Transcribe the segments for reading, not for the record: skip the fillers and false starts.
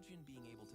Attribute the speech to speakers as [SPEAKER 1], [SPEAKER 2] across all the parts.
[SPEAKER 1] Imagine being able to.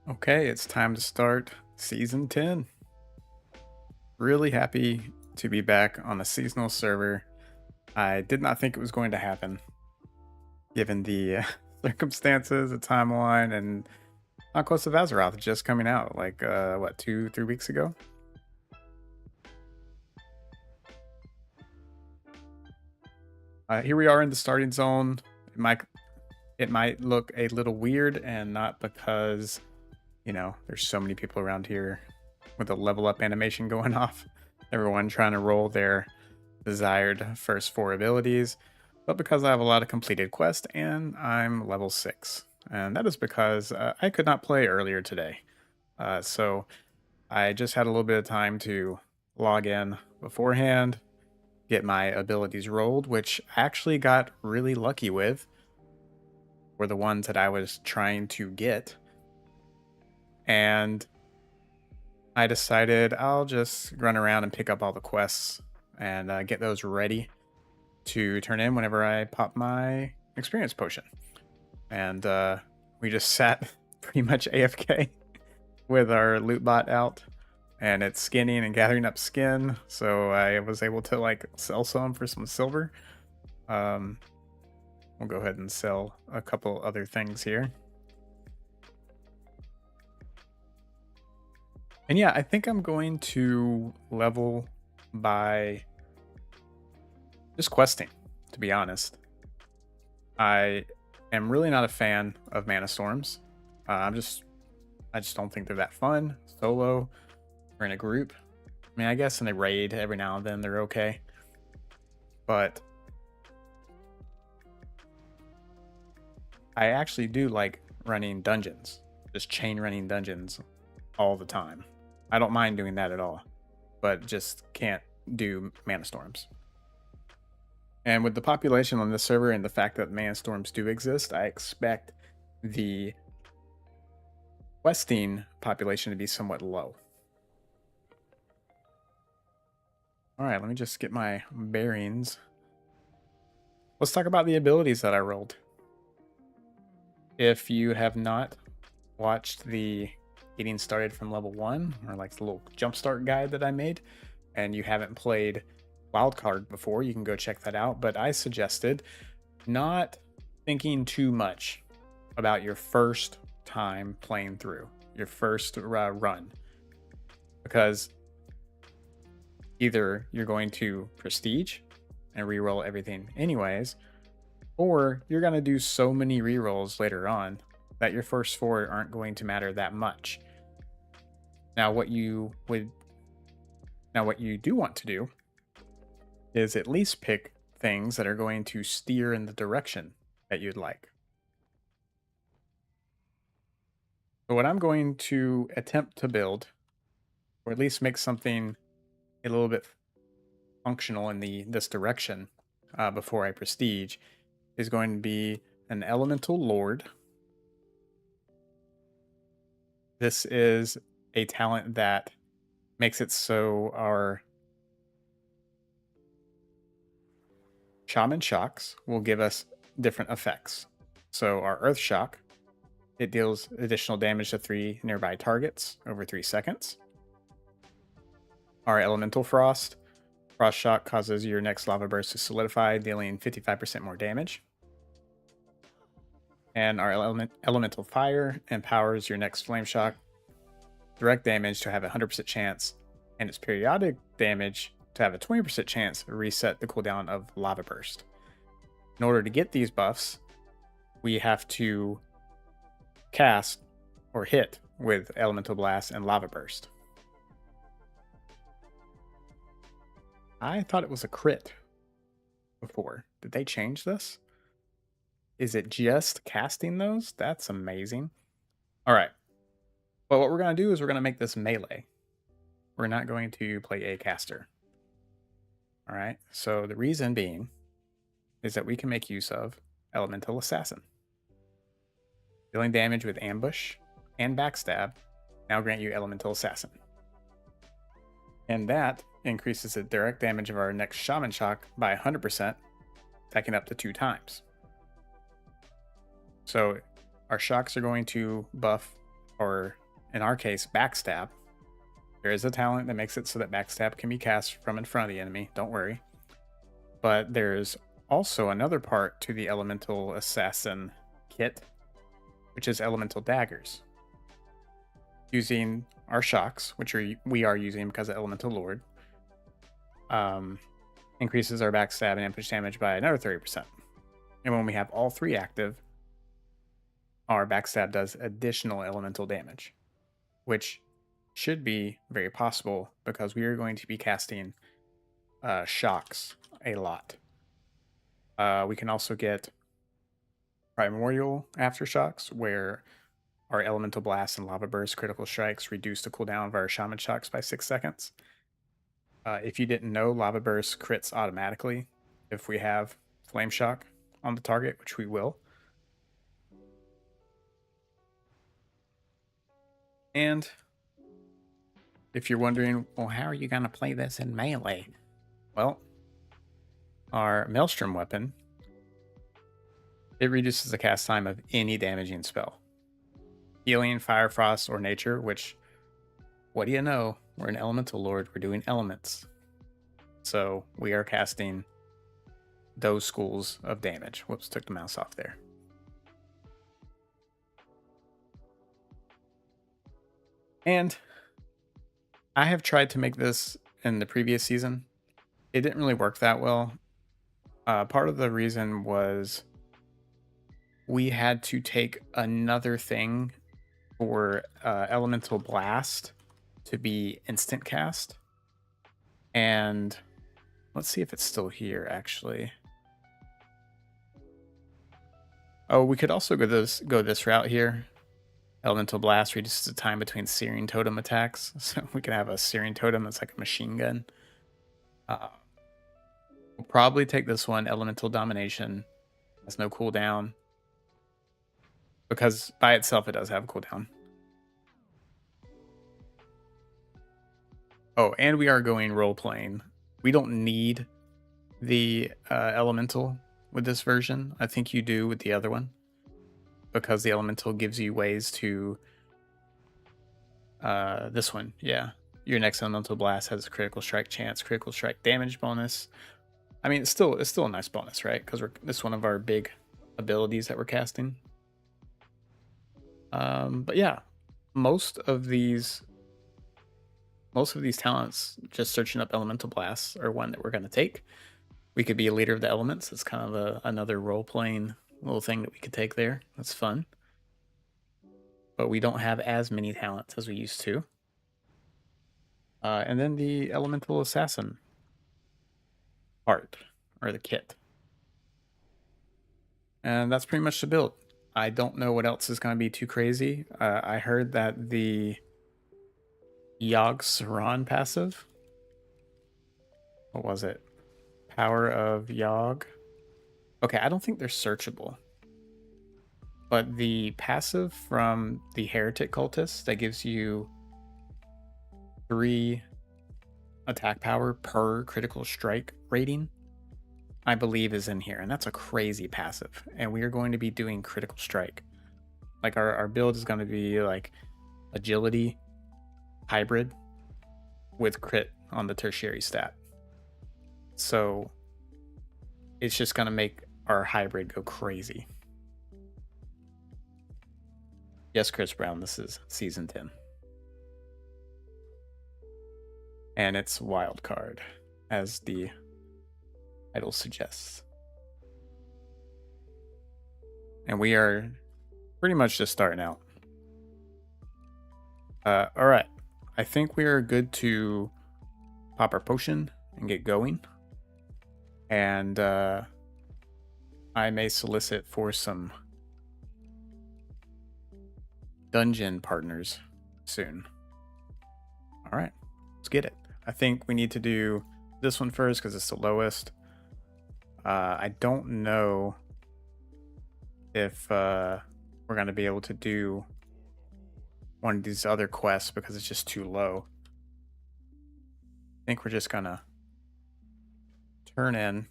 [SPEAKER 2] Okay, it's time to start season 10. Really happy to be back on a seasonal server. I did not think it was going to happen, given the circumstances, the timeline, and Conquest of Azeroth just coming out like, 2, 3 weeks ago? Here we are in the starting zone. It might look a little weird, and not because, there's so many people around here with a level up animation going off. Everyone trying to roll their desired first 4 abilities, but because I have a lot of completed quests and I'm level 6. And that is because I could not play earlier today. So I just had a little bit of time to log in beforehand, get my abilities rolled, which I actually got really lucky with, were the ones that I was trying to get. And I decided I'll just run around and pick up all the quests and get those ready to turn in whenever I pop my experience potion. And we just sat pretty much AFK with our loot bot out, and it's skinning and gathering up skin. So I was able to like sell some for some silver. We'll go ahead and sell a couple other things here. And yeah, I think I'm going to level by just questing, to be honest. I am really not a fan of mana storms. I just don't think they're that fun solo or in a group. I mean, I guess in a raid every now and then they're okay, but I actually do like running dungeons, just chain running dungeons all the time. I don't mind doing that at all, but just can't do mana storms. And with the population on this server and the fact that mana storms do exist, I expect the questing population to be somewhat low. All right, let me just get my bearings. Let's talk about the abilities that I rolled. If you have not watched the getting started from level 1, or like the little jumpstart guide that I made, and you haven't played Wildcard before, you can go check that out. But I suggested not thinking too much about your first time playing through, your first run, because either you're going to prestige and reroll everything anyways, or you're going to do so many rerolls later on that your first 4 aren't going to matter that much. Now what you do want to do is at least pick things that are going to steer in the direction that you'd like. So what I'm going to attempt to build, or at least make something a little bit functional in this direction before I prestige, is going to be an Elemental Lord. This is a talent that makes it so our Shaman Shocks will give us different effects. So our Earth Shock, it deals additional damage to 3 nearby targets over 3 seconds. Our Elemental Frost Frost Shock causes your next lava burst to solidify, dealing 55% more damage. And our Elemental Fire empowers your next Flame Shock direct damage to have a 100% chance, and its periodic damage to have a 20% chance to reset the cooldown of Lava Burst. In order to get these buffs, we have to cast or hit with Elemental Blast and Lava Burst. I thought it was a crit before. Did they change this? Is it just casting those? That's amazing. All right. But what we're going to do is we're going to make this melee. We're not going to play a caster. All right. So the reason being is that we can make use of Elemental Assassin. Dealing damage with Ambush and Backstab now grant you Elemental Assassin. And that increases the direct damage of our next Shaman Shock by 100%, attacking up to 2 times. So our shocks are going to buff, or in our case, Backstab. There is a talent that makes it so that Backstab can be cast from in front of the enemy, don't worry. But there's also another part to the Elemental Assassin kit, which is Elemental Daggers. Using our shocks, which we are using because of Elemental Lord, increases our backstab and ambush damage by another 30%. And when we have all 3 active, our backstab does additional elemental damage, which should be very possible because we are going to be casting shocks a lot. We can also get Primordial Aftershocks, where our Elemental Blast and Lava Burst critical strikes reduce the cooldown of our Shaman Shocks by 6 seconds. If you didn't know, Lava Burst crits automatically if we have Flame Shock on the target, which we will. And if you're wondering, well, how are you going to play this in melee? Well, our Maelstrom weapon, it reduces the cast time of any damaging spell. Healing, Fire, Frost, or Nature, which, what do you know? We're an Elemental Lord. We're doing elements. So we are casting those schools of damage. Whoops, took the mouse off there. And I have tried to make this in the previous season. It didn't really work that well. Part of the reason was we had to take another thing for Elemental Blast to be instant cast. And let's see if it's still here, actually. Oh, we could also go this route here. Elemental Blast reduces the time between Searing Totem attacks. So we can have a Searing Totem that's like a machine gun. We'll probably take this one, Elemental Domination. Has no cooldown. Because by itself it does have a cooldown. Oh, and we are going role-playing. We don't need the Elemental with this version. I think you do with the other one. Because the Elemental gives you ways to... this one, yeah. Your next Elemental Blast has a critical strike chance, critical strike damage bonus. I mean, it's still a nice bonus, right? Because this is one of our big abilities that we're casting. But yeah, most of these talents, just searching up Elemental Blasts, are one that we're going to take. We could be a leader of the elements. It's kind of another role-playing little thing that we could take there. That's fun. But we don't have as many talents as we used to. And then the Elemental Assassin part, or the kit. And that's pretty much the build. I don't know what else is going to be too crazy. I heard that the Yogg Saron passive, what was it? Power of Yogg. Okay, I don't think they're searchable. But the passive from the Heretic Cultist that gives you 3 attack power per critical strike rating, I believe is in here. And that's a crazy passive. And we are going to be doing critical strike. Like our build is going to be like agility hybrid with crit on the tertiary stat. So it's just going to make our hybrid go crazy. Yes, Chris Brown, this is season 10. And it's Wildcard, as the title suggests. And we are pretty much just starting out. All right. I think we are good to pop our potion and get going. And I may solicit for some dungeon partners soon. All right, let's get it. I think we need to do this one first because it's the lowest. I don't know if we're going to be able to do one of these other quests because it's just too low. I think we're just going to turn in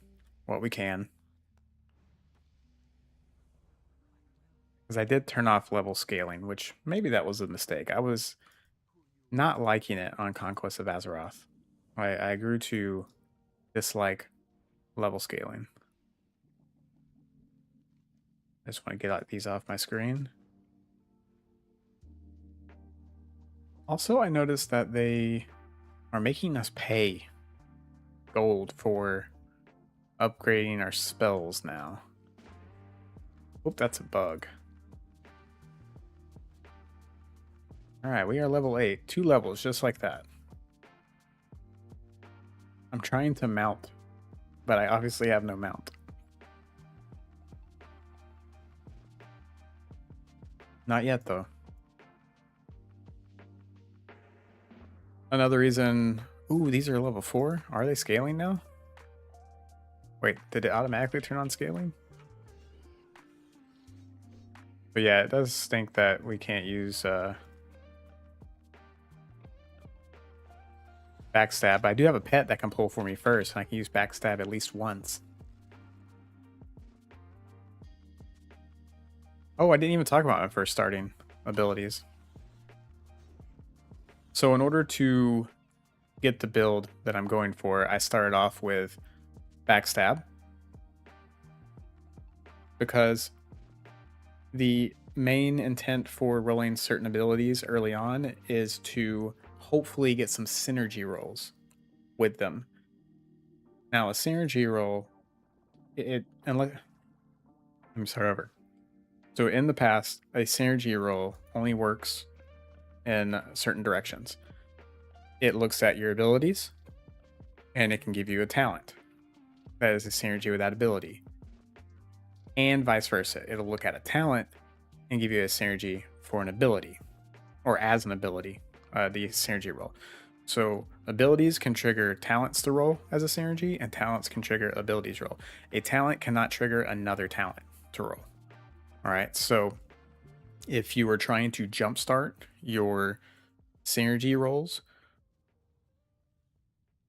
[SPEAKER 2] what we can. Because I did turn off level scaling, which maybe that was a mistake. I was not liking it on Conquest of Azeroth. I grew to dislike level scaling. I just want to get these off my screen. Also, I noticed that they are making us pay gold for upgrading our spells now. Hope that's a bug. Alright, we are level 8. 2 levels, just like that. I'm trying to mount, but I obviously have no mount. Not yet, though. Another reason... Ooh, these are level 4? Are they scaling now? Wait, did it automatically turn on scaling? But yeah, it does stink that we can't use backstab. I do have a pet that can pull for me first, and I can use backstab at least once. Oh, I didn't even talk about my first starting abilities. So in order to get the build that I'm going for, I started off with backstab. Because the main intent for rolling certain abilities early on is to hopefully get some synergy rolls with them. Now, a synergy roll, let me start over. So in the past, a synergy roll only works in certain directions. It looks at your abilities, and it can give you a talent that is a synergy with that ability. And vice versa. It'll look at a talent and give you a synergy for an ability, or as an ability, the synergy roll. So abilities can trigger talents to roll as a synergy, and talents can trigger abilities roll. A talent cannot trigger another talent to roll. All right, so if you were trying to jumpstart your synergy rolls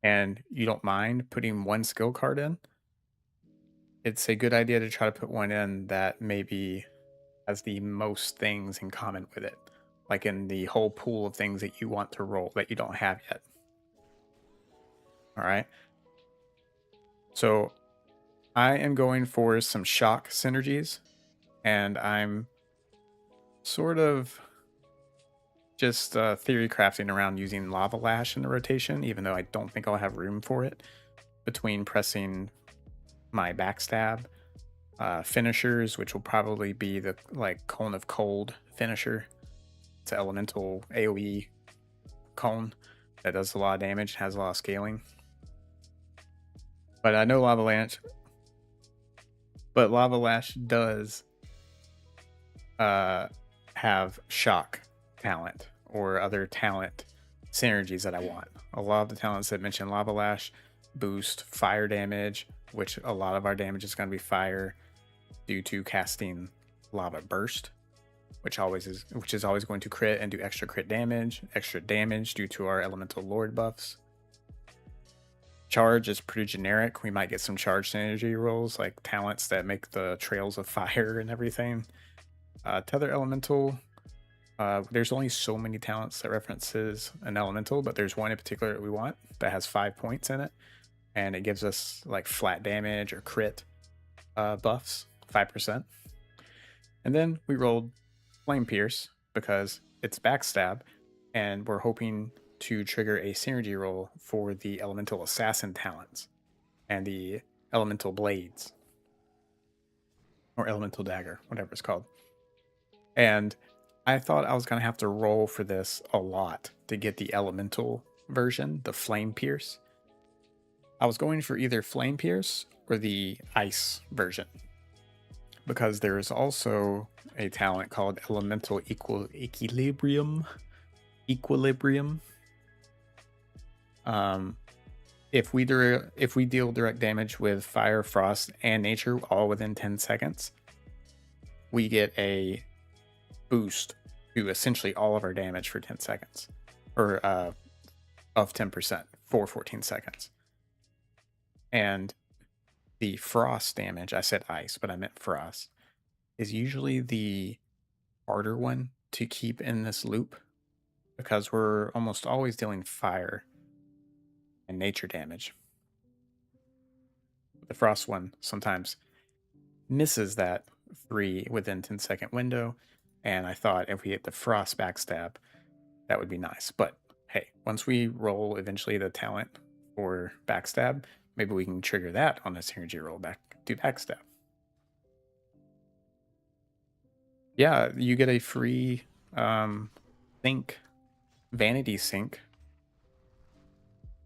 [SPEAKER 2] and you don't mind putting one skill card in, it's a good idea to try to put one in that maybe has the most things in common with it, like in the whole pool of things that you want to roll that you don't have yet. All right. So I am going for some shock synergies, and I'm sort of just theory crafting around using Lava Lash in the rotation, even though I don't think I'll have room for it between pressing my backstab finishers, which will probably be the Cone of Cold finisher. It's an elemental AoE cone that does a lot of damage, has a lot of scaling. But I know Lava Lash, but Lava Lash does have shock talent or other talent synergies that I want. A lot of the talents that mention Lava Lash boost fire damage, which a lot of our damage is going to be fire due to casting Lava Burst, which is always going to crit and do extra crit damage, extra damage due to our Elemental Lord buffs. Charge is pretty generic. We might get some charge synergy rolls, like talents that make the trails of fire and everything. Tether Elemental, there's only so many talents that references an elemental, but there's one in particular that we want that has 5 points in it, and it gives us like flat damage or crit buffs, 5%. And then we rolled Flame Pierce because it's backstab, and we're hoping to trigger a synergy roll for the Elemental Assassin talents and the Elemental Blades, or Elemental Dagger, whatever it's called. And I thought I was going to have to roll for this a lot to get the Elemental version, the Flame Pierce. I was going for either Flame Pierce or the Ice version, because there is also a talent called Elemental Equilibrium. If we deal direct damage with fire, frost, and nature all within 10 seconds, we get a boost to essentially all of our damage for 10 seconds, or of 10% for 14 seconds. And the frost damage, I said ice, but I meant frost, is usually the harder one to keep in this loop, because we're almost always dealing fire and nature damage. The frost one sometimes misses that 3 within 10-second window, and I thought if we hit the frost backstab, that would be nice. But hey, once we roll eventually the talent for backstab, maybe we can trigger that on a synergy roll back to backstab. Yeah, you get a free vanity sync.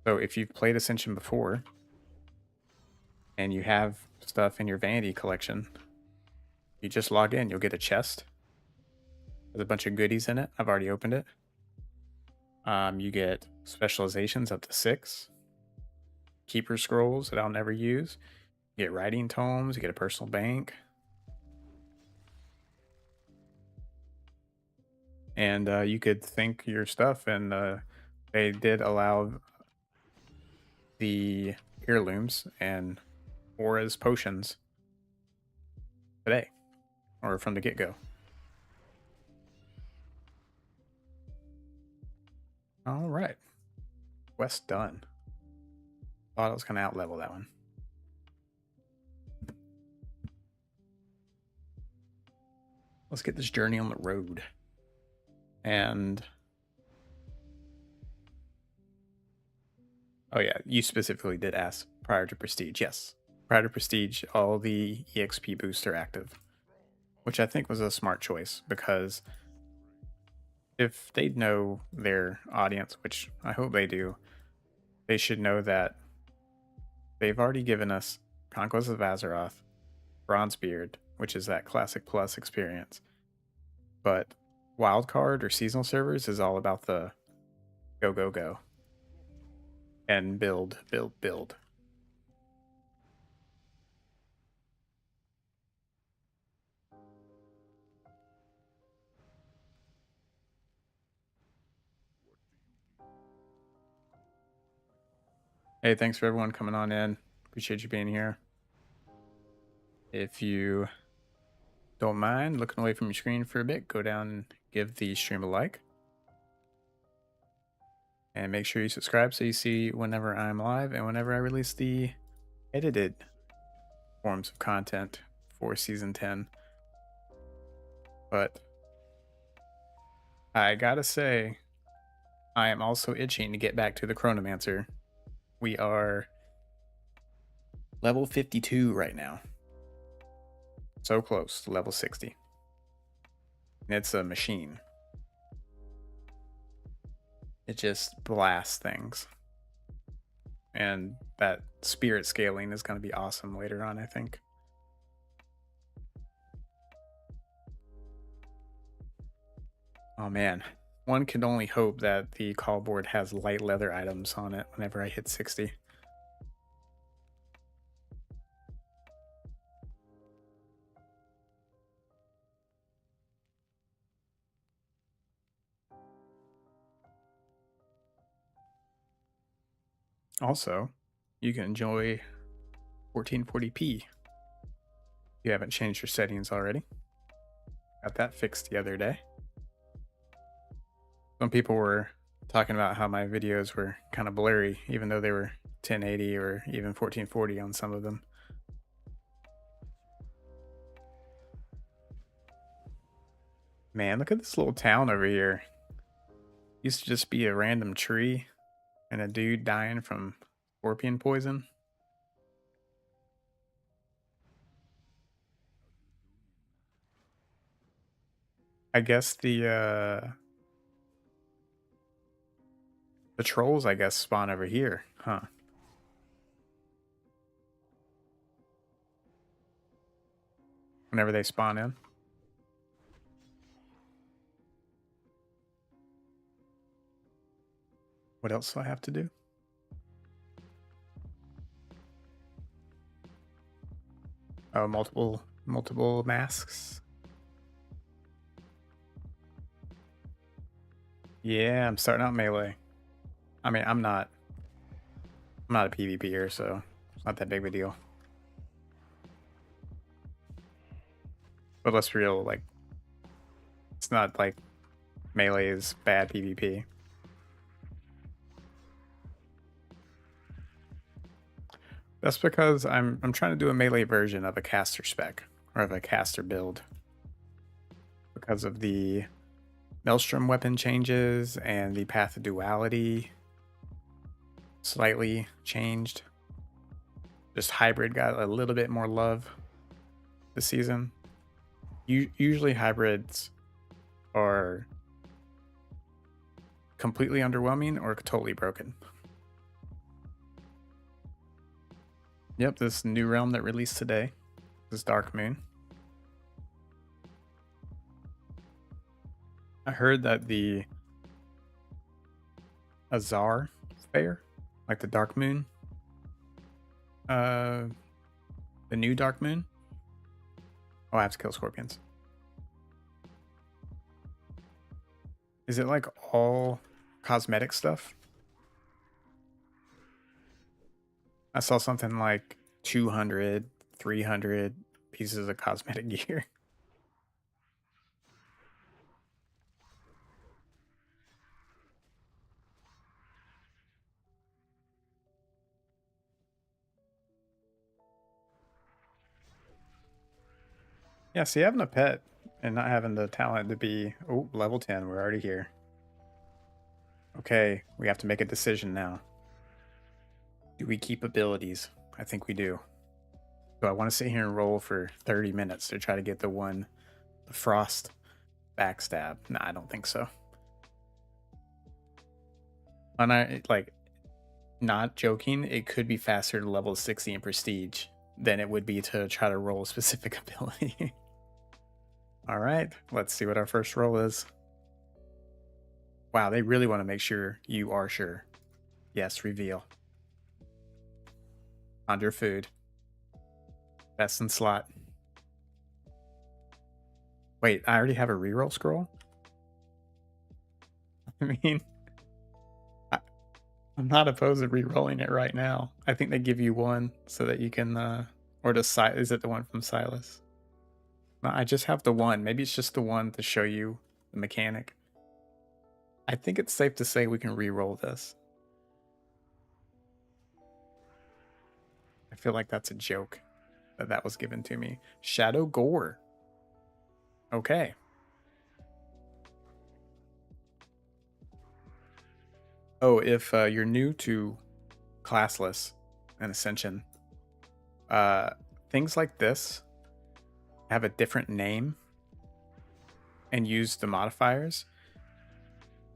[SPEAKER 2] So if you've played Ascension before and you have stuff in your vanity collection, you just log in, you'll get a chest. There's a bunch of goodies in it. I've already opened it. You get specializations up to 6. Keeper scrolls that I'll never use. You get writing tomes, you get a personal bank. And you could think your stuff, and they did allow the heirlooms and auras potions today, or from the get-go. All right, quest done. Thought I was gonna out-level that one. Let's get this journey on the road. And oh yeah, you specifically did ask prior to Prestige. Yes, prior to Prestige, all the EXP boosts are active, which I think was a smart choice, because if they know their audience, which I hope they do, they should know that they've already given us Conquest of Azeroth, Bronzebeard, which is that Classic Plus experience. But Wildcard or seasonal servers is all about the go, and build. Hey, thanks for everyone coming on in. Appreciate you being here. If you don't mind looking away from your screen for a bit, go down and give the stream a like. And make sure you subscribe so you see whenever I'm live and whenever I release the edited forms of content for Season 10. But I gotta say, I am also itching to get back to the Chronomancer. We are level 52 right now. So close to level 60. It's a machine. It just blasts things. And that spirit scaling is going to be awesome later on, I think. Oh man, one can only hope that the call board has light leather items on it whenever I hit 60. Also, you can enjoy 1440p if you haven't changed your settings already. Got that fixed the other day. Some people were talking about how my videos were kind of blurry, even though they were 1080 or even 1440 on some of them. Man, look at this little town over here. Used to just be a random tree and a dude dying from scorpion poison. I guess the trolls, I guess, spawn over here, huh? Whenever they spawn in. What else do I have to do? Oh, multiple masks. Yeah, I'm starting out melee. I mean, I'm not a PvPer, so it's not that big of a deal. But let's be real, like, it's not like melee is bad PvP. That's because I'm trying to do a melee version of a caster spec or of a caster build because of the Maelstrom weapon changes and the path of duality slightly changed. Just hybrid got a little bit more love this season. Usually hybrids are completely underwhelming or totally broken. Yep, this new realm that released today is Darkmoon. I heard that the Azar fair, like the Darkmoon, the new Darkmoon. Oh, I have to kill scorpions. Is it like all cosmetic stuff? I saw something like 200, 300 pieces of cosmetic gear. Yeah, see, having a pet and not having the talent to be, oh, level 10, we're already here. Okay, we have to make a decision now. Do we keep abilities? I think we do. So I want to sit here and roll for 30 minutes to try to get the frost backstab. Nah, I don't think so. And I, like, not joking, it could be faster to level 60 in prestige than it would be to try to roll a specific ability. All right, let's see what our first roll is. Wow, they really want to make sure you are sure. Yes, reveal. Under food. Best in slot. Wait, I already have a reroll scroll? I mean, I'm not opposed to re-rolling it right now. I think they give you one so that you can, or is it the one from Silas? No, I just have the one. Maybe it's just the one to show you the mechanic. I think it's safe to say we can re-roll this. I feel like that's a joke that was given to me. Shadow Gore. Okay. Oh, if you're new to classless and Ascension, things like this have a different name and use the modifiers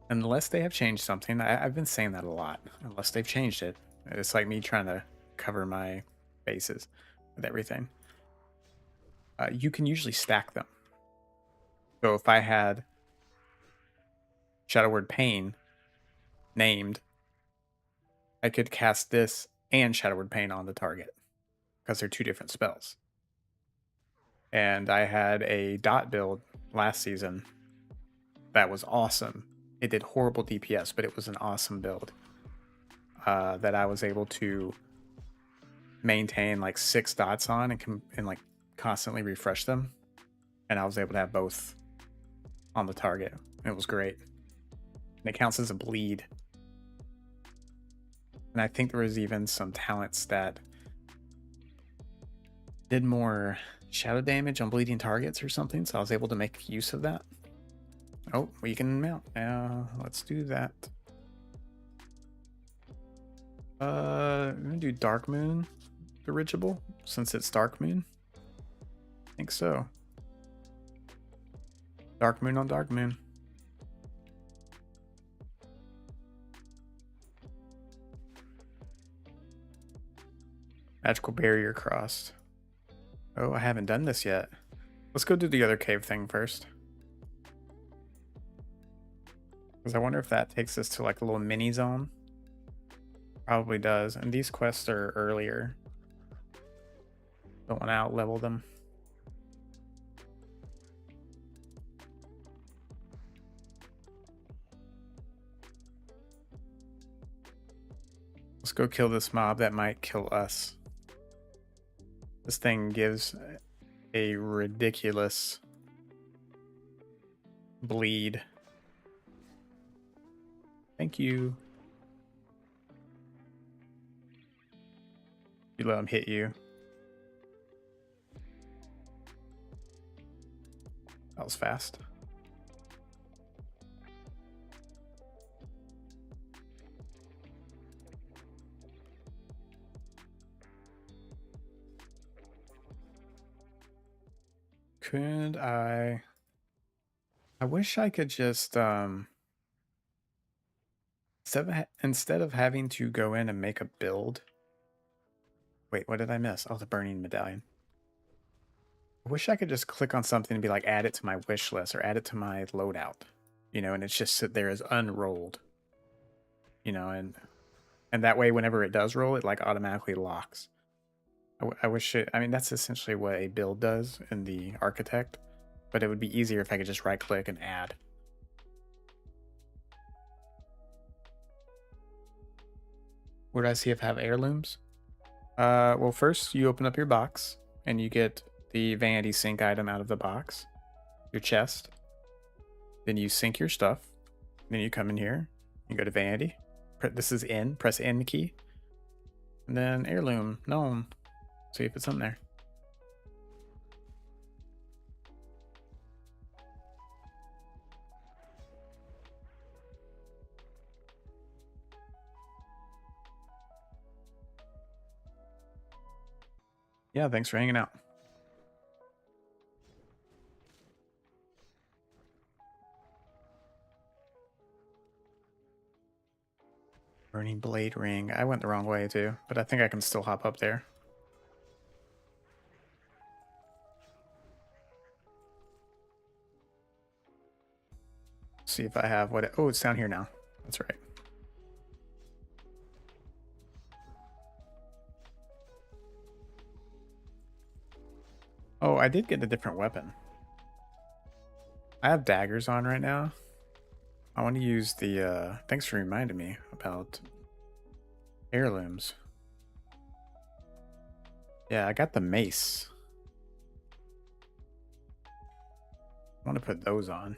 [SPEAKER 2] unless they have changed something. I've been saying that a lot. Unless they've changed it. It's like me trying to cover my bases with everything. You can usually stack them. So if I had Shadow Word Pain named, I could cast this and Shadow Word Pain on the target because they're two different spells. And I had a dot build last season that was awesome. It did horrible DPS, but it was an awesome build that I was able to maintain like 6 dots on and like constantly refresh them. And I was able to have both on the target. It was great. And it counts as a bleed. And I think there was even some talents that did more shadow damage on bleeding targets or something, so I was able to make use of that. Oh, we can mount. Let's do that. I'm gonna do Darkmoon dirigible since it's Darkmoon. I think so. Darkmoon on Darkmoon. Magical barrier crossed. Oh, I haven't done this yet. Let's go do the other cave thing first. Because I wonder if that takes us to like a little mini zone. Probably does. And these quests are earlier. Don't want to out level them. Let's go kill this mob that might kill us. This thing gives a ridiculous bleed. Thank you. You let him hit you. That was fast. Could I wish I could just instead of having to go in and make a build. Wait, what did I miss? Oh, the burning medallion. I wish I could just click on something and be like, add it to my wish list or add it to my loadout, you know, and it's just sit there as unrolled, you know, and that way, whenever it does roll, it like automatically locks. I wish it, I mean, that's essentially what a build does in the Architect, but it would be easier if I could just right click and add. Where do I see if I have heirlooms? Well, first you open up your box and you get the vanity sync item out of the box, your chest. Then you sync your stuff. Then you come in here, you go to vanity. This is N, press N key. And then heirloom, known. See if it's in there. Yeah, thanks for hanging out. Burning blade ring. I went the wrong way too, but I think I can still hop up there. See if I have what. Oh, it's down here now. That's right. Oh, I did get a different weapon. I have daggers on right now. I want to use the, thanks for reminding me about heirlooms. Yeah, I got the mace. I want to put those on.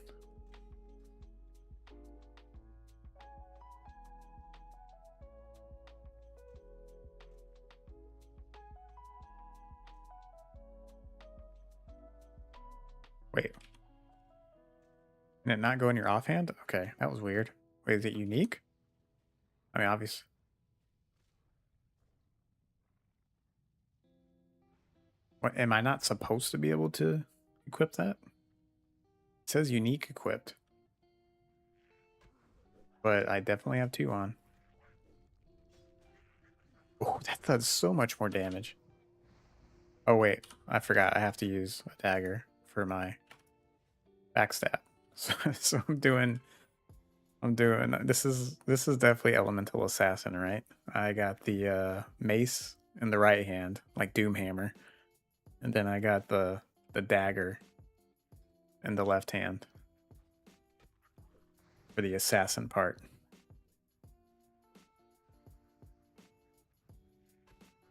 [SPEAKER 2] Wait. Can it not go in your offhand? Okay, that was weird. Wait, is it unique? I mean, obvious. What, am I not supposed to be able to equip that? It says unique equipped. But I definitely have 2 on. Oh, that does so much more damage. Oh wait, I forgot. I have to use a dagger for my backstab. So I'm doing. This is definitely elemental assassin, right? I got the mace in the right hand, like Doomhammer, and then I got the dagger in the left hand for the assassin part.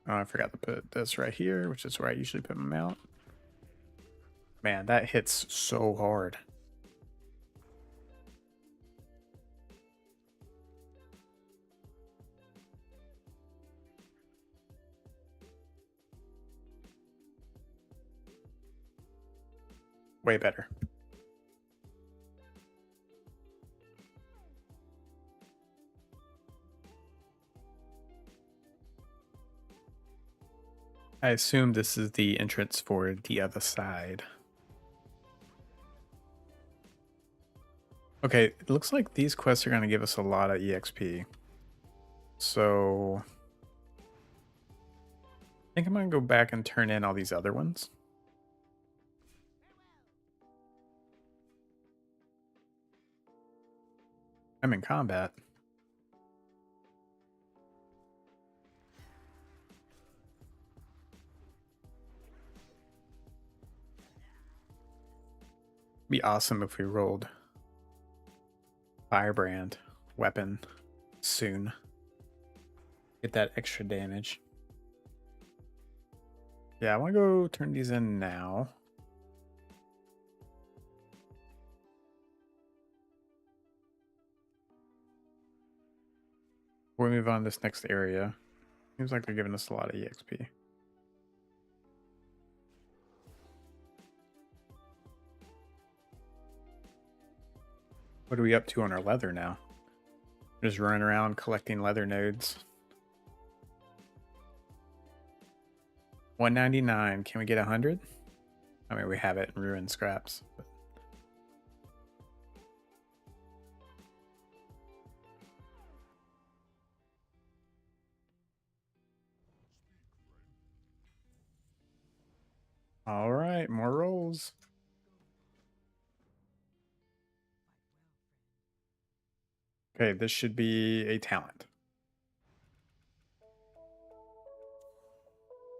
[SPEAKER 2] Oh, I forgot to put this right here, which is where I usually put my mount. Man, that hits so hard. way better. I assume this is the entrance for the other side. Okay, it looks like these quests are going to give us a lot of EXP. So I think I'm going to go back and turn in all these other ones. I'm in combat. Be awesome if we rolled Firebrand weapon soon. Get that extra damage. Yeah, I want to go turn these in now. Before we move on to this next area. Seems like they're giving us a lot of EXP. What are we up to on our leather now? Just running around collecting leather nodes. 199. Can we get 100? I mean, we have it in ruined scraps. But... all right, more rolls. Okay, this should be a talent.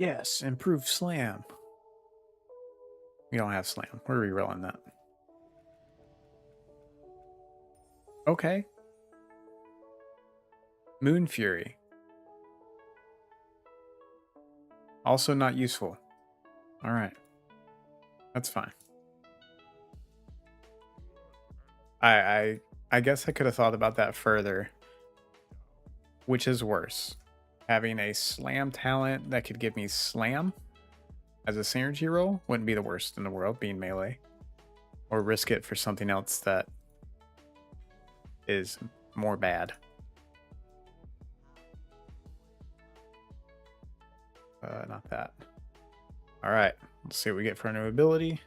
[SPEAKER 2] Yes, improved slam. We don't have slam. We're re-rolling that. Okay. Moon Fury. Also not useful. All right. That's fine. I guess I could have thought about that further. Which is worse? Having a slam talent that could give me slam as a synergy roll wouldn't be the worst in the world, being melee. Or risk it for something else that is more bad. Not that. All right, let's see what we get for a new ability.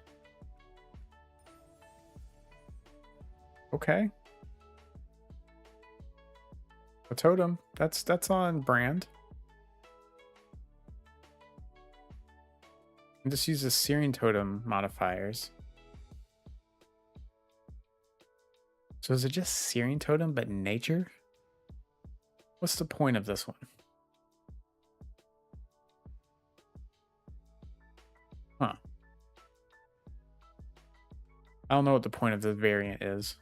[SPEAKER 2] Okay. A totem. That's on brand. And just use the Searing Totem modifiers. So is it just Searing Totem but nature? What's the point of this one? Huh. I don't know what the point of this variant is.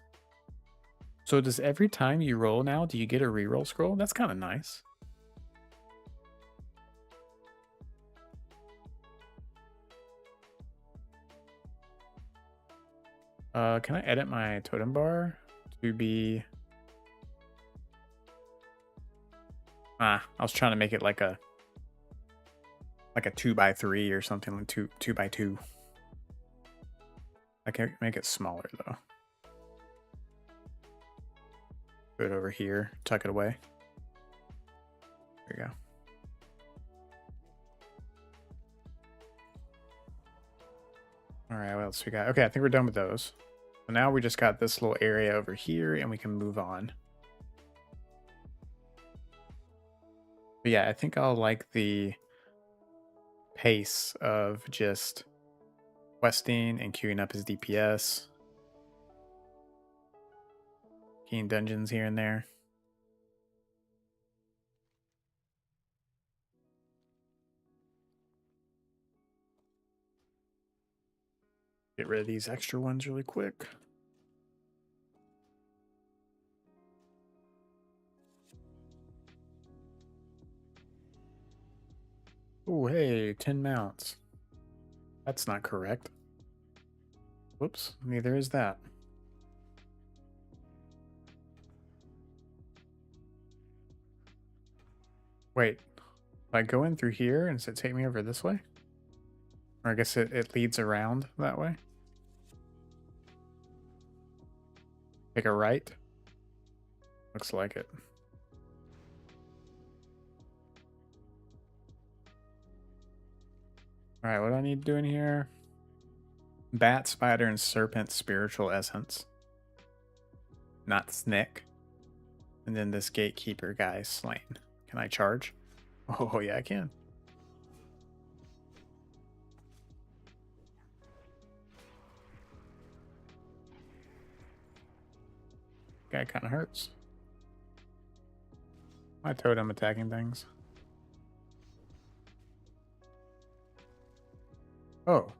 [SPEAKER 2] So does every time you roll now, do you get a reroll scroll? That's kind of nice. Can I edit my totem bar to be... I was trying to make it like a 2x3 or something, like 2x2. I can make it smaller though. Put it over here, tuck it away. There you go. All right, what else we got? Okay, I think we're done with those. So now we just got this little area over here and we can move on. But yeah, I think I'll like the pace of just questing and queuing up his DPS. Keying dungeons here and there. Get rid of these extra ones really quick. Oh, hey, 10 mounts. That's not correct. Whoops, neither is that. Wait, if I go in through here and does it take me over this way? Or I guess it leads around that way? Take a right. Looks like it. All right, what do I need to do in here? Bat, spider, and serpent spiritual essence. Not Snick. And then this gatekeeper guy slain. Can I charge? Oh, yeah, I can. Guy kind of hurts. My totem attacking things. Oh.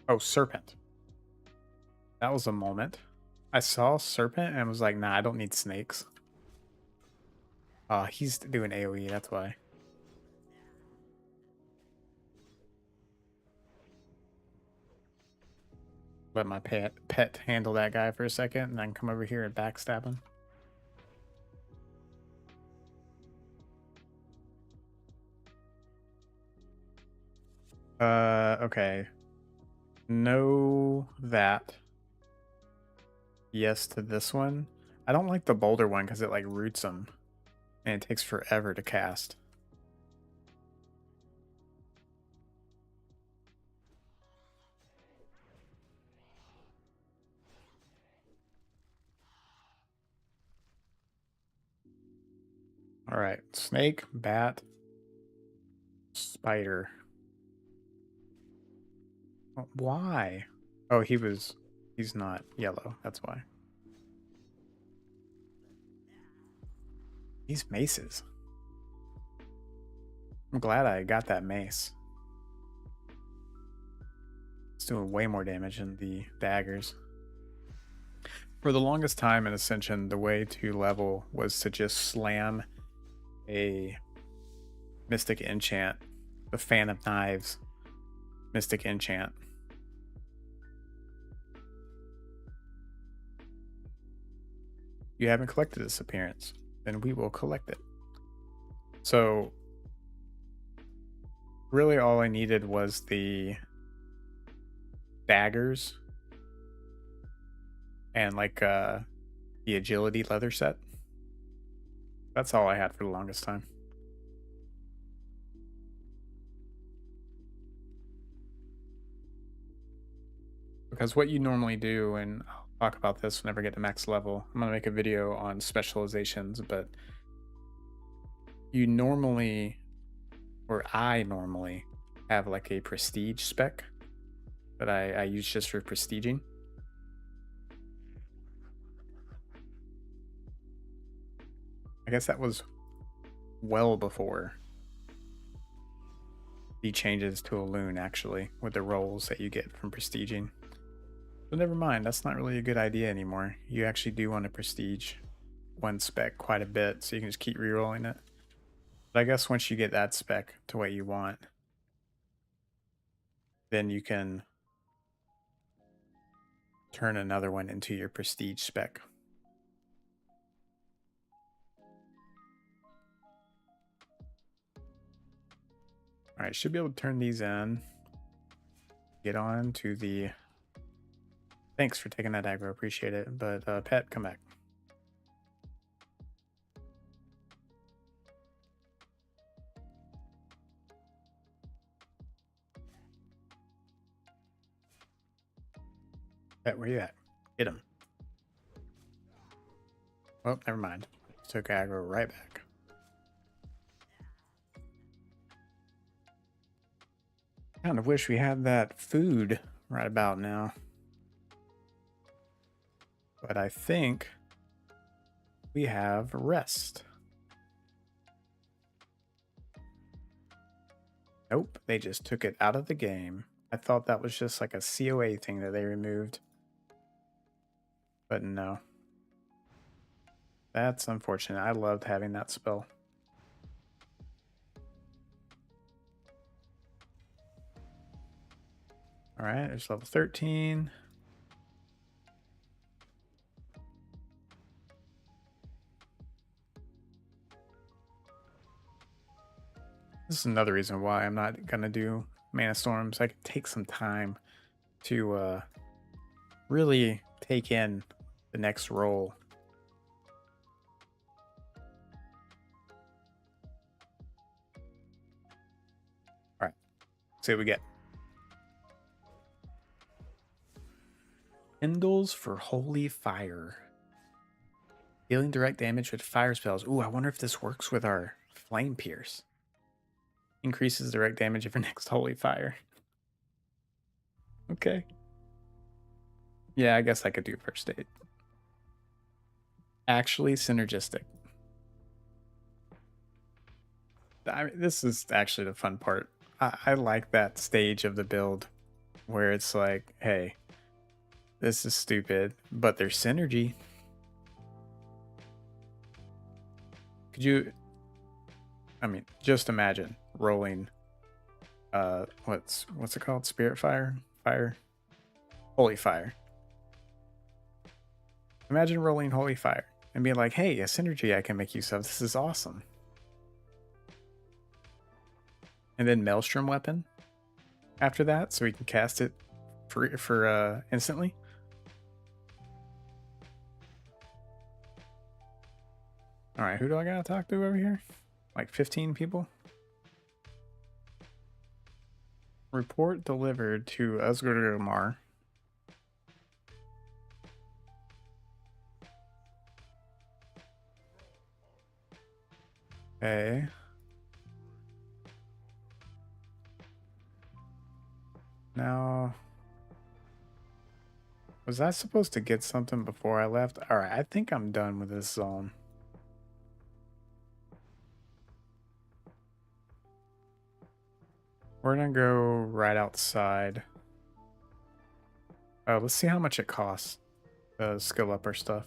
[SPEAKER 2] Oh, serpent. That was a moment. I saw serpent and was like, nah, I don't need snakes. He's doing AoE, that's why. Let my pet handle that guy for a second, and then come over here and backstab him. Okay. No, that. Yes to this one. I don't like the boulder one because it like roots them, and it takes forever to cast. All right, snake, bat, spider. Why? Oh, he's not yellow. That's why. These maces. I'm glad I got that mace. It's doing way more damage than the daggers. For the longest time in Ascension, the way to level was to just slam a Mystic Enchant, the Fan of Knives Mystic Enchant. You haven't collected this appearance, then we will collect it. So really all I needed was the daggers and like the agility leather set. That's all I had for the longest time. Because what you normally do, and I'll talk about this whenever I get to max level, I'm going to make a video on specializations, but you normally, or I normally, have like a prestige spec that I use just for prestiging. I guess that was well before the changes to a loon, actually, with the rolls that you get from prestiging. But never mind, that's not really a good idea anymore. You actually do want to prestige one spec quite a bit, so you can just keep rerolling it. But I guess once you get that spec to what you want, then you can turn another one into your prestige spec. All right, should be able to turn these in. Get on to the... Thanks for taking that aggro, appreciate it. But pet, come back. Pet, where you at? Hit him. Oh, never mind. Took aggro right back. Kind of wish we had that food right about now. But I think we have rest. Nope, they just took it out of the game. I thought that was just like a COA thing that they removed. But no. That's unfortunate. I loved having that spell. All right, there's level 13. This is another reason why I'm not going to do Mana Storms. I could take some time to really take in the next roll. All right, see what we get. Kindles for Holy Fire. Dealing direct damage with fire spells. Ooh, I wonder if this works with our Flame Pierce. Increases direct damage of your next Holy Fire. Okay. Yeah, I guess I could do first aid. Actually synergistic. I mean, this is actually the fun part. I like that stage of the build where it's like, hey, this is stupid, but there's synergy. Could you, I mean, just imagine rolling, what's it called? Spirit Fire? Holy Fire. Imagine rolling Holy Fire and being like, hey, a synergy I can make use of. This is awesome. And then Maelstrom Weapon after that, so we can cast it for instantly. All right, who do I gotta talk to over here? Like 15 people? Report delivered to Asgardamar. Okay. Now, was I supposed to get something before I left? All right, I think I'm done with this zone. We're gonna go right outside. Let's see how much it costs to skill up our stuff.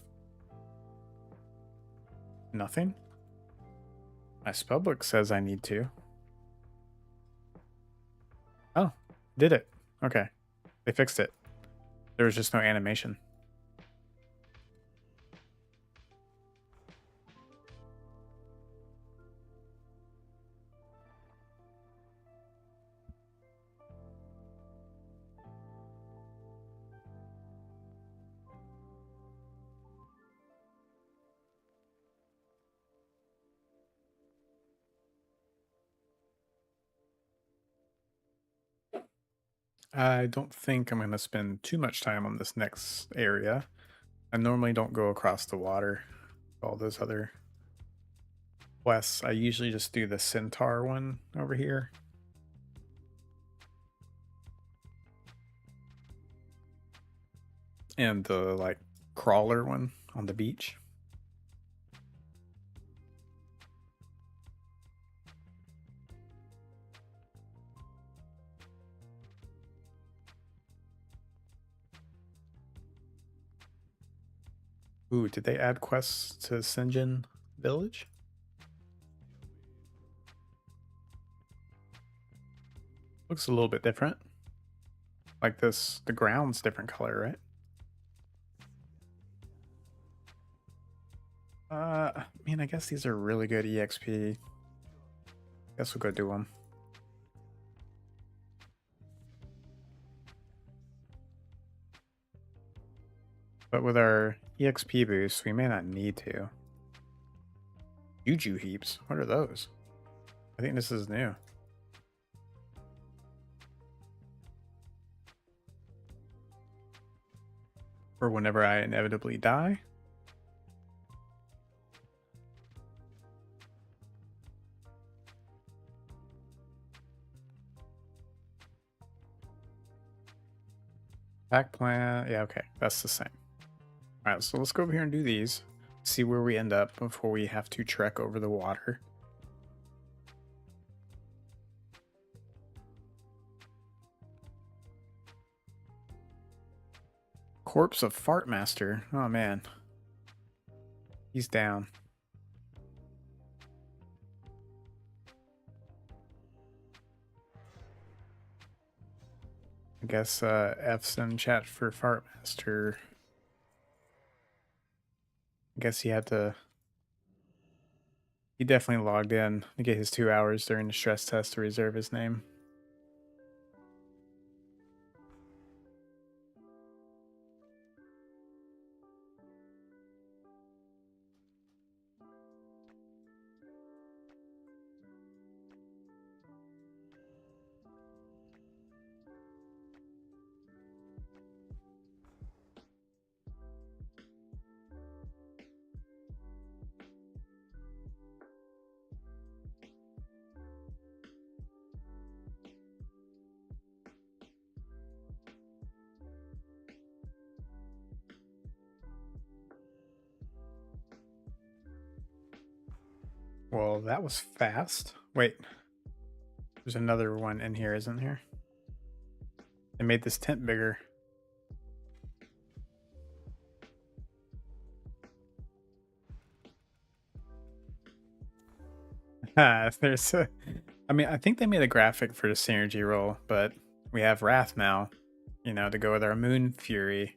[SPEAKER 2] Nothing? My spellbook says I need to. Oh, did it. Okay. They fixed it. There was just no animation. I don't think I'm going to spend too much time on this next area. I normally don't go across the water. All those other quests. I usually just do the centaur one over here. And the like crawler one on the beach. Ooh, did they add quests to Sinjin Village? Looks a little bit different. Like this, the ground's different color, right? I mean, I guess these are really good EXP. Guess we'll go do them. But with our EXP boost, we may not need to. Juju heaps? What are those? I think this is new. Or whenever I inevitably die. Pack plant. Yeah, okay. That's the same. All right, so let's go over here and do these. See where we end up before we have to trek over the water. Corpse of Fartmaster. Oh, man. He's down. I guess F's in chat for Fartmaster. I guess he had to... He definitely logged in to get his 2 hours during the stress test to reserve his name. Well, that was fast. Wait, there's another one in here, isn't there? They made this tent bigger. There's a, I mean, I think they made a graphic for the synergy roll, but we have Wrath now, you know, to go with our Moon Fury.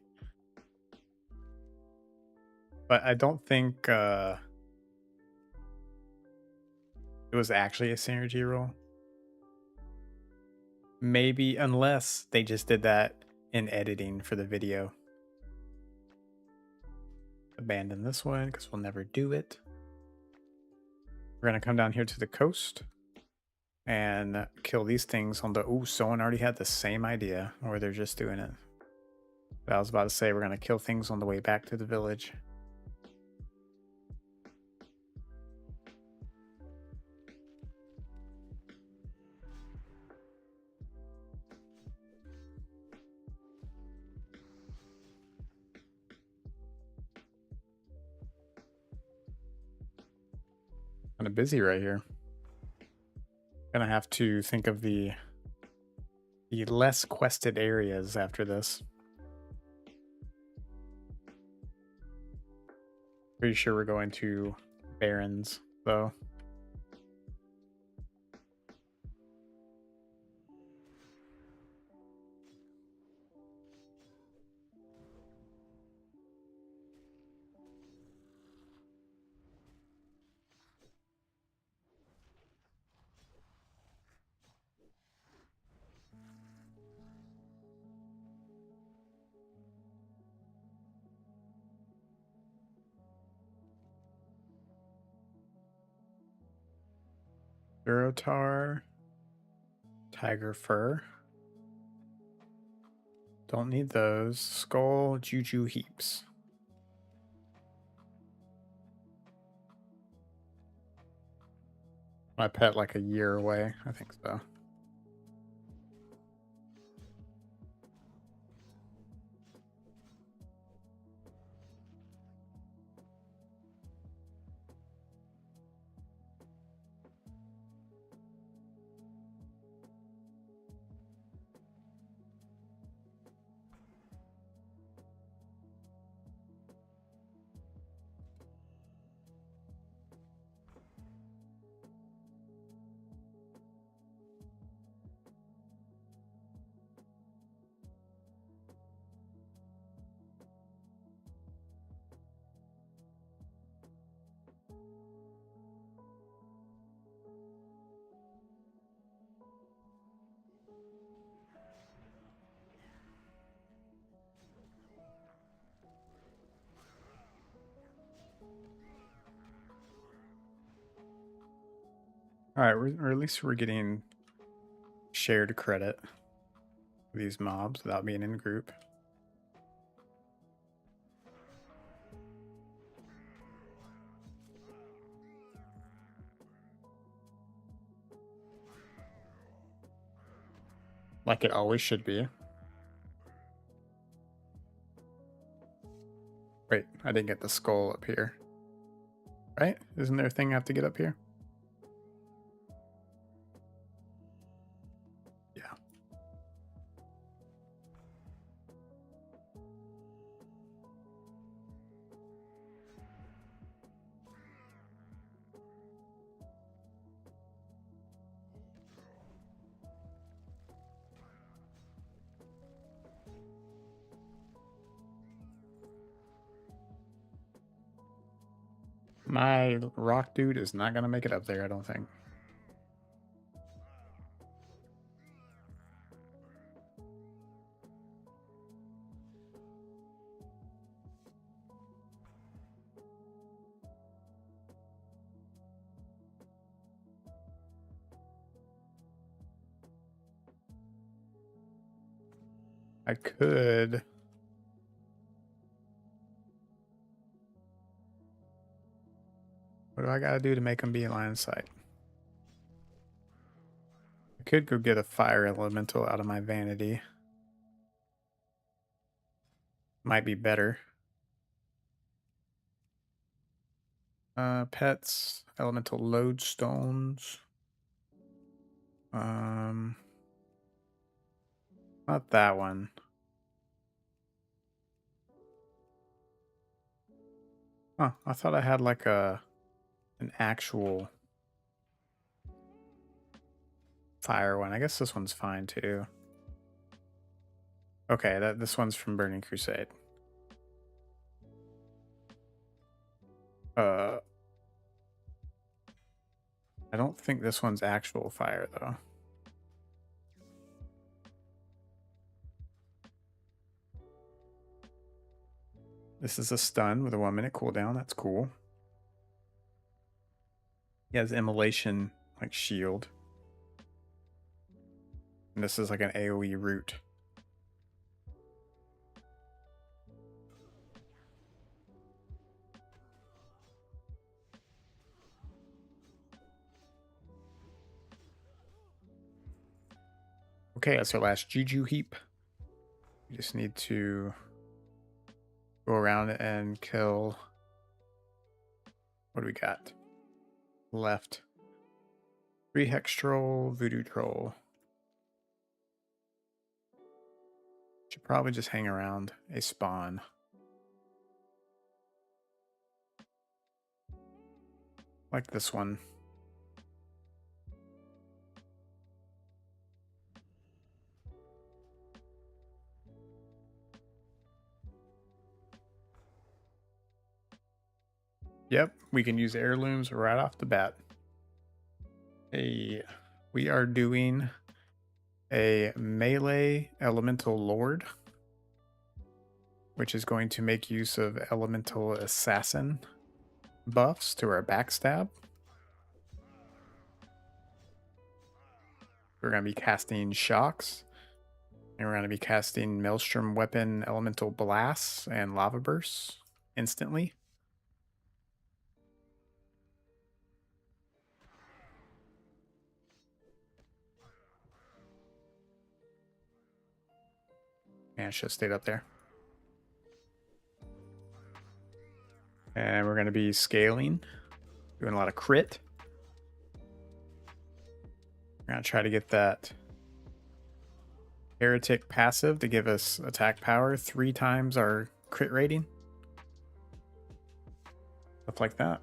[SPEAKER 2] But I don't think it was actually a synergy roll. Maybe, unless they just did that in editing for the video. Abandon this one because we'll never do it. We're going to come down here to the coast and kill these things on the... Oh, someone already had the same idea, or they're just doing it. But I was about to say we're going to kill things on the way back to the village. Kind of busy right here. Gonna have to think of the less quested areas after this. Pretty sure we're going to Barrens, though. Durotar, Tiger Fur. Don't need those. Skull, Juju Heaps. My pet like a year away, I think so. All right, or at least we're getting shared credit for these mobs without being in group. Like it always should be. Wait, I didn't get the skull up here. Right? Isn't there a thing I have to get up here? Yeah. My rock dude is not going to make it up there, I don't think. I could... What do I gotta do to make them be in line of sight? I could go get a fire elemental out of my vanity. Might be better. Pets, elemental lodestones. Not that one. Huh, I thought I had like an actual fire one. I guess this one's fine too. Okay, this one's from Burning Crusade. I don't think this one's actual fire though. This is a stun with a 1 minute cooldown. That's cool. He has immolation like shield. And this is like an AoE root. Okay, that's our last Juju heap. We just need to go around and kill. What do we got? Left. 3 Hex Troll, Voodoo Troll. Should probably just hang around a spawn. Like this one. Yep, we can use heirlooms right off the bat. Hey, we are doing a melee elemental lord, which is going to make use of elemental assassin buffs to our backstab. We're going to be casting shocks, and we're going to be casting maelstrom weapon elemental blasts and lava bursts instantly. And it should have stayed up there. And we're going to be scaling, doing a lot of crit. We're going to try to get that heretic passive to give us attack power 3 times our crit rating. Stuff like that.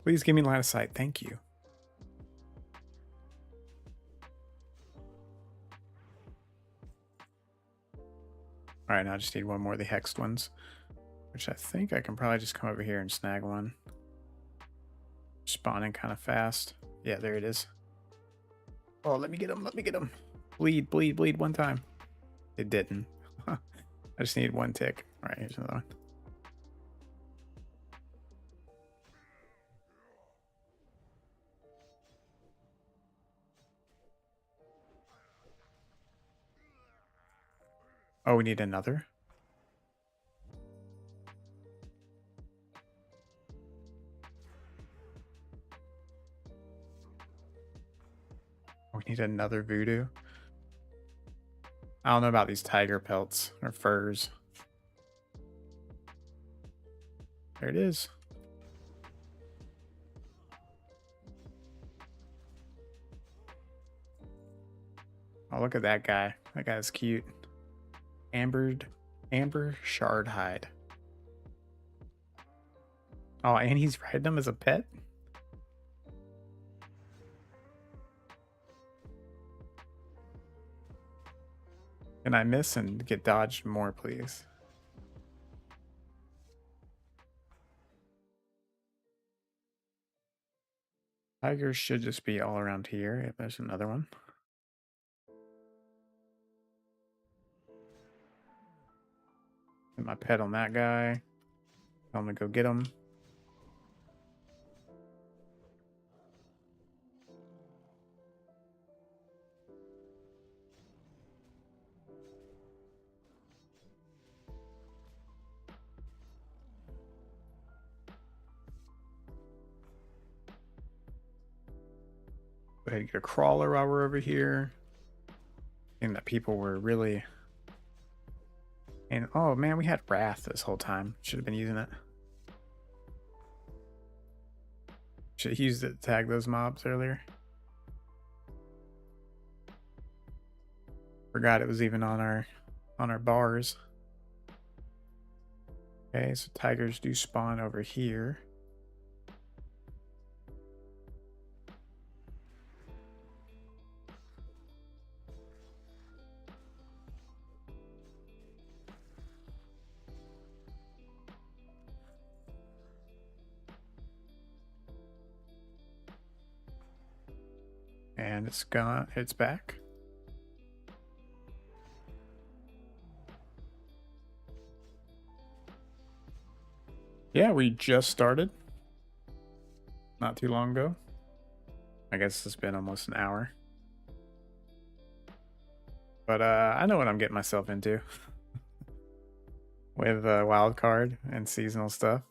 [SPEAKER 2] Please give me line of sight. Thank you. All right, now I just need one more of the hexed ones, which I think I can probably just come over here and snag one. Spawning kind of fast. Yeah, there it is. Oh, let me get him. Let me get him. Bleed, bleed, bleed 1 time. It didn't. I just need 1 tick. All right, here's another one. Oh, we need another. We need another voodoo. I don't know about these tiger pelts or furs. There it is. Oh, look at that guy. That guy's cute. Amber shard hide. Oh, and he's riding him as a pet? Can I miss and get dodged more, please? Tigers should just be all around here. If there's another one. Get my pet on that guy. Tell him to go get him. Go ahead and get a crawler while we're over here. And that people were really... And oh man, we had Wrath this whole time. Should have been using it. Should have used it to tag those mobs earlier. Forgot it was even on our bars. Okay, so tigers do spawn over here. And it's gone. It's back. Yeah, we just started. Not too long ago. I guess it's been almost an hour. But I know what I'm getting myself into. With Wildcard and seasonal stuff.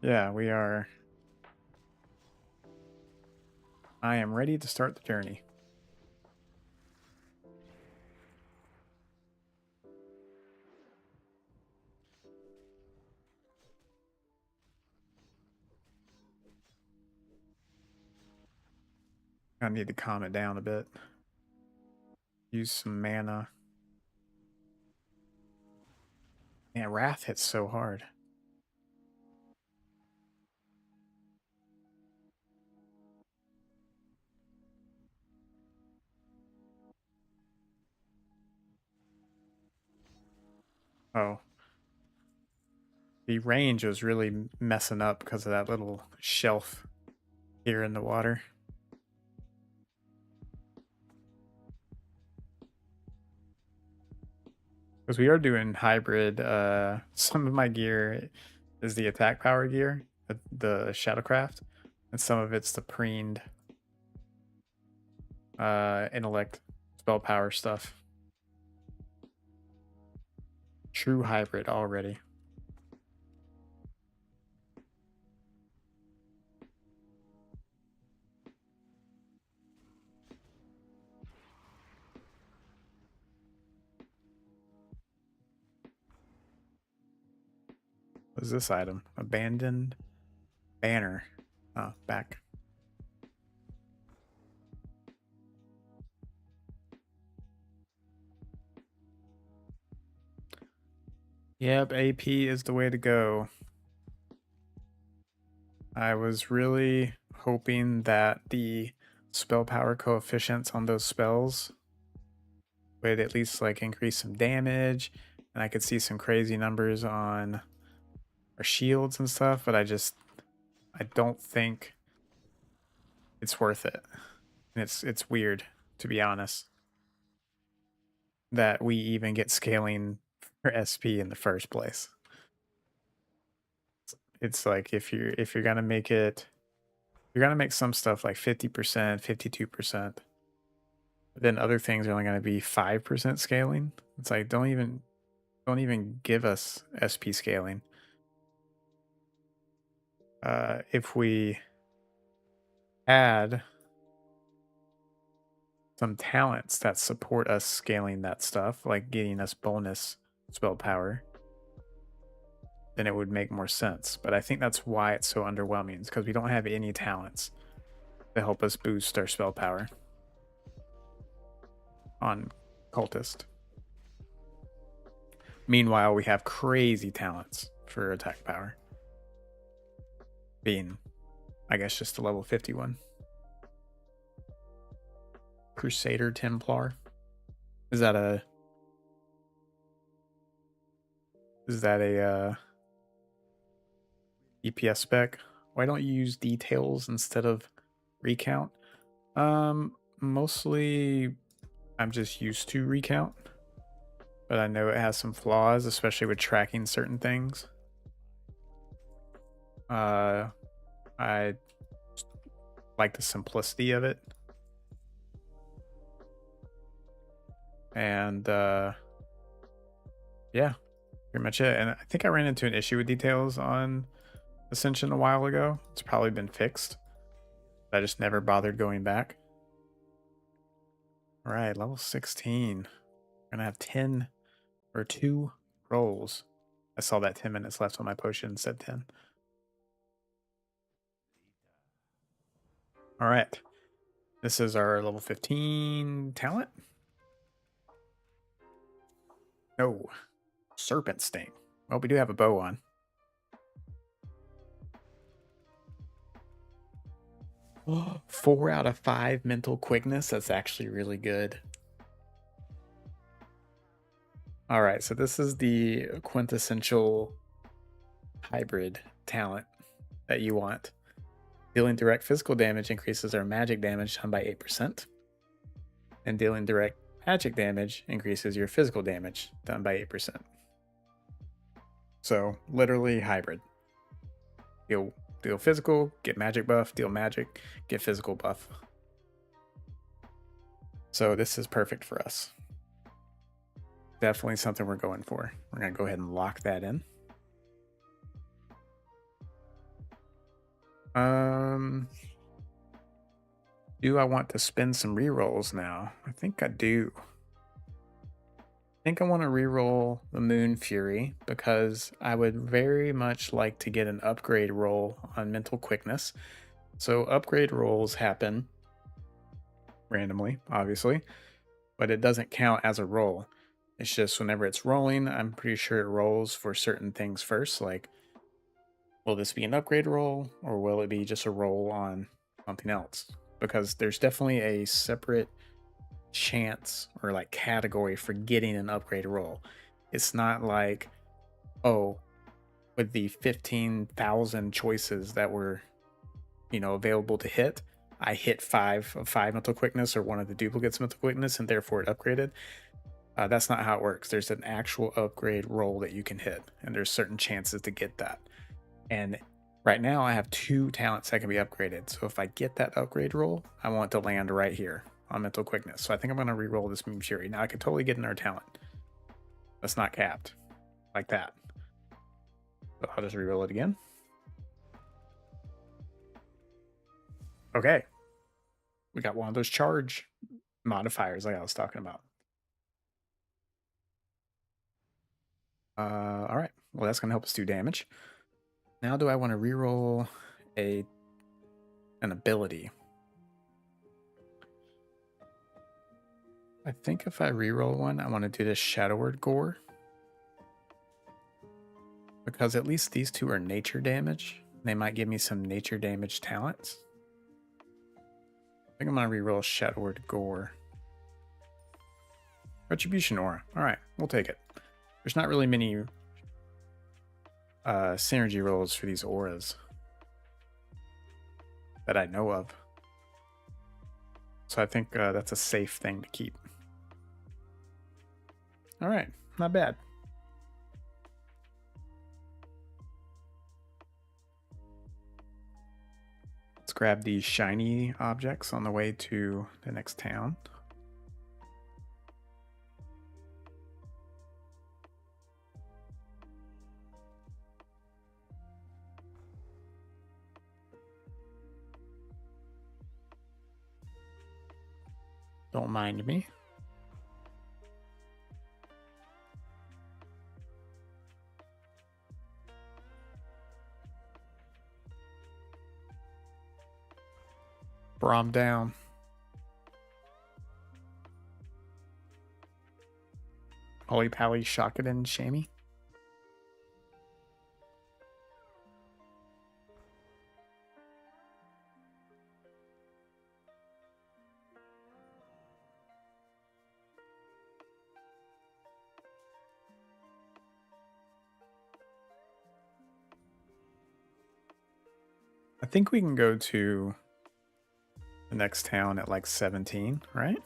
[SPEAKER 2] Yeah, we are... I am ready to start the journey. I need to calm it down a bit. Use some mana. Man, Wrath hits so hard. Oh. The range was really messing up because of that little shelf here in the water. Because we are doing hybrid. Some of my gear is the attack power gear, the Shadowcraft, and some of it's the preened intellect spell power stuff. True hybrid already. What is this item? Abandoned banner. Oh, back. Yep, AP is the way to go. I was really hoping that the spell power coefficients on those spells would at least like increase some damage, and I could see some crazy numbers on our shields and stuff, but I don't think it's worth it. And it's weird, to be honest, that we even get scaling for SP in the first place. It's like if you're gonna make it, you're gonna make some stuff like 50%, 52%. Then other things are only gonna be 5% scaling. It's like don't even give us SP scaling. If we add some talents that support us scaling that stuff, like getting us bonus spell power, then it would make more sense. But I think that's why it's so underwhelming. It's because we don't have any talents to help us boost our spell power on Cultist. Meanwhile, we have crazy talents for attack power. Being, I guess, just a level 51. Crusader Templar. Is that a EPS spec? Why don't you use details instead of recount? Mostly I'm just used to recount, but I know it has some flaws, especially with tracking certain things. I like the simplicity of it. And yeah, pretty much it. And I think I ran into an issue with details on Ascension a while ago. It's probably been fixed. I just never bothered going back. All right, level 16. We're gonna have 10 or 2 rolls. I saw that 10 minutes left on my potion, said 10. All right. This is our level 15 talent. No. Serpent Sting. Well, we do have a bow on. Oh, 4 out of 5 mental quickness. That's actually really good. All right, so this is the quintessential hybrid talent that you want. Dealing direct physical damage increases our magic damage done by 8%. And dealing direct magic damage increases your physical damage done by 8%. So literally hybrid. Deal physical, get magic buff, deal magic, get physical buff. So this is perfect for us. Definitely something we're going for. We're going to go ahead and lock that in. Do I want to spend some rerolls now? I think I do. I think I want to reroll the Moon Fury because I would very much like to get an upgrade roll on mental quickness. So upgrade rolls happen randomly, obviously, but it doesn't count as a roll. It's just whenever it's rolling, I'm pretty sure it rolls for certain things first, like will this be an upgrade roll or will it be just a roll on something else? Because there's definitely a separate chance or like category for getting an upgrade roll. It's not like, oh, with the 15,000 choices that were, available to hit, I hit 5 of 5 mental quickness or one of the duplicates mental quickness and therefore it upgraded. That's not how it works. There's an actual upgrade roll that you can hit, and there's certain chances to get that. And right now I have 2 talents that can be upgraded. So if I get that upgrade roll, I want to land right here on mental quickness. So I think I'm going to re-roll this Moon Fury. Now I could totally get another talent. That's not capped like that. So I'll just re-roll it again. Okay. We got one of those charge modifiers like I was talking about. All right. Well, that's going to help us do damage. Now do I want to re-roll an ability? I think if I re-roll one, I want to do this Shadow Word Gore. Because at least these 2 are nature damage. They might give me some nature damage talents. I think I'm going to re-roll Shadow Word Gore. Retribution Aura. Alright, we'll take it. There's not really many synergy rolls for these auras that I know of. So I think that's a safe thing to keep. Alright, not bad. Let's grab these shiny objects on the way to the next town. Don't mind me. Brom down. Holy Pally, Shakaden, Shammy. I think we can go to the next town at like 17, right?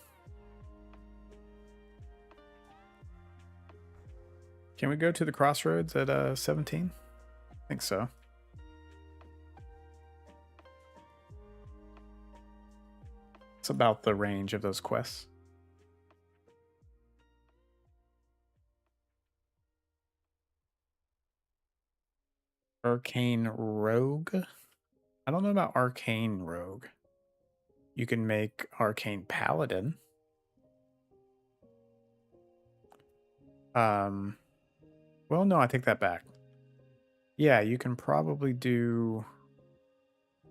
[SPEAKER 2] Can we go to the crossroads at 17? I think so. It's about the range of those quests. Arcane Rogue. I don't know about Arcane Rogue. You can make Arcane Paladin. Well, no, I take that back. Yeah, you can probably do...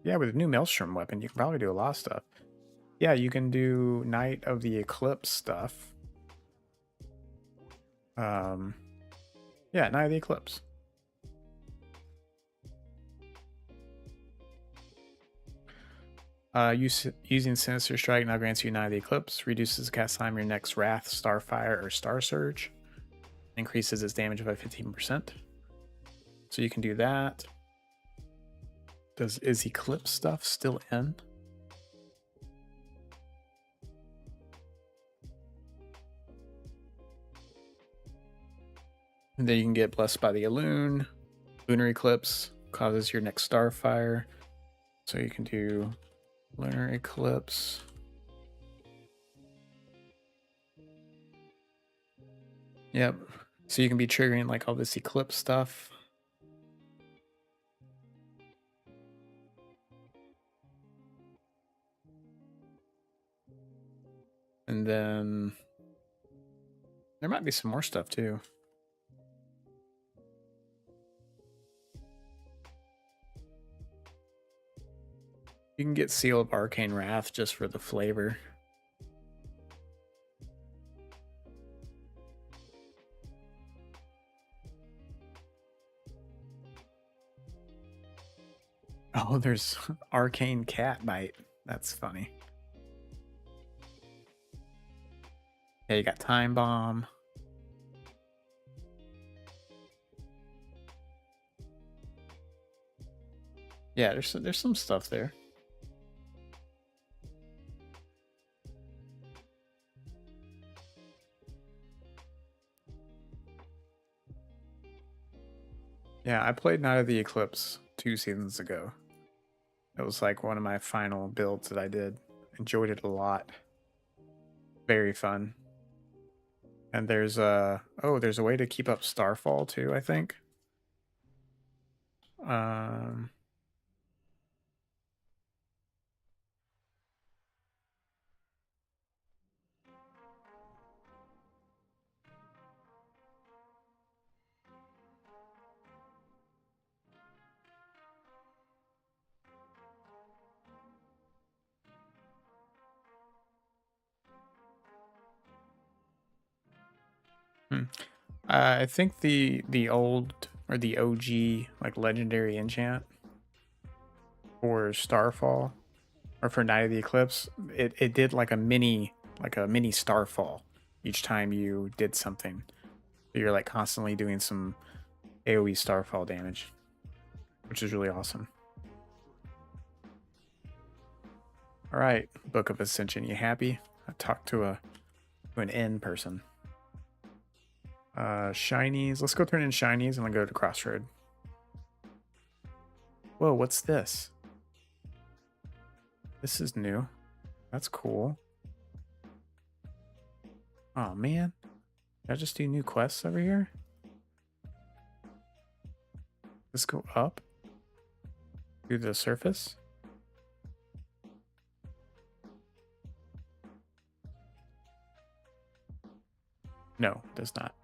[SPEAKER 2] Yeah, with a new Maelstrom weapon, you can probably do a lot of stuff. Yeah, you can do Knight of the Eclipse stuff. Yeah, Knight of the Eclipse. Using Sinister Strike now grants you Knight of the Eclipse, reduces the cast time of your next Wrath, Starfire, or Star Surge, increases its damage by 15%. So you can do that. Is Eclipse stuff still in? And then you can get Blessed by the Loon. Lunar Eclipse causes your next Starfire. So you can do Lunar Eclipse. Yep. So you can be triggering like all this Eclipse stuff. And then there might be some more stuff too. You can get Seal of Arcane Wrath just for the flavor. Oh, there's Arcane Cat Bite. That's funny. Yeah, you got Time Bomb. Yeah, there's some stuff there. Yeah, I played Night of the Eclipse 2 seasons ago. It was like one of my final builds that I did. Enjoyed it a lot. Very fun. And there's a way to keep up Starfall too, I think. I think the old or the OG like legendary enchant for Starfall or for Night of the Eclipse, it did like a mini Starfall each time you did something. So you're like constantly doing some AoE Starfall damage, which is really awesome. All right, Book of Ascension, you happy? I talked to an N person. Shinies. Let's go turn in shinies and then go to Crossroad. Whoa, what's this? This is new. That's cool. Oh man. Did I just do new quests over here? Let's go up to the surface. No, it does not.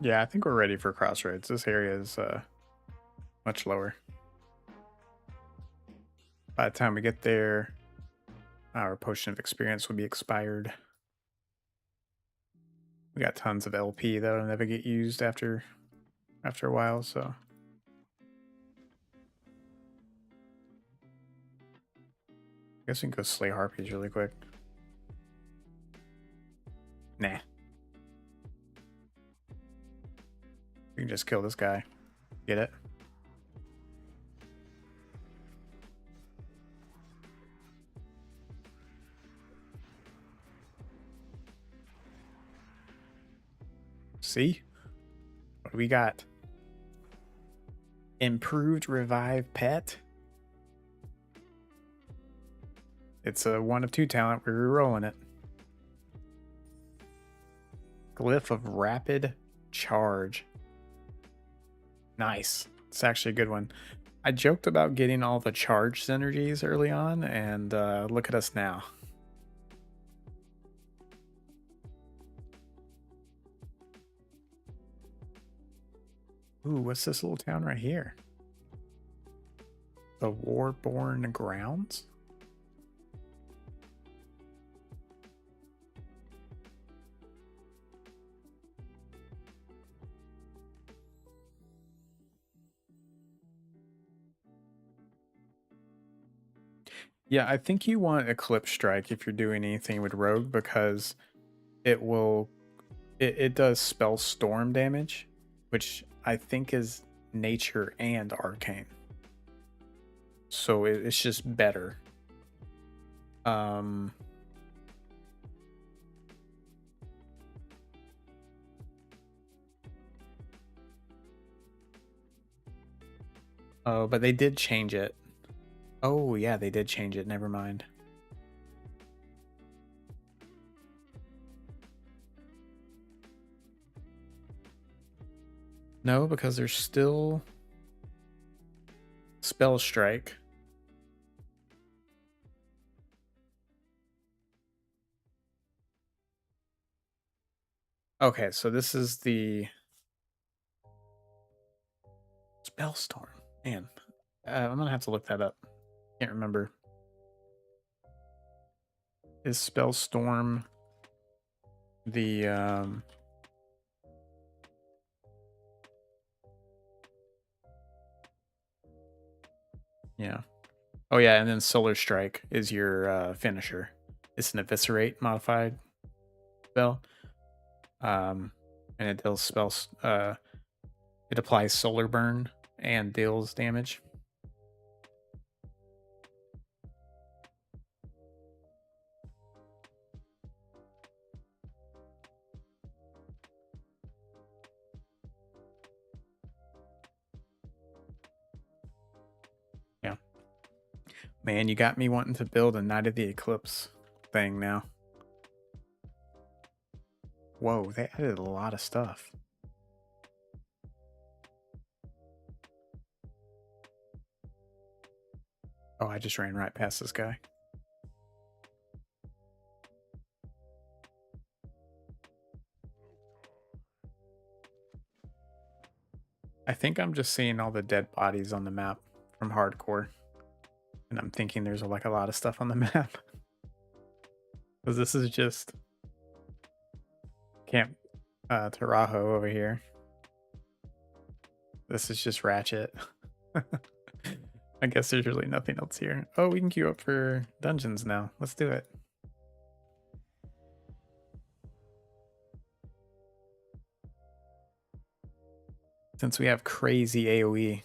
[SPEAKER 2] Yeah, I think we're ready for Crossroads. This area is much lower. By the time we get there, our potion of experience will be expired. We got tons of LP that'll never get used after a while, so. I guess we can go slay harpies really quick. Nah. We can just kill this guy. Get it? See? What do we got? Improved revive pet. It's a 1 of 2 talent. We're re-rolling it. Glyph of rapid charge. Nice. It's actually a good one. I joked about getting all the charge synergies early on, and look at us now. Ooh, what's this little town right here? The Warborn Grounds? Yeah, I think you want Eclipse Strike if you're doing anything with Rogue, because it will it does spell storm damage, which I think is nature and arcane. So it's just better. Oh, but they did change it. Oh, yeah, they did change it. Never mind. No, because there's still Spell Strike. Okay, so this is the Spellstorm. Man, I'm gonna have to look that up. Can't remember. Is Spellstorm the yeah. Oh yeah, and then Solar Strike is your finisher. It's an eviscerate modified spell. And it deals spells it applies solar burn and deals damage. Yeah. Man, you got me wanting to build a Night of the Eclipse thing now. Whoa, they added a lot of stuff. Oh, I just ran right past this guy. I think I'm just seeing all the dead bodies on the map from hardcore. And I'm thinking there's like a lot of stuff on the map. Because this is just Camp Tarajo over here. This is just Ratchet. I guess there's really nothing else here. Oh, we can queue up for dungeons now. Let's do it. Since we have crazy AoE.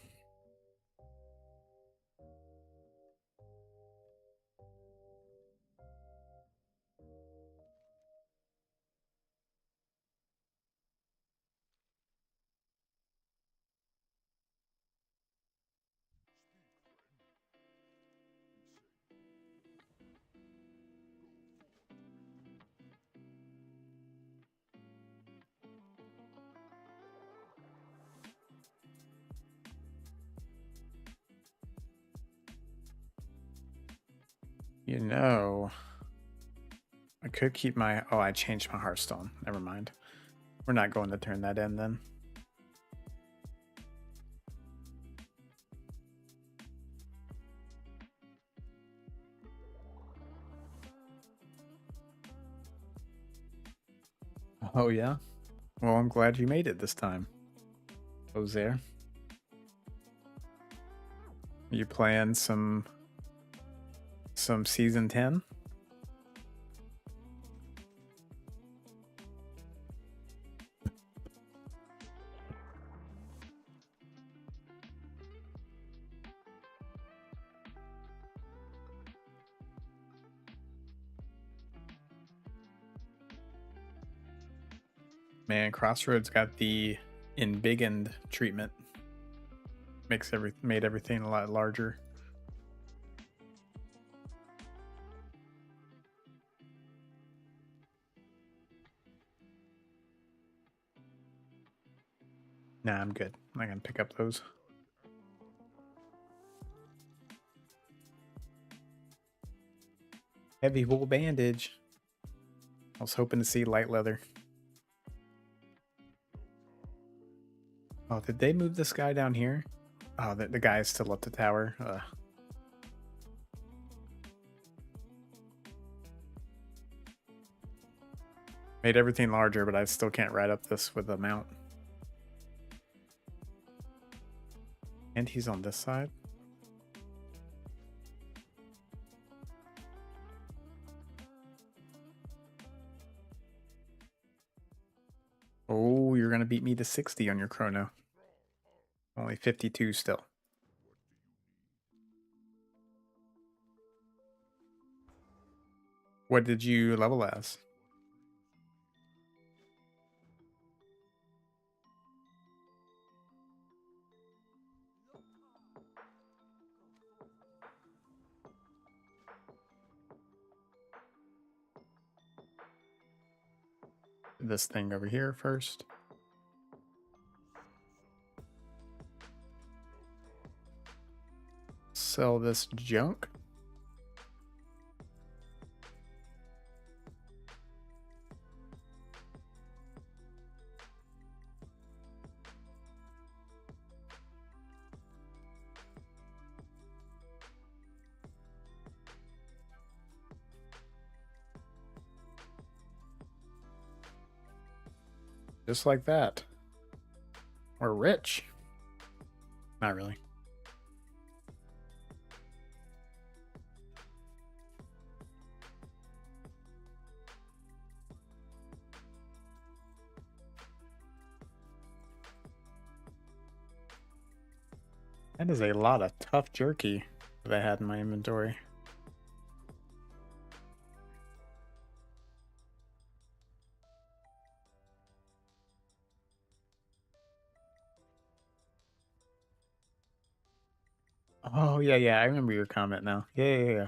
[SPEAKER 2] You know, I could keep my... Oh, I changed my Hearthstone. Never mind. We're not going to turn that in then. Oh, yeah? Well, I'm glad you made it this time. Ozair. You playing some season 10? Man, Crossroads got the embiggened treatment. Made everything a lot larger. Nah, I'm good. I'm not gonna pick up those. Heavy wool bandage. I was hoping to see light leather. Oh, did they move this guy down here? Oh, the guy is still up the tower. Made everything larger, but I still can't ride up this with a mount. And he's on this side. Oh, you're going to beat me to 60 on your chrono. Only 52 still. What did you level as? This thing over here first. Sell this junk. Just like that. We're rich. Not really. That is a lot of tough jerky that I had in my inventory. Oh, yeah, I remember your comment now. Yeah.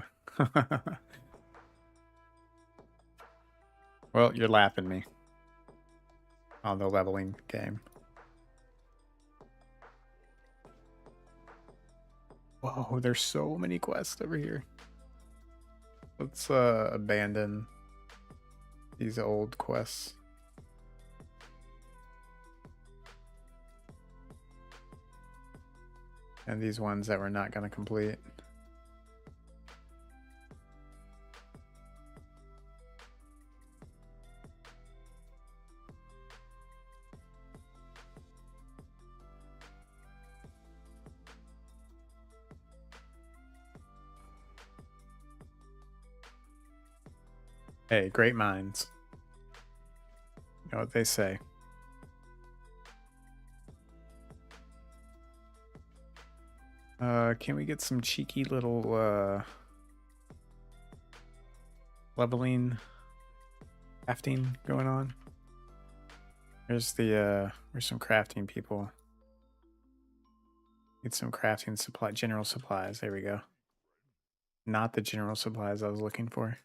[SPEAKER 2] Well, you're laughing me on the leveling game. Whoa, there's so many quests over here. Let's abandon these old quests. And these ones that we're not going to complete. Hey, great minds. You know what they say. Can we get some cheeky little leveling crafting going on? There's some crafting people. Need some crafting supply, general supplies. There we go. Not the general supplies I was looking for.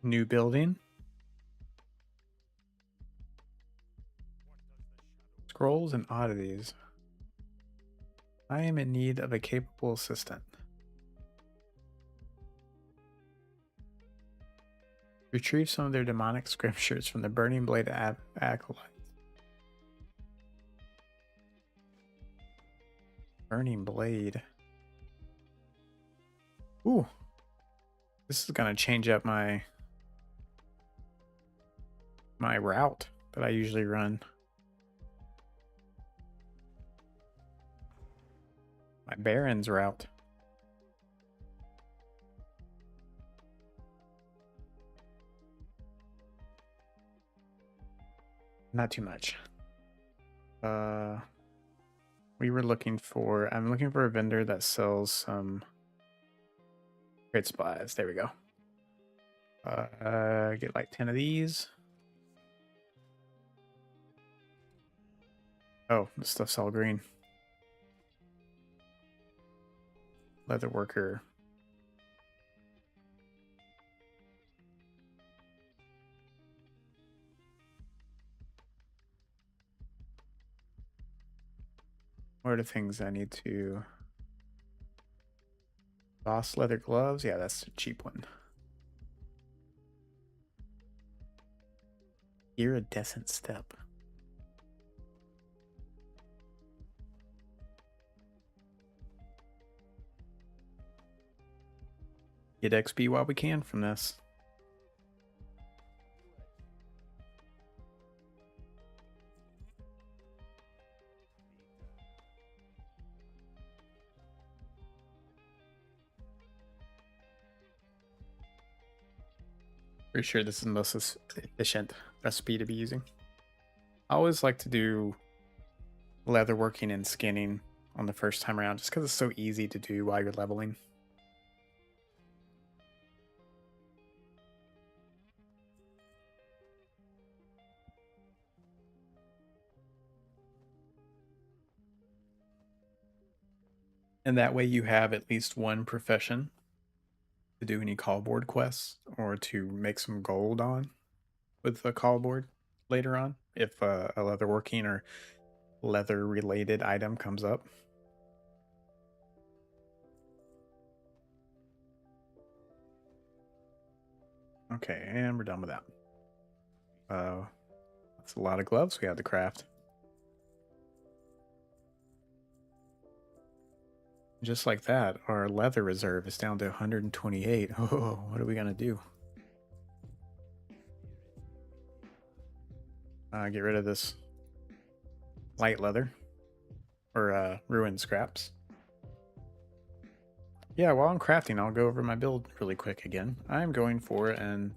[SPEAKER 2] New building. Scrolls and oddities. I am in need of a capable assistant. Retrieve some of their demonic scriptures from the Burning Blade Acolytes. Burning Blade. Ooh. This is gonna change up my route that I usually run. My Baron's route. Not too much. We were looking for, I'm looking for a vendor that sells some great supplies. There we go. Get like 10 of these. Oh, this stuff's all green. Leather worker. What are the things I need to... Boss leather gloves? Yeah, that's a cheap one. Iridescent step. Get XP while we can from this. Pretty sure this is the most efficient recipe to be using. I always like to do leatherworking and skinning on the first time around, just because it's so easy to do while you're leveling. And that way you have at least one profession to do any callboard quests or to make some gold on with a callboard later on if a leatherworking or leather related item comes up. Okay, and we're done with that. That's a lot of gloves we had to craft. Just like that, our leather reserve is down to 128. Oh, what are we gonna do? Get rid of this light leather or ruined scraps. Yeah, while I'm crafting, I'll go over my build really quick again. I'm going for an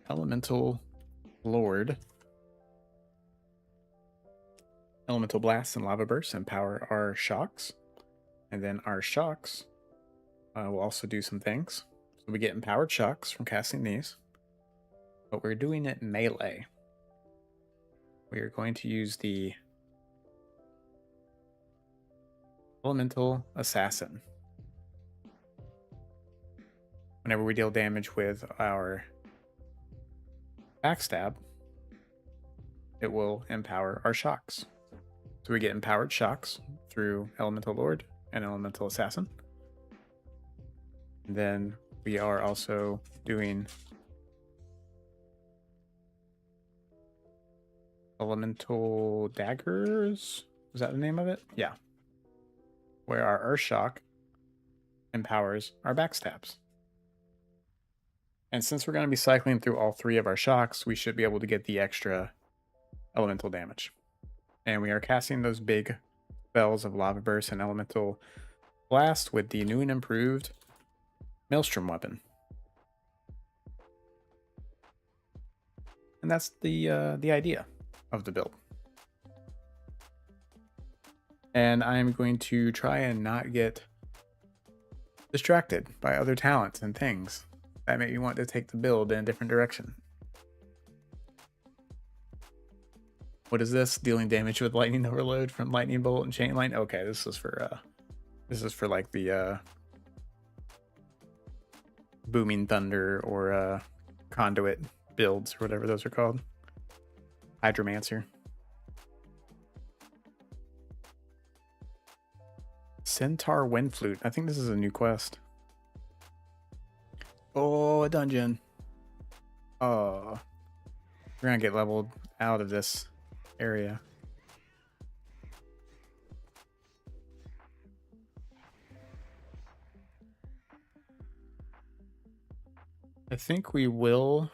[SPEAKER 2] elemental lord. Elemental blast and lava bursts empower our shocks. And then our shocks will also do some things. So we get empowered shocks from casting these. But we're doing it melee. We are going to use the elemental assassin. Whenever we deal damage with our backstab, it will empower our shocks. So we get empowered shocks through Elemental Lord and Elemental Assassin. And then we are also doing Elemental Daggers. Is that the name of it? Yeah. Where our Earth Shock empowers our backstabs. And since we're going to be cycling through all three of our shocks, we should be able to get the extra elemental damage. And we are casting those big spells of Lava Burst and Elemental Blast with the new and improved Maelstrom weapon. And that's the idea of the build. And I'm going to try and not get distracted by other talents and things that make me want to take the build in a different direction. What is this? Dealing damage with lightning overload from lightning bolt and chain lightning. Okay, this is for like the booming thunder or conduit builds or whatever those are called. Hydromancer. Centaur Wind Flute. I think this is a new quest. Oh, a dungeon. Oh, we're gonna get leveled out of this area. I think we will.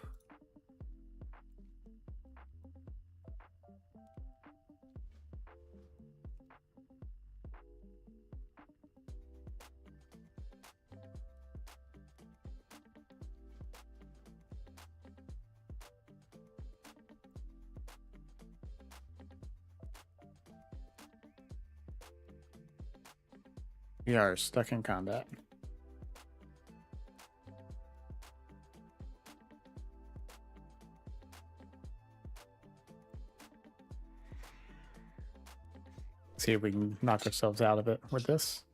[SPEAKER 2] We are stuck in combat. See if we can knock ourselves out of it with this.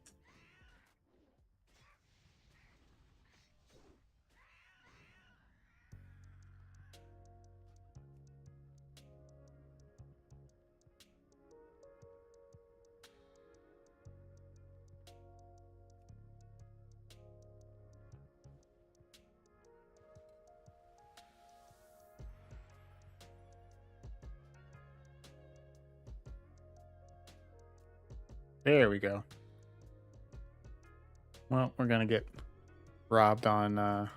[SPEAKER 2] There we go. Well, we're gonna get robbed on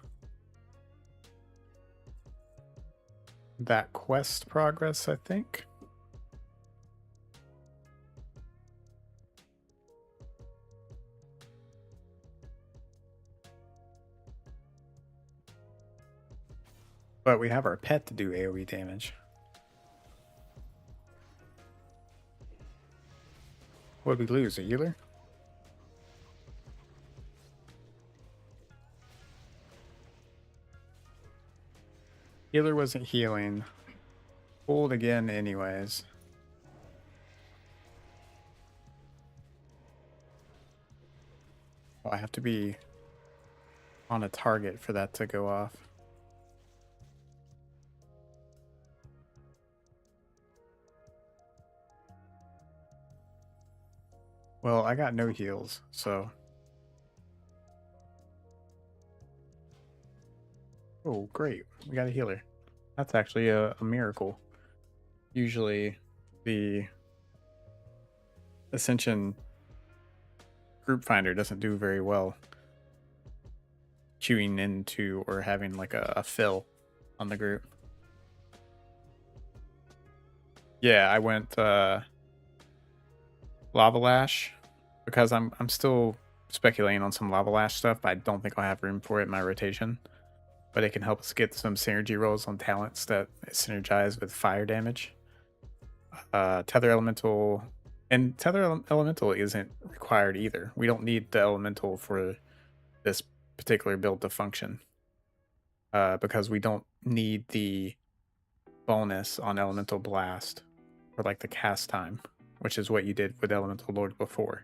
[SPEAKER 2] that quest progress, I think. But we have our pet to do AoE damage. What did we lose? A healer? Healer wasn't healing. Pulled again anyways. Oh, I have to be on a target for that to go off. Well, I got no heals, so... Oh, great. We got a healer. That's actually a miracle. Usually, the Ascension group finder doesn't do very well queuing into or having like a fill on the group. Yeah, I went Lava Lash because I'm still speculating on some Lava Lash stuff, but I don't think I'll have room for it in my rotation. But it can help us get some synergy rolls on talents that synergize with fire damage. Tether Elemental, and Tether Elemental isn't required either. We don't need the Elemental for this particular build to function. Because we don't need the bonus on Elemental Blast for like the cast time, which is what you did with Elemental Lord before.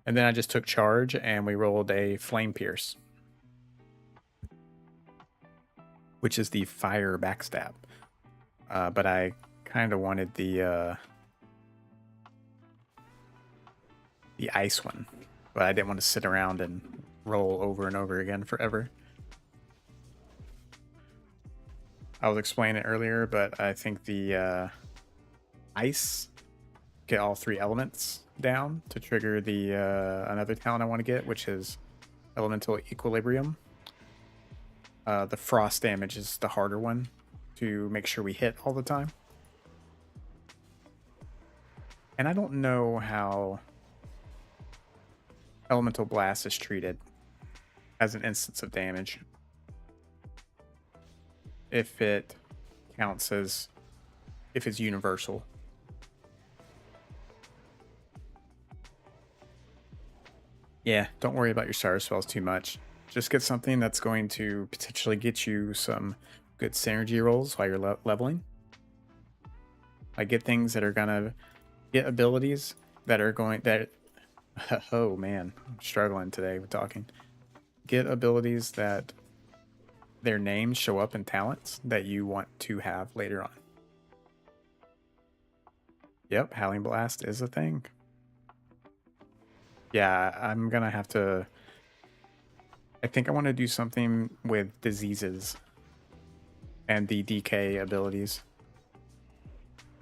[SPEAKER 2] And then I just took charge and we rolled a Flame Pierce, which is the fire backstab. But I kind of wanted the ice one, but I didn't want to sit around and roll over and over again forever. I was explaining it earlier, but I think the ice, get all 3 elements down to trigger the another talent I want to get, which is Elemental Equilibrium. The frost damage is the harder one to make sure we hit all the time. And I don't know how Elemental Blast is treated as an instance of damage. If it counts as, if it's universal. Yeah, don't worry about your Star Spells too much. Just get something that's going to potentially get you some good synergy rolls while you're leveling. Like get things that are gonna get abilities that are going that. Oh man, I'm struggling today with talking. Get abilities that their names show up in talents that you want to have later on. Yep, Howling Blast is a thing. Yeah, I'm gonna have to. I think I want to do something with diseases and the DK abilities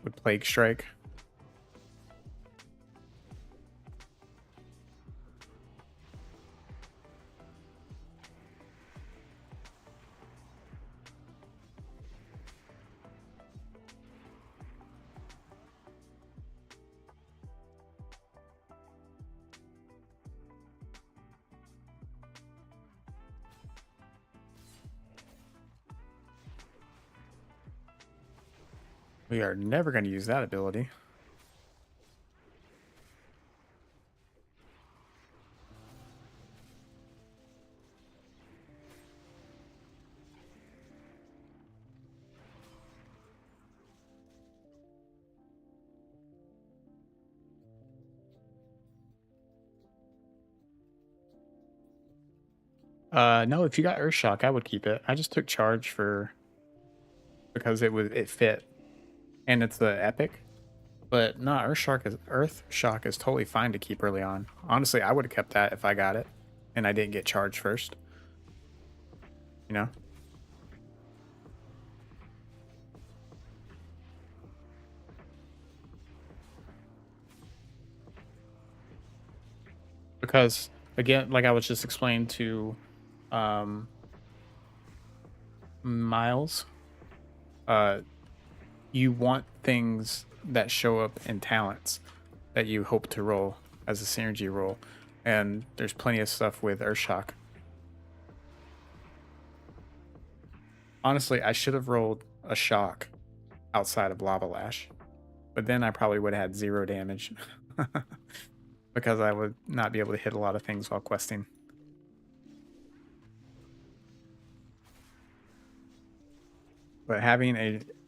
[SPEAKER 2] with Plague Strike. We are never going to use that ability. No, if you got Earthshock, I would keep it. I just took charge for because it fit and it's the epic. But no, Earthshock is totally fine to keep early on. Honestly, I would have kept that if I got it and I didn't get charged first. You know? Because again, like I was just explaining to um Miles, uh you want things that show up in talents that you hope to roll as a synergy roll. And there's plenty of stuff with Earthshock. Honestly, I should have rolled a shock outside of Lava Lash, but then I probably would have had 0 damage because I would not be able to hit a lot of things while questing. But having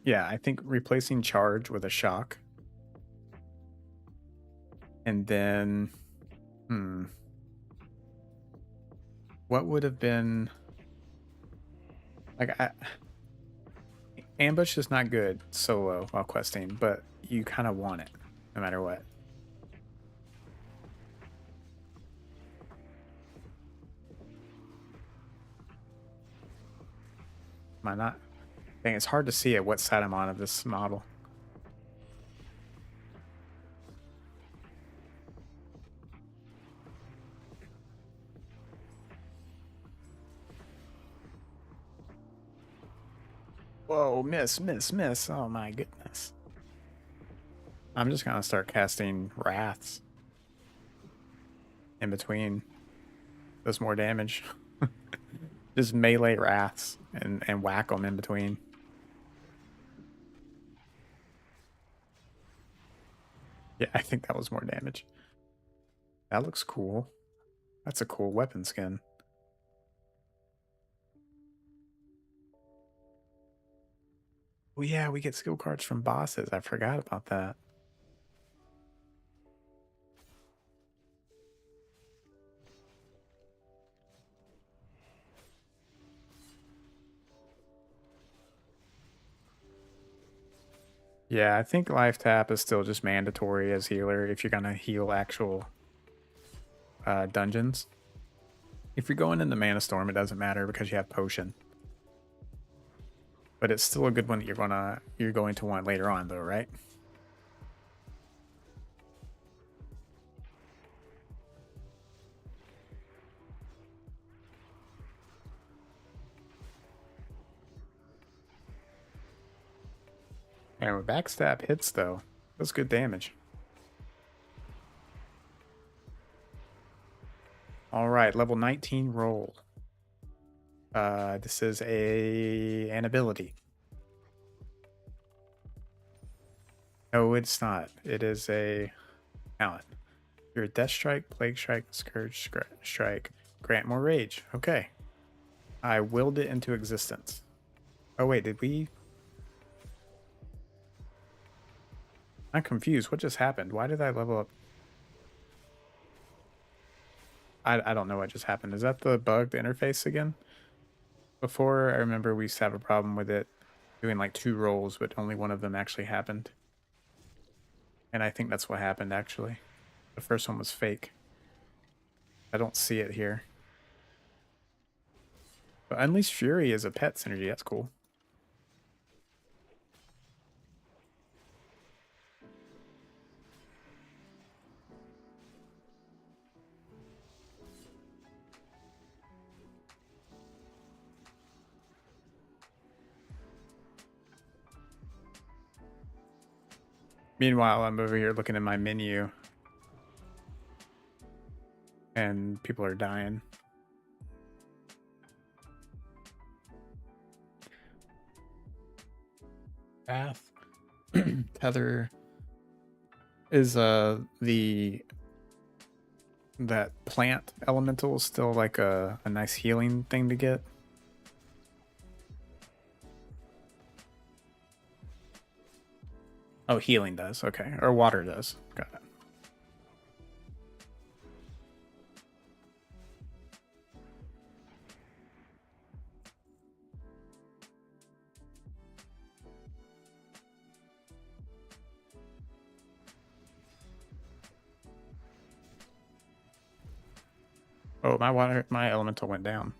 [SPEAKER 2] I think replacing charge with a shock. And then, what would have been like ambush is not good solo while questing, but you kind of want it no matter what. Am I not? Dang, it's hard to see at what side I'm on of this model. Whoa, miss. Oh my goodness. I'm just gonna start casting Wraths in between. Does more damage. Just melee Wraths and whack them in between. Yeah, I think that was more damage. That looks cool. That's a cool weapon skin. Oh yeah, we get skill cards from bosses. I forgot about that. Yeah, I think life tap is still just mandatory as healer if you're gonna heal actual dungeons. If you're going into Mana Storm, it doesn't matter because you have potion. But it's still a good one that you're going to want later on though, right? And with backstab hits though, that's good damage. All right, level 19 roll. This is an ability. No, it's not. It is a talent. You're a Death Strike, Plague Strike, Scourge Strike. Grant more rage. Okay. I willed it into existence. Oh wait, did we? I'm confused. What just happened? Why did I level up? I don't know what just happened. Is that the bugged interface again? Before, I remember we used to have a problem with it doing like 2 rolls, but only one of them actually happened. And I think that's what happened, actually. The first one was fake. I don't see it here. But Unleashed Fury is a pet synergy. That's cool. Meanwhile, I'm over here looking at my menu. And people are dying. Path. Tether is that plant elemental still like a nice healing thing to get? Oh, healing does. Okay. Or water does. Got it. Oh, my elemental went down.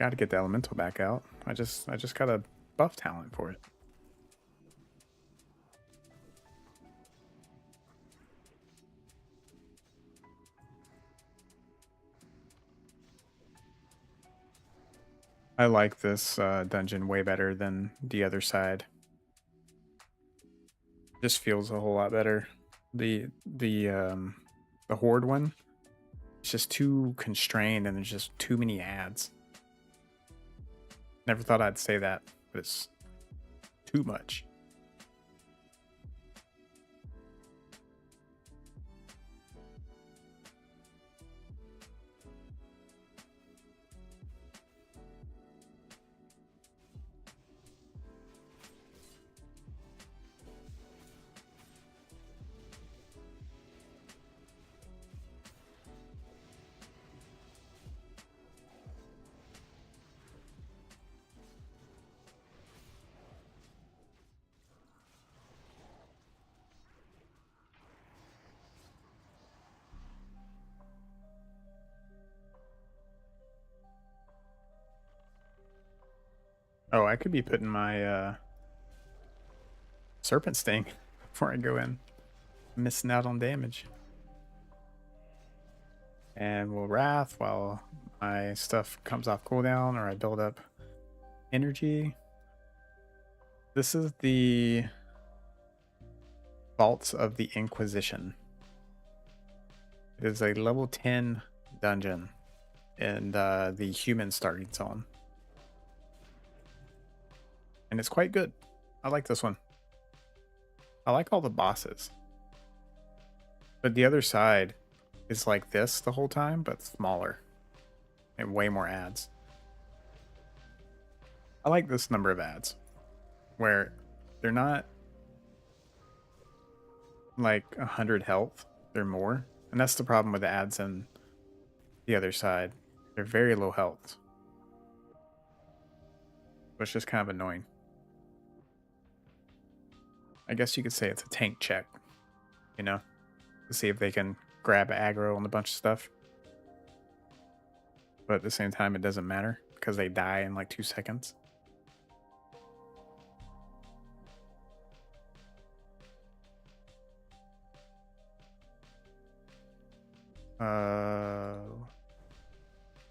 [SPEAKER 2] Got to get the elemental back out. I just got a buff talent for it. I like this dungeon way better than the other side. Just feels a whole lot better. The horde one, it's just too constrained and there's just too many ads. Never thought I'd say that, but it's too much. Oh, I could be putting my serpent sting before I go in. I'm missing out on damage. And we'll wrath while my stuff comes off cooldown or I build up energy. This is the Vaults of the Inquisition. It is a level 10 dungeon in the human starting zone. And it's quite good. I like this one. I like all the bosses. But the other side is like this the whole time, but smaller. And way more ads. I like this number of ads. Where they're not like 100 health. They're more. And that's the problem with the ads in the other side. They're very low health. So it's just kind of annoying. I guess you could say it's a tank check, you know, to see if they can grab aggro on a bunch of stuff. But at the same time, it doesn't matter because they die in like 2 seconds.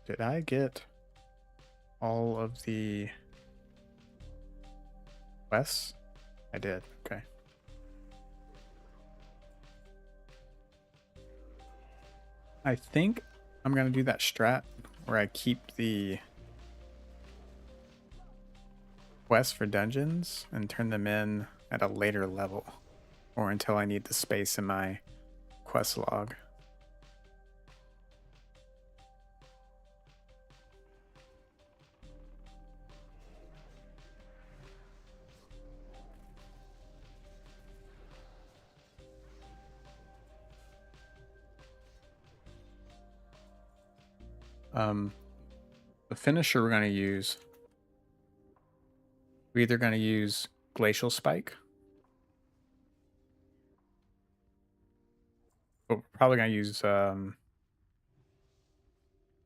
[SPEAKER 2] Did I get all of the quests? I did. Okay. I think I'm going to do that strat where I keep the quests for dungeons and turn them in at a later level or until I need the space in my quest log. The finisher we're going to use, we're either going to use Glacial Spike, but we're probably going to use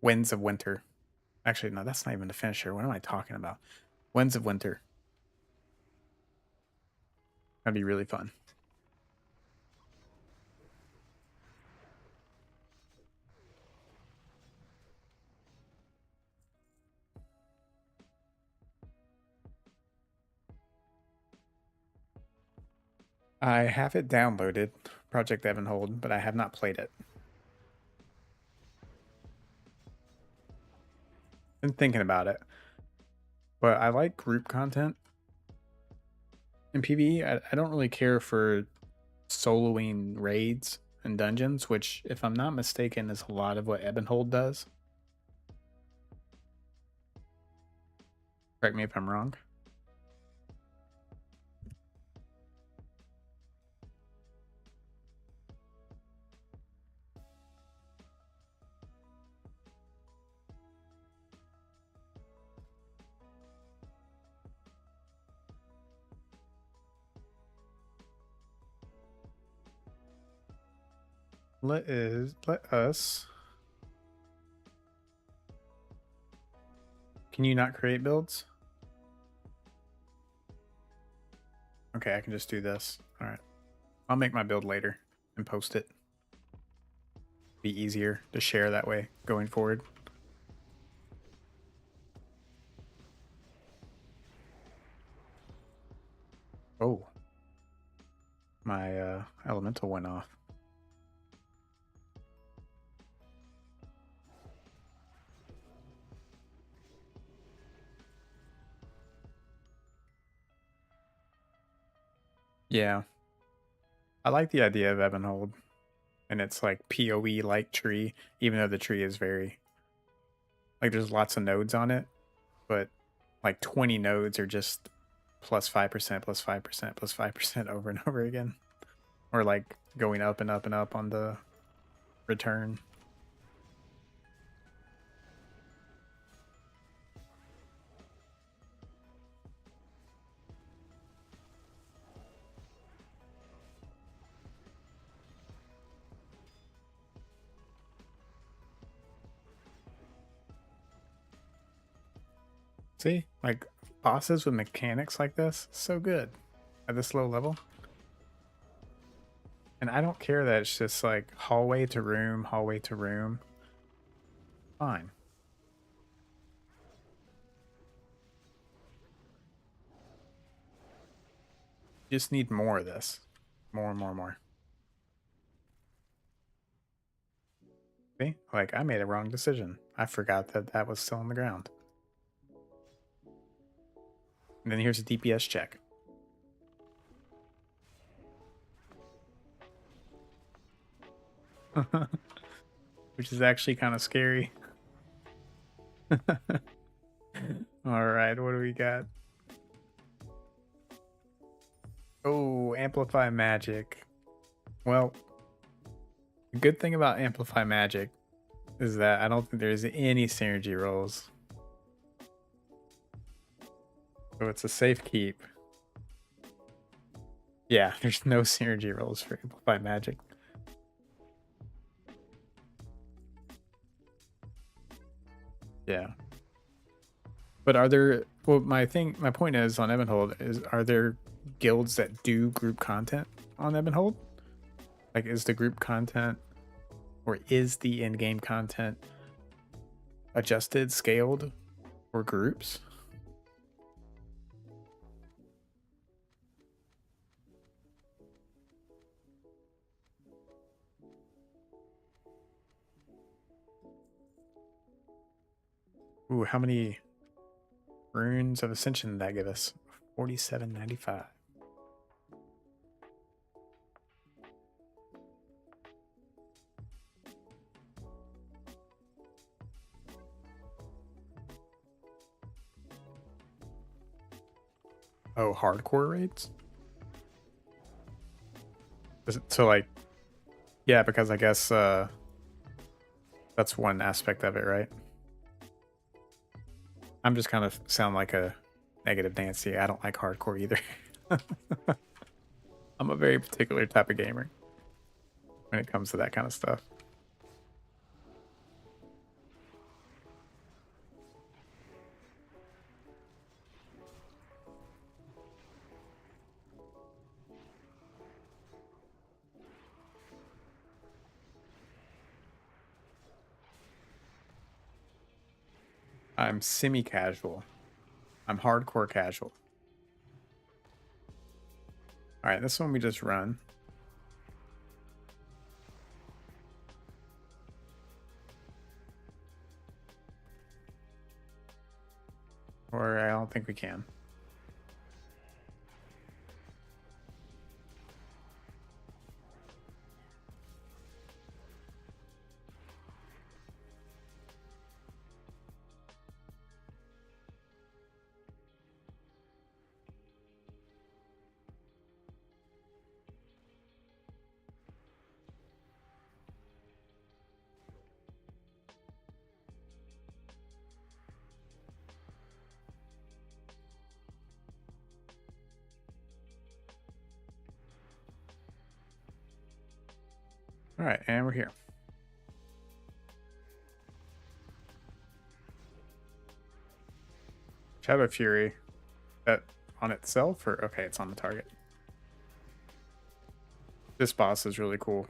[SPEAKER 2] Winds of Winter. Actually, no, that's not even the finisher. What am I talking about? Winds of Winter. That'd be really fun. I have it downloaded, Project Evanhold, but I have not played it. Been thinking about it, but I like group content. In PvE, I don't really care for soloing raids and dungeons, which, if I'm not mistaken, is a lot of what Ebenhold does. Correct me if I'm wrong. let us. Can you not create builds? Okay, I can just do this. All right. I'll make my build later and post it. Be easier to share that way going forward. Oh. My elemental went off. Yeah. I like the idea of Ebonhold. And it's like PoE like tree, even though the tree is very like there's lots of nodes on it, but like 20 nodes are just plus 5%, plus 5%, plus 5% over and over again. Or like going up and up and up on the return. See, like bosses with mechanics like this, so good at this low level. And I don't care that it's just like hallway to room, hallway to room. Fine. Just need more of this. More and more and more. See? Like, I made a wrong decision. I forgot that that was still on the ground. And then here's a DPS check. Which is actually kind of scary. Alright, what do we got? Oh, Amplify Magic. Well, the good thing about Amplify Magic is that I don't think there's any synergy rolls. So it's a safe keep. Yeah, there's no synergy rolls for Amplify Magic. Yeah. But are there, well, my point is on Ebonhold is, are there guilds that do group content on Ebonhold? Like, is the group content or is the in-game content adjusted, scaled for groups? Ooh, how many runes of Ascension did that give us? 47.95. Oh, hardcore raids? So like, yeah, because I guess that's one aspect of it, right? I'm just kind of sound like a negative Nancy. I don't like hardcore either. I'm a very particular type of gamer when it comes to that kind of stuff. I'm semi-casual. I'm hardcore casual. All right, this one we just run. Or I don't think we can. All right, and we're here. Shadow Fury, that on itself, or okay, it's on the target. This boss is really cool.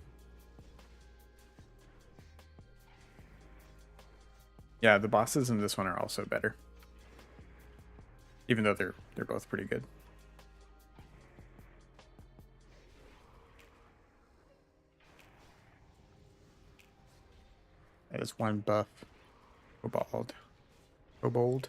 [SPEAKER 2] Yeah, the bosses in this one are also better, even though they're both pretty good. That is one buff. Kobold.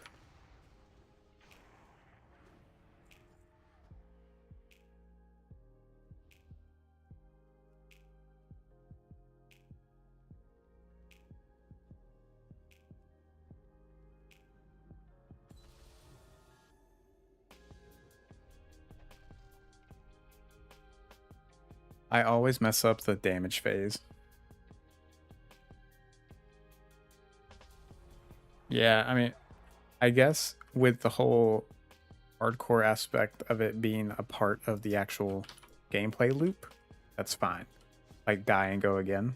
[SPEAKER 2] I always mess up the damage phase. Yeah, I mean, I guess with the whole hardcore aspect of it being a part of the actual gameplay loop, that's fine. Like die and go again.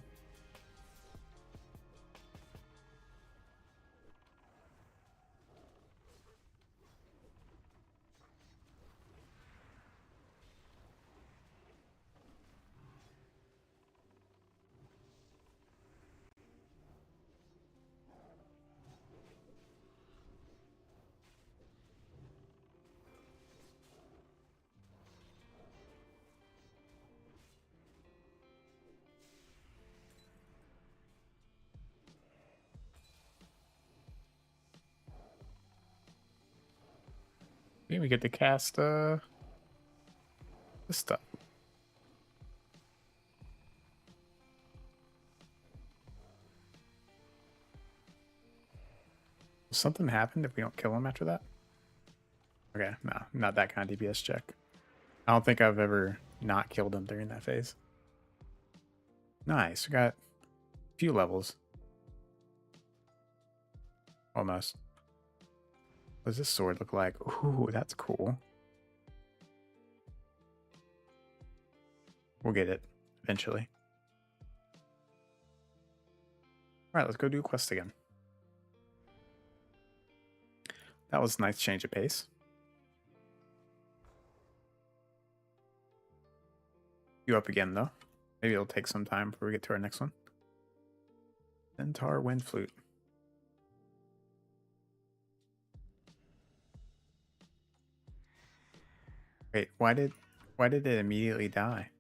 [SPEAKER 2] Okay, we get to cast this stuff. Will something happen if we don't kill him after that? Okay, no, not that kind of DPS check. I don't think I've ever not killed him during that phase. Nice, we got a few levels. Almost. What does this sword look like? Ooh, that's cool. We'll get it eventually. All right, let's go do a quest again. That was a nice change of pace. You up again, though. Maybe it'll take some time before we get to our next one. Centaur Wind Flute. Wait, why did it immediately die?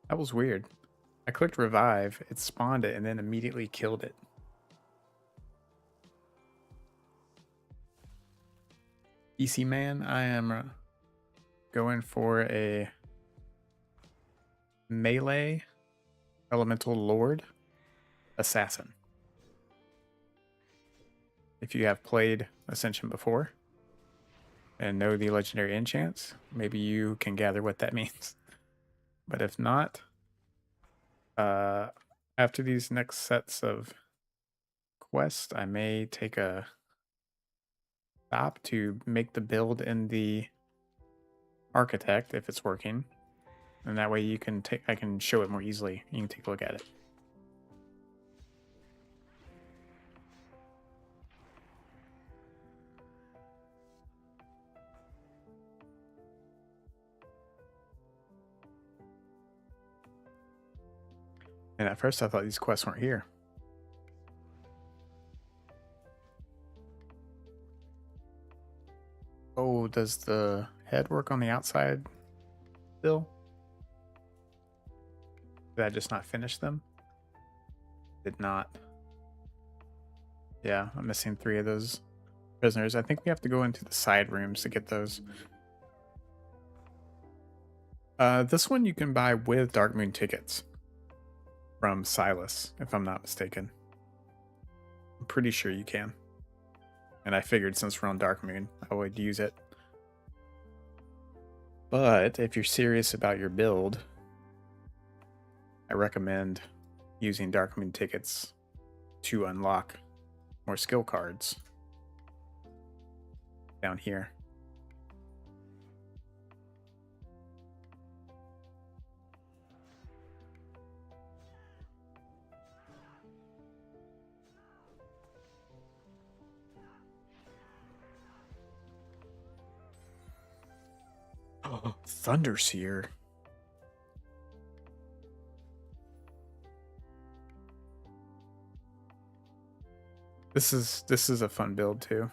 [SPEAKER 2] That was weird. I clicked revive, it spawned it, and then immediately killed it. EC man, I am going for a melee elemental lord assassin. If you have played Ascension before and know the legendary enchants, maybe you can gather what that means. But if not, after these next sets of quests, I may take a stop to make the build in the architect if it's working, and that way you can take, I can show it more easily. You can take a look at it. And at first I thought these quests weren't here. Oh, does the head work on the outside still? Did I just not finish them? Did not. Yeah, I'm missing 3 of those prisoners. I think we have to go into the side rooms to get those. This one you can buy with Darkmoon tickets from Silas, if I'm not mistaken. I'm pretty sure you can. And I figured since we're on Darkmoon, I would use it. But if you're serious about your build, I recommend using Darkmoon tickets to unlock more skill cards down here. Thunderseer. This is a fun build too.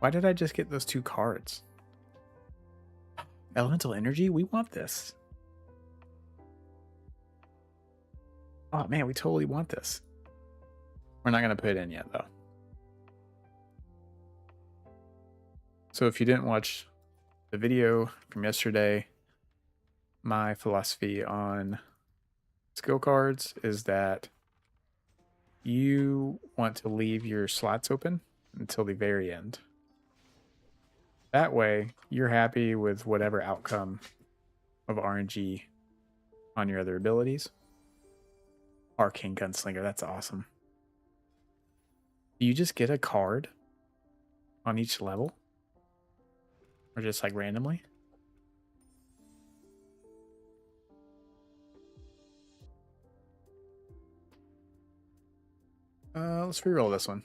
[SPEAKER 2] Why did I just get those 2 cards? Elemental energy? We want this. Oh man, we totally want this. We're not gonna put it in yet though. So if you didn't watch the video from yesterday, my philosophy on skill cards is that you want to leave your slots open until the very end. That way, you're happy with whatever outcome of RNG on your other abilities. Arcane Gunslinger, that's awesome. Do you just get a card on each level? Or just like randomly? Let's reroll this one.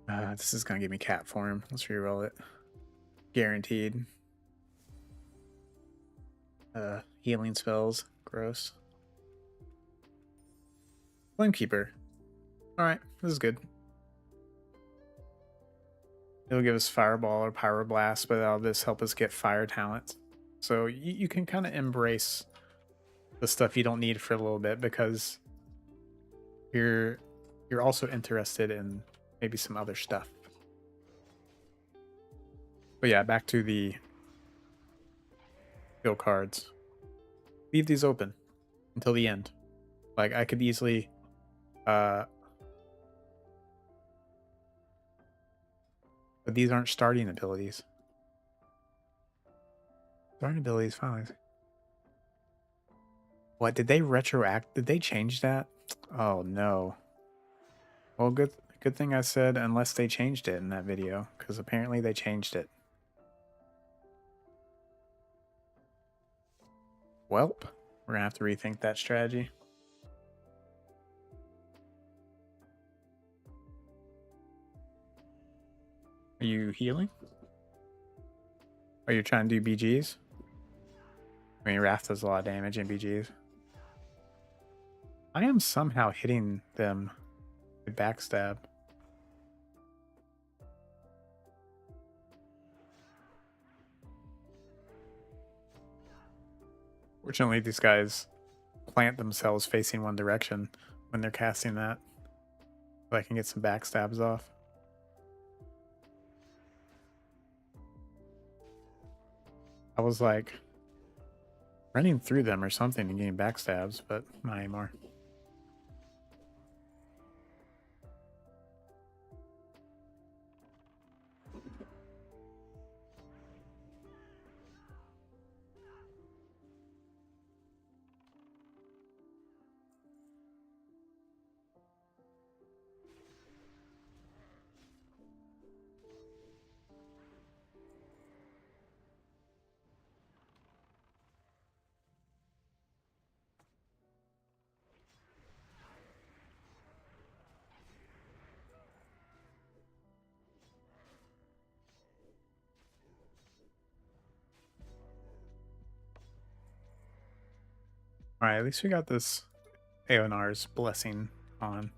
[SPEAKER 2] This is gonna give me cat form. Let's reroll it. Guaranteed. Healing spells. Gross. Flamekeeper. Alright, this is good. It'll give us Fireball or Pyroblast, but that'll just help us get fire talents. So you can kind of embrace the stuff you don't need for a little bit because you're also interested in maybe some other stuff. But yeah, back to the skill cards. Leave these open until the end. Like I could easily but these aren't starting abilities. Starting abilities, finally. What, did they retroact? Did they change that? Oh no. Well, good thing I said unless they changed it in that video, because apparently they changed it. Welp, we're gonna have to rethink that strategy. Are you healing? Are you trying to do BGs? I mean, Wrath does a lot of damage in BGs. I am somehow hitting them with backstab. Fortunately, these guys plant themselves facing one direction when they're casting that. So I can get some backstabs off. I was like running through them or something and getting backstabs, but not anymore. Alright, at least we got this Aonar's blessing on.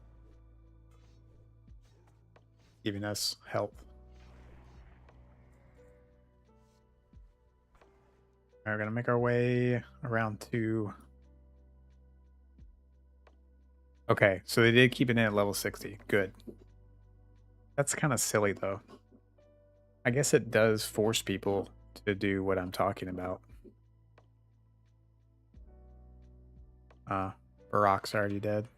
[SPEAKER 2] Giving us help. We're gonna make our way around to... Okay, so they did keep it in at level 60. Good. That's kind of silly though. I guess it does force people to do what I'm talking about. Barak's already dead.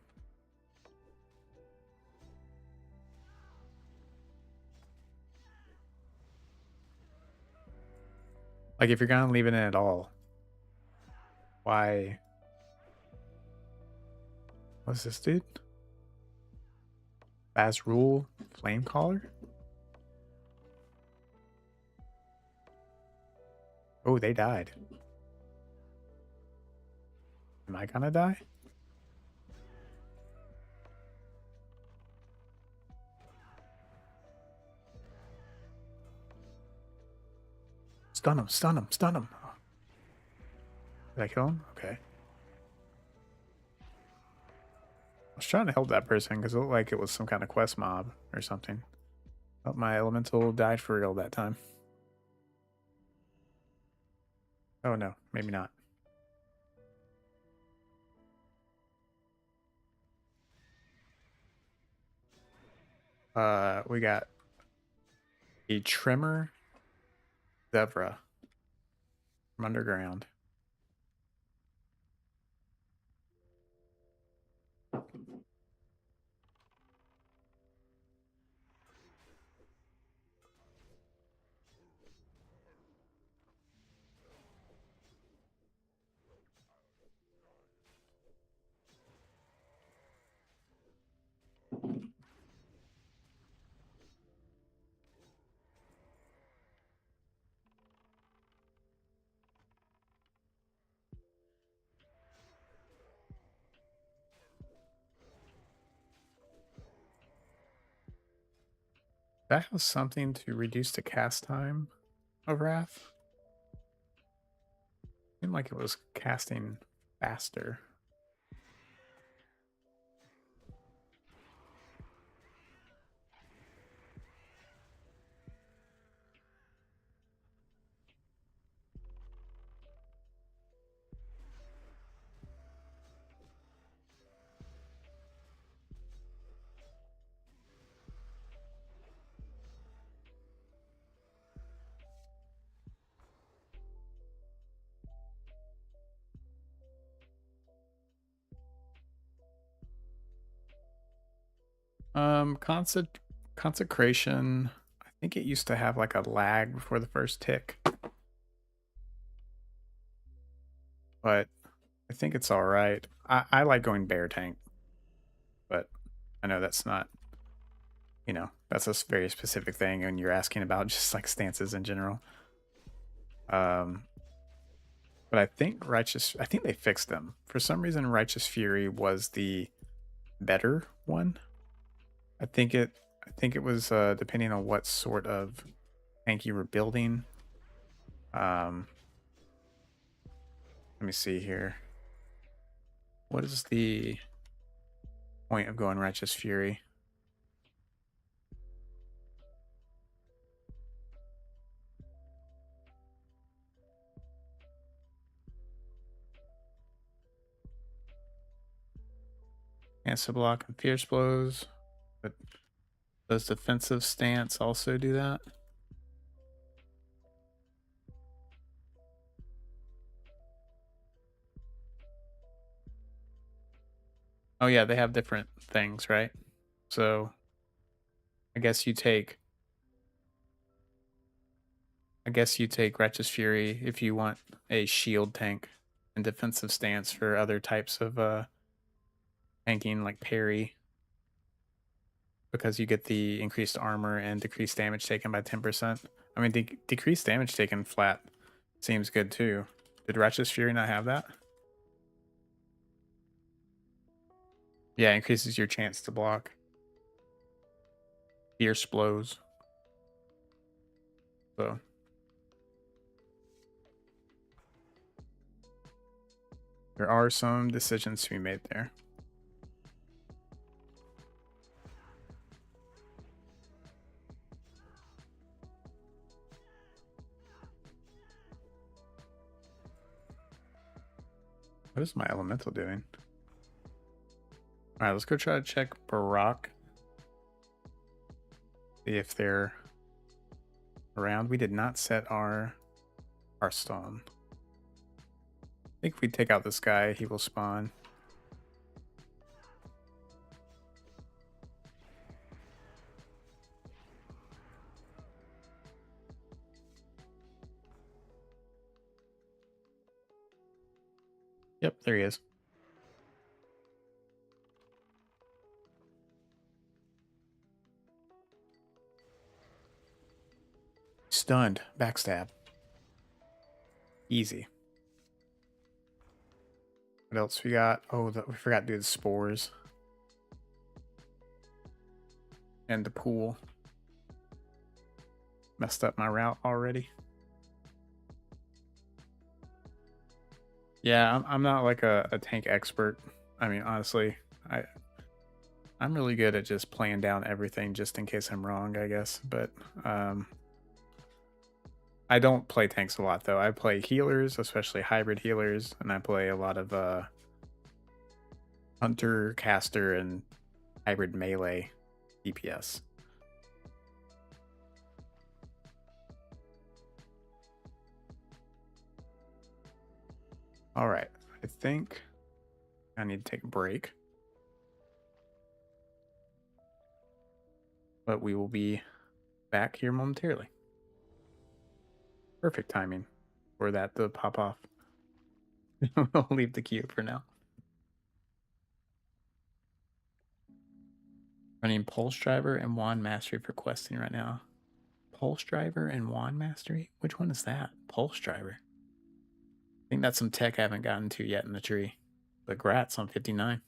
[SPEAKER 2] Like, if you're gonna leave it in at all, why? What's this dude? Baz Rule Flamecaller? Oh, they died. Am I gonna die? Stun him, stun him, stun him. Did I kill him? Okay. I was trying to help that person because it looked like it was some kind of quest mob or something. Oh, my elemental died for real that time. Oh no, maybe not. We got a Trimmer Zevra from underground. That has something to reduce the cast time of Wrath. Seemed like it was casting faster. Consecration. I think it used to have like a lag before the first tick, but I think it's all right. I like going bear tank, but I know that's not, you know, that's a very specific thing, and you're asking about just like stances in general. But I think I think they fixed them. For some reason, Righteous Fury was the better one. I think it was depending on what sort of tank you were building. Let me see here. What is the point of going Righteous Fury? Cancel block and fierce blows. But does defensive stance also do that? Oh yeah, they have different things, right? So I guess you take Righteous Fury if you want a shield tank, and defensive stance for other types of tanking like parry, because you get the increased armor and decreased damage taken by 10%. I mean, decreased damage taken flat seems good too. Did Righteous Fury not have that? Yeah, increases your chance to block. Fierce blows. So there are some decisions to be made there. What is my elemental doing? All right, let's go try to check Barak. See if they're around. We did not set our stone. I think if we take out this guy, he will spawn. Yep, there he is. Stunned. Backstab. Easy. What else we got? Oh, we forgot to do the spores. And the pool. Messed up my route already. Yeah, I'm not like a tank expert. I mean, honestly, I'm really good at just playing down everything just in case I'm wrong, I guess. But I don't play tanks a lot, though. I play healers, especially hybrid healers, and I play a lot of hunter, caster, and hybrid melee DPS. All right, I think I need to take a break. But we will be back here momentarily. Perfect timing for that to pop off. We'll leave the queue for now. Running Pulse Driver and Wand Mastery for questing right now. Pulse Driver and Wand Mastery? Which one is that? Pulse Driver. I think that's some tech I haven't gotten to yet in the tree. But Grats on 59.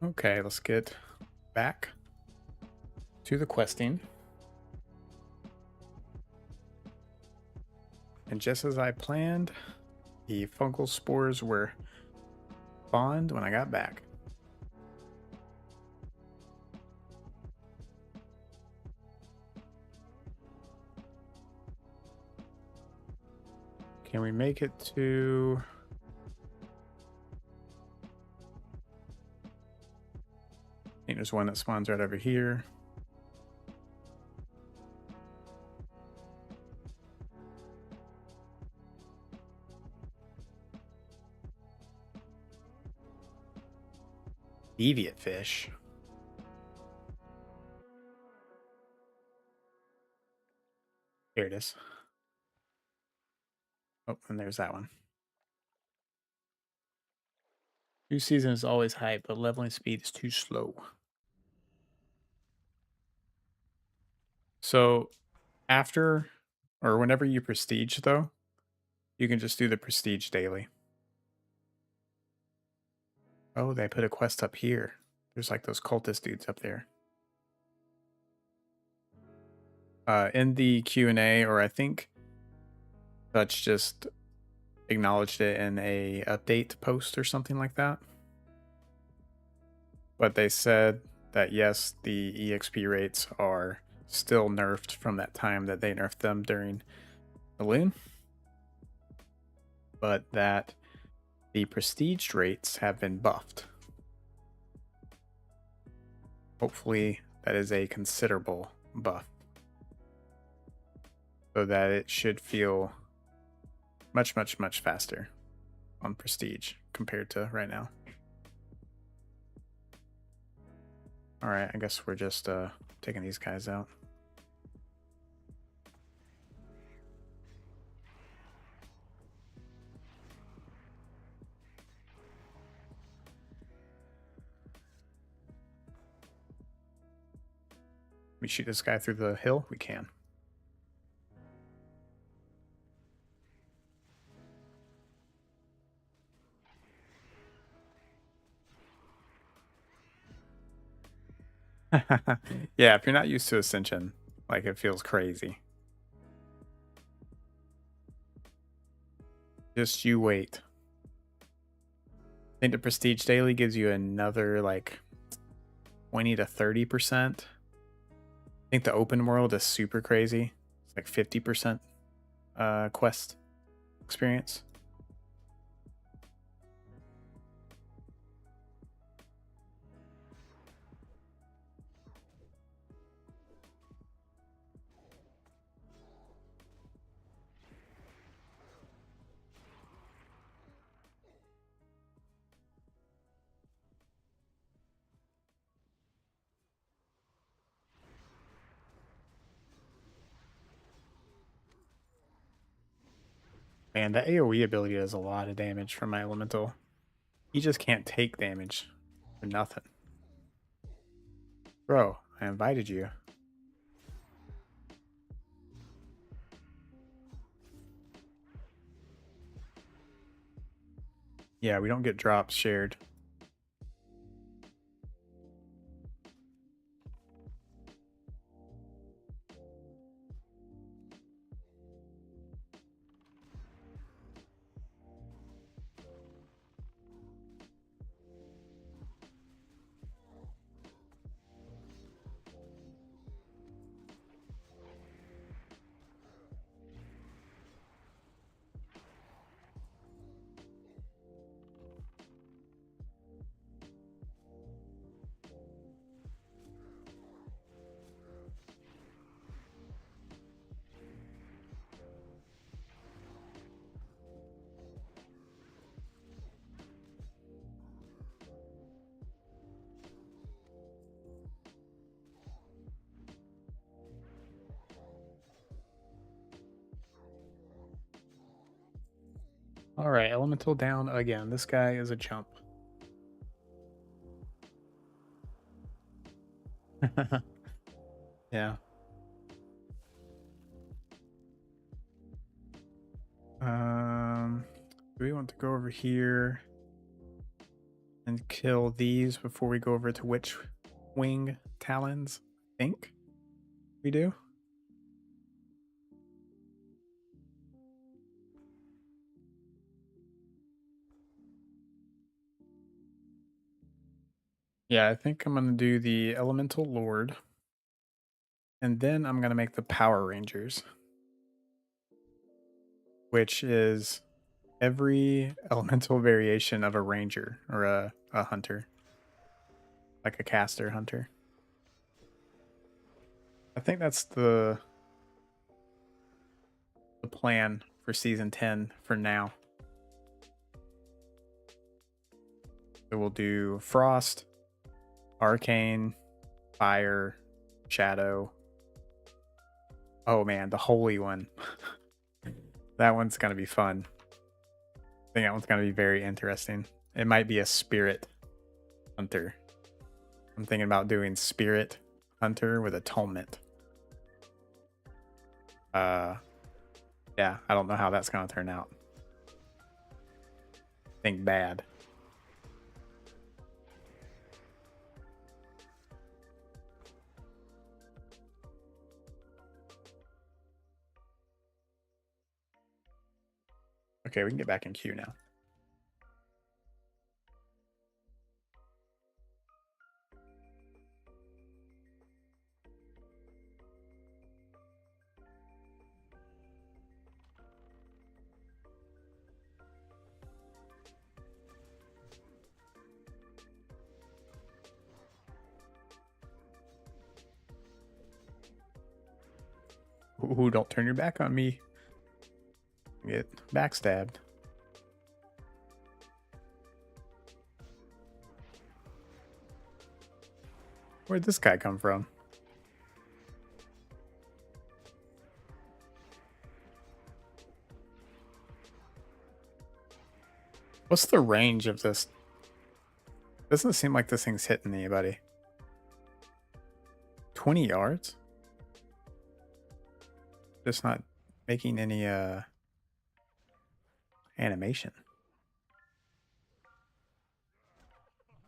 [SPEAKER 2] Okay, let's get back to the questing. And just as I planned, the fungal spores were spawned when I got back. Can we make it to... I think there's one that spawns right over here. Deviant fish. Here it is. Oh, and there's that one. New season is always hype, but leveling speed is too slow. So after or whenever you prestige, though, you can just do the prestige daily. Oh, they put a quest up here. There's like those cultist dudes up there. In the Q&A, or I think Dutch just acknowledged it in a update post or something like that. But they said that yes, the EXP rates are still nerfed from that time that they nerfed them during the Loon, but that the prestige rates have been buffed. Hopefully that is a considerable buff, so that it should feel much, much, much faster on prestige compared to right now. All right, I guess we're just taking these guys out. We shoot this guy through the hill? We can. Yeah, if you're not used to Ascension, like it feels crazy. Just you wait. I think the Prestige Daily gives you another like 20 to 30%. I think the open world is super crazy. It's like 50% quest experience. Man, that AoE ability does a lot of damage from my elemental. He just can't take damage for nothing. Bro, I invited you. Yeah, we don't get drops shared. All right, elemental down again. This guy is a chump. Yeah. Do we want to go over here? And kill these before we go over to Witch Wing Talons. I think we do. Yeah, I think I'm going to do the Elemental Lord. And then I'm going to make the Power Rangers, which is every elemental variation of a ranger or a hunter, like a caster hunter. I think that's the plan for season 10 for now. So we'll do Frost, Arcane, Fire, Shadow. Oh man, the Holy One. That one's going to be fun. I think that one's going to be very interesting. It might be a Spirit Hunter. I'm thinking about doing Spirit Hunter with Atonement. Yeah, I don't know how that's going to turn out. I think bad. Okay, we can get back in queue now. Ooh, don't turn your back on me. Get backstabbed. Where'd this guy come from? What's the range of this? Doesn't seem like this thing's hitting anybody. 20 yards? Just not making any animation.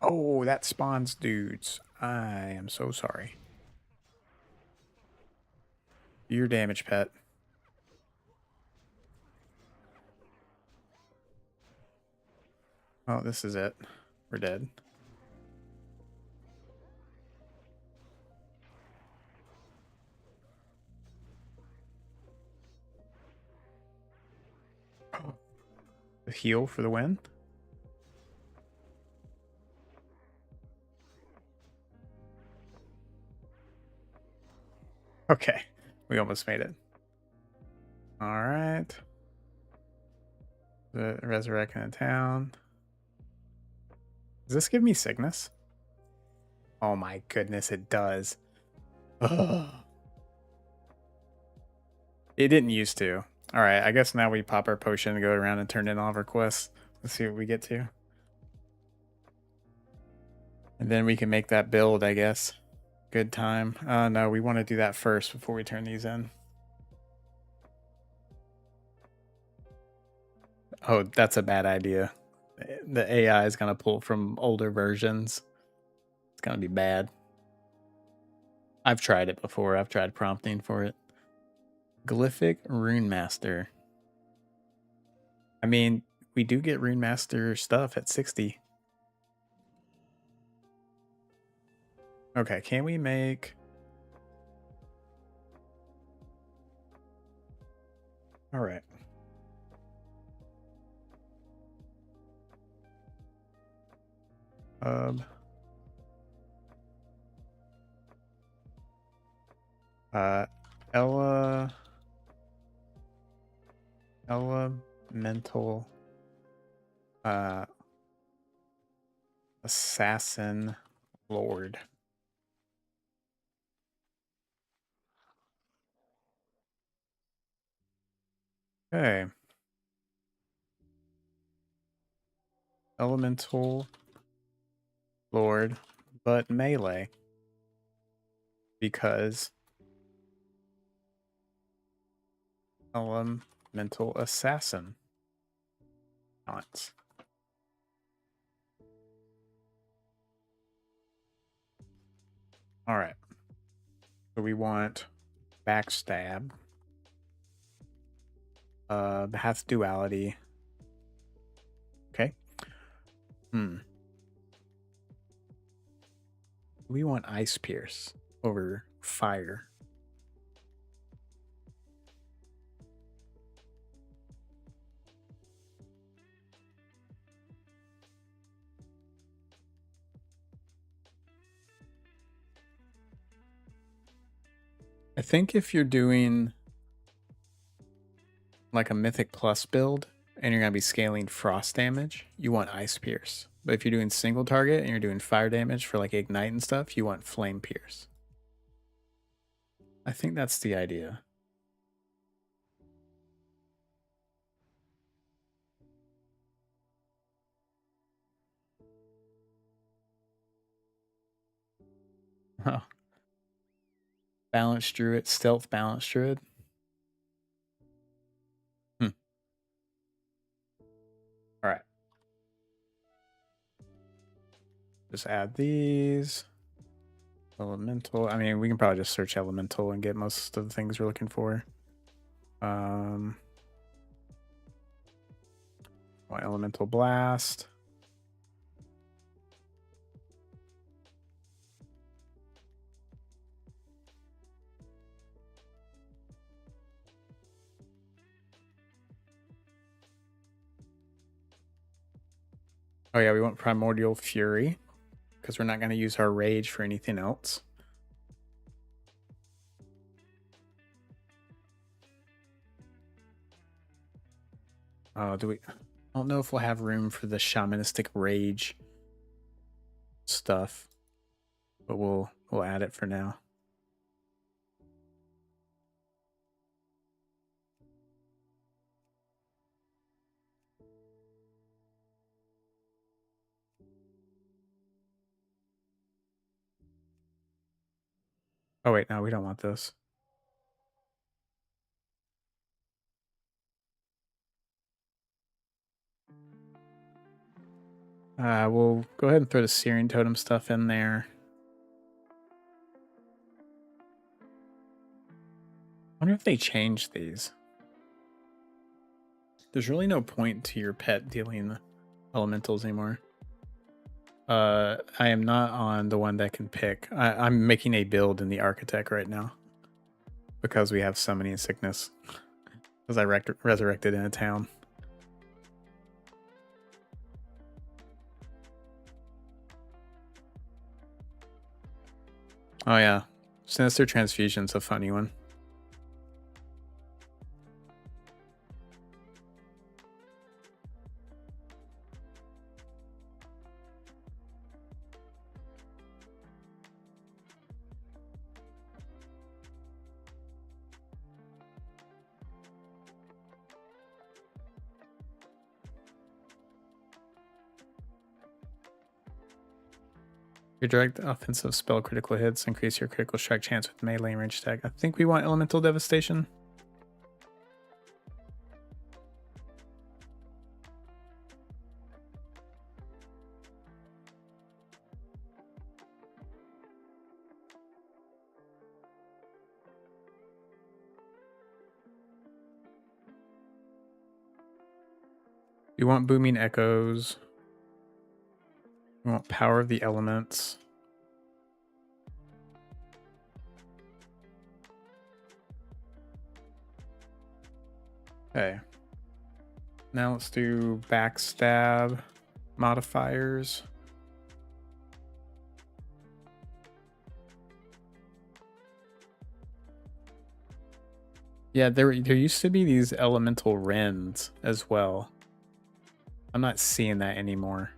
[SPEAKER 2] Oh, that spawns dudes. I am so sorry. Your damage, pet. Oh, this is it. We're dead. Oh. The heal for the win. Okay, we almost made it. All right. The resurrecting the town. Does this give me sickness? Oh my goodness, it does. Ugh. It didn't used to. All right, I guess now we pop our potion and go around and turn in all of our quests. Let's see what we get to. And then we can make that build, I guess. Good time. No, we want to do that first before we turn these in. Oh, that's a bad idea. The AI is going to pull from older versions. It's going to be bad. I've tried it before. I've tried prompting for it. Glyphic Rune Master. I mean, we do get Rune Master stuff at 60. Okay, can we make... All right. Elemental Assassin Lord. Okay. Elemental Lord, but melee. Because Elemental Assassin. Not. All right. So we want backstab. The half duality. Okay. We want ice pierce over fire. I think if you're doing like a Mythic Plus build and you're going to be scaling frost damage, you want Ice Pierce. But if you're doing single target and you're doing fire damage for like Ignite and stuff, you want Flame Pierce. I think that's the idea. Oh. Balance Druid, Stealth Balance Druid. All right. Just add these. Elemental. I mean, we can probably just search Elemental and get most of the things we're looking for. Elemental Blast. Oh yeah, we want Primordial Fury because we're not going to use our Rage for anything else. Do we? I don't know if we'll have room for the Shamanistic Rage stuff, but we'll add it for now. Oh wait, no, we don't want this. We'll go ahead and throw the Searing Totem stuff in there. I wonder if they changed these. There's really no point to your pet dealing elementals anymore. I am not on the one that can pick. I'm making a build in the Architect right now because we have Summoning Sickness. Because I resurrected in a town. Oh yeah, Sinister Transfusion's a funny one. Your direct offensive spell critical hits increase your critical strike chance with melee and range attack. I think we want Elemental Devastation. We want Booming Echoes. We want Power of the Elements. Okay. Now let's do Backstab modifiers. Yeah, there used to be these elemental Rends as well. I'm not seeing that anymore.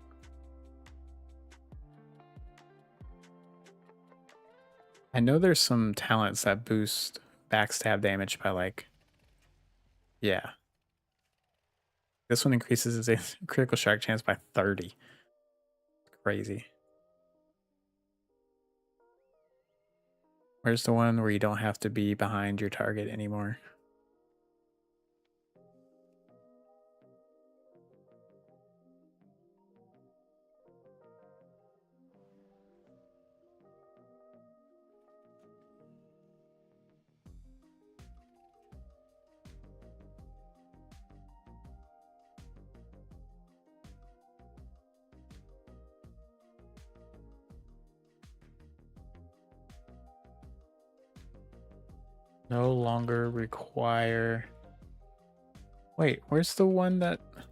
[SPEAKER 2] I know there's some talents that boost backstab damage by like, yeah. This one increases his critical strike chance by 30. Crazy. Where's the one where you don't have to be behind your target anymore? No longer require... Wait, where's the one that... I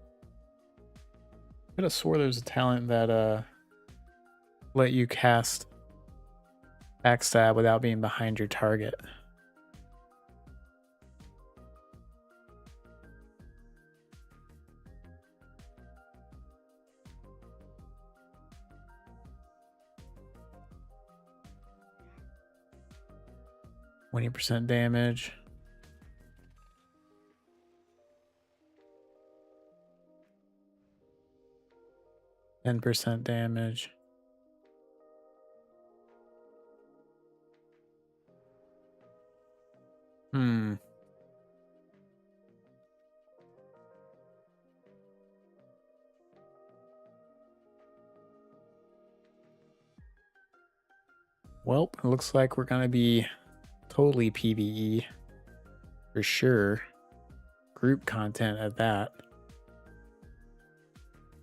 [SPEAKER 2] could have swore there was a talent that let you cast backstab without being behind your target. %20 damage. 10% damage. Well, it looks like we're gonna be totally PvE for sure. Group content at that.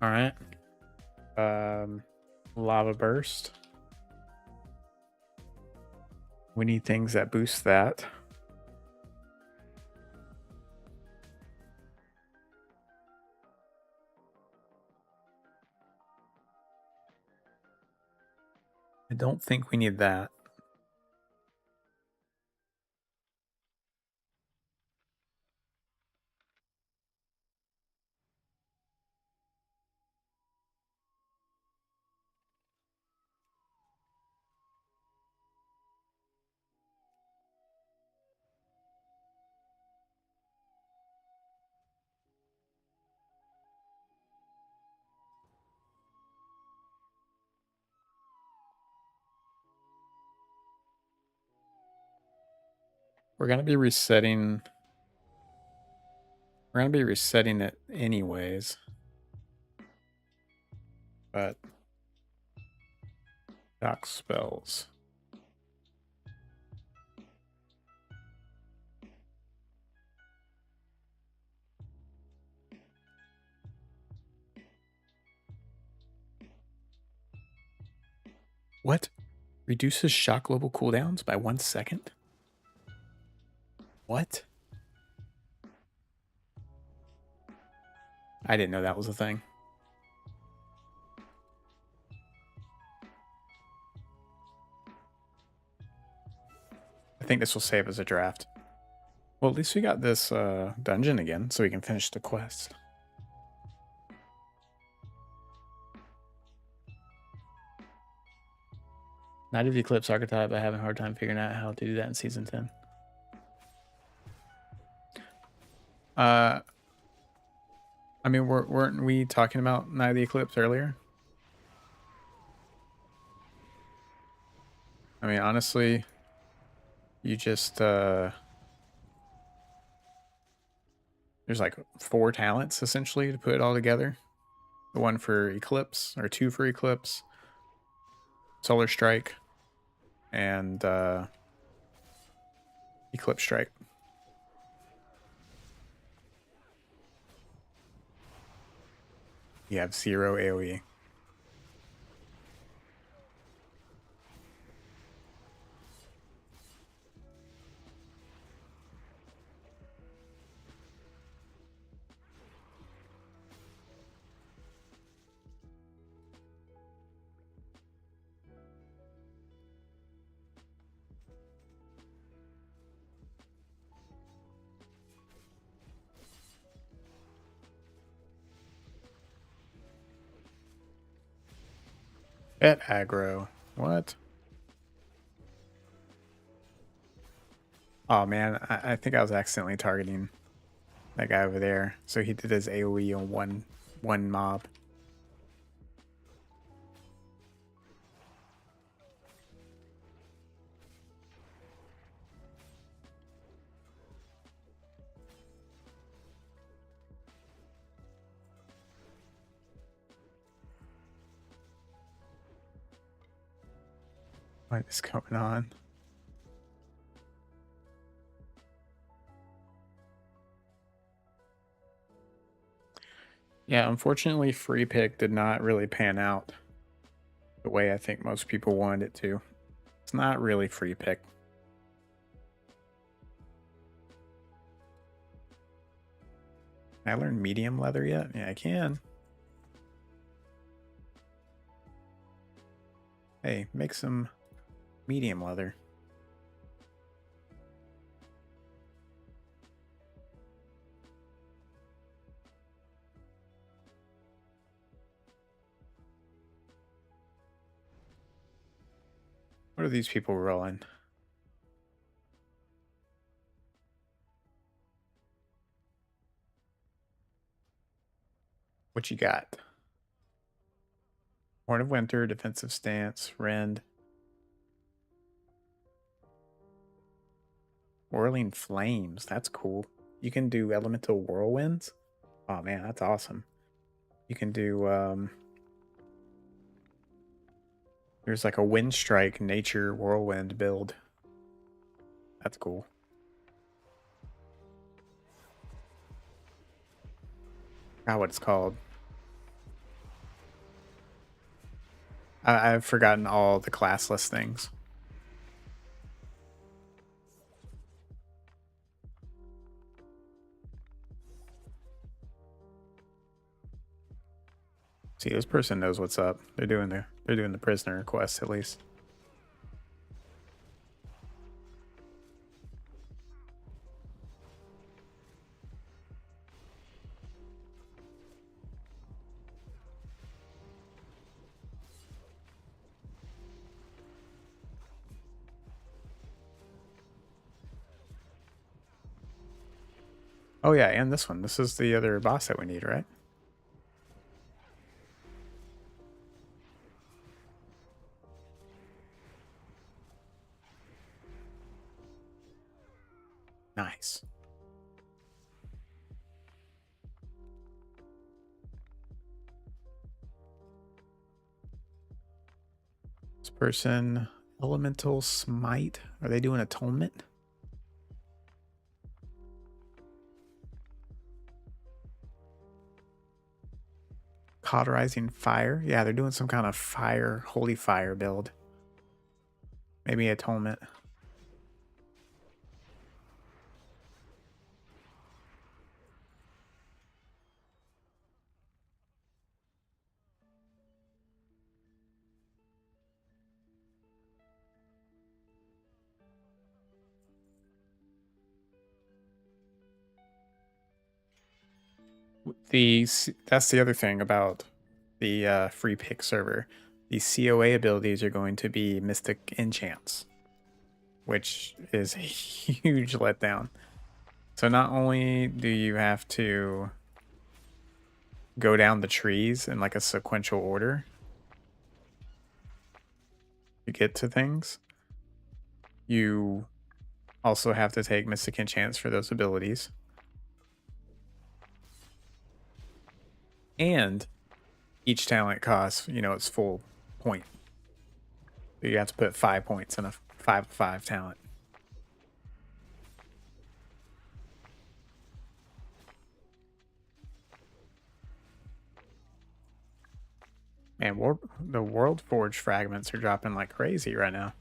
[SPEAKER 2] All right. Lava burst. We need things that boost that. I don't think we need that. We're gonna be resetting. We're gonna be resetting it anyways. But dock spells. What? Reduces shock level cooldowns by 1 second? What? I didn't know that was a thing. I think this will save as a draft. Well, at least we got this dungeon again, so we can finish the quest. Night of the Eclipse archetype. I have a hard time figuring out how to do that in Season 10. I mean, weren't we talking about Night of the Eclipse earlier? I mean, honestly, you just there's like 4 talents essentially to put it all together. The one for Eclipse, or 2 for Eclipse, Solar Strike, and Eclipse Strike. You have 0 AoE. Pet aggro. What? Oh man, I think I was accidentally targeting that guy over there. So he did his AoE on one mob. What is going on? Yeah, unfortunately, free pick did not really pan out the way I think most people wanted it to. It's not really free pick. Can I learn medium leather yet? Yeah, I can. Hey, make some medium leather. What are these people rolling? What you got? Horn of Winter, defensive stance, rend. Whirling Flames, that's cool. You can do elemental whirlwinds. Oh man, that's awesome. You can do there's like a wind strike nature whirlwind build. That's cool. Forgot what it's called. I've forgotten all the classless things. See, this person knows what's up. They're doing the prisoner quest at least. Oh yeah, and this one. This is the other boss that we need, right? Nice. This person, Elemental Smite. Are they doing atonement? Cauterizing fire. Yeah, they're doing some kind of fire, holy fire build. Maybe atonement. That's the other thing about the free pick server. The COA abilities are going to be Mystic Enchants, which is a huge letdown. So not only do you have to go down the trees in like a sequential order to get to things, you also have to take Mystic Enchants for those abilities. And each talent costs, its full point. So you have to put 5 points in a 5/5 talent. Man, the World Forge fragments are dropping like crazy right now.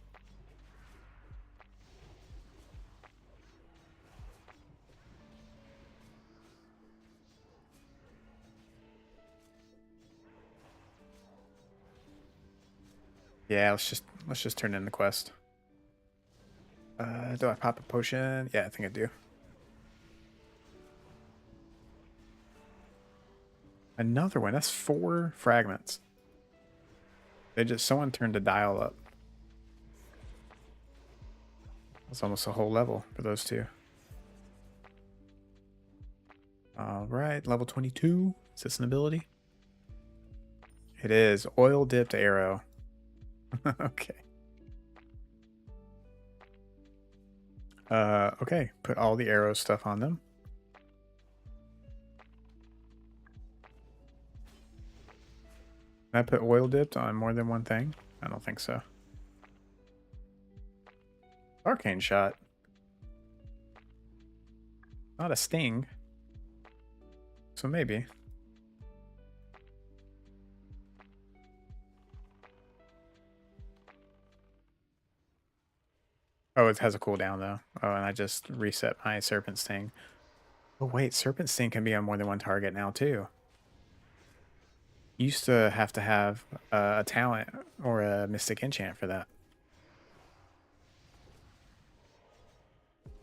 [SPEAKER 2] Yeah, let's just turn in the quest. Do I pop a potion? Yeah, I think I do. Another one. That's 4 fragments. Someone turned the dial up. That's almost a whole level for those two. All right, level 22. Is this an ability? It is. Oil dipped arrow. Okay. Okay. Put all the arrow stuff on them. Can I put oil dipped on more than one thing? I don't think so. Arcane shot. Not a sting. So maybe. Oh, it has a cooldown though. Oh, and I just reset my serpent sting. Oh wait, Serpent Sting can be on more than one target now too. You used to have a talent or a mystic enchant for that.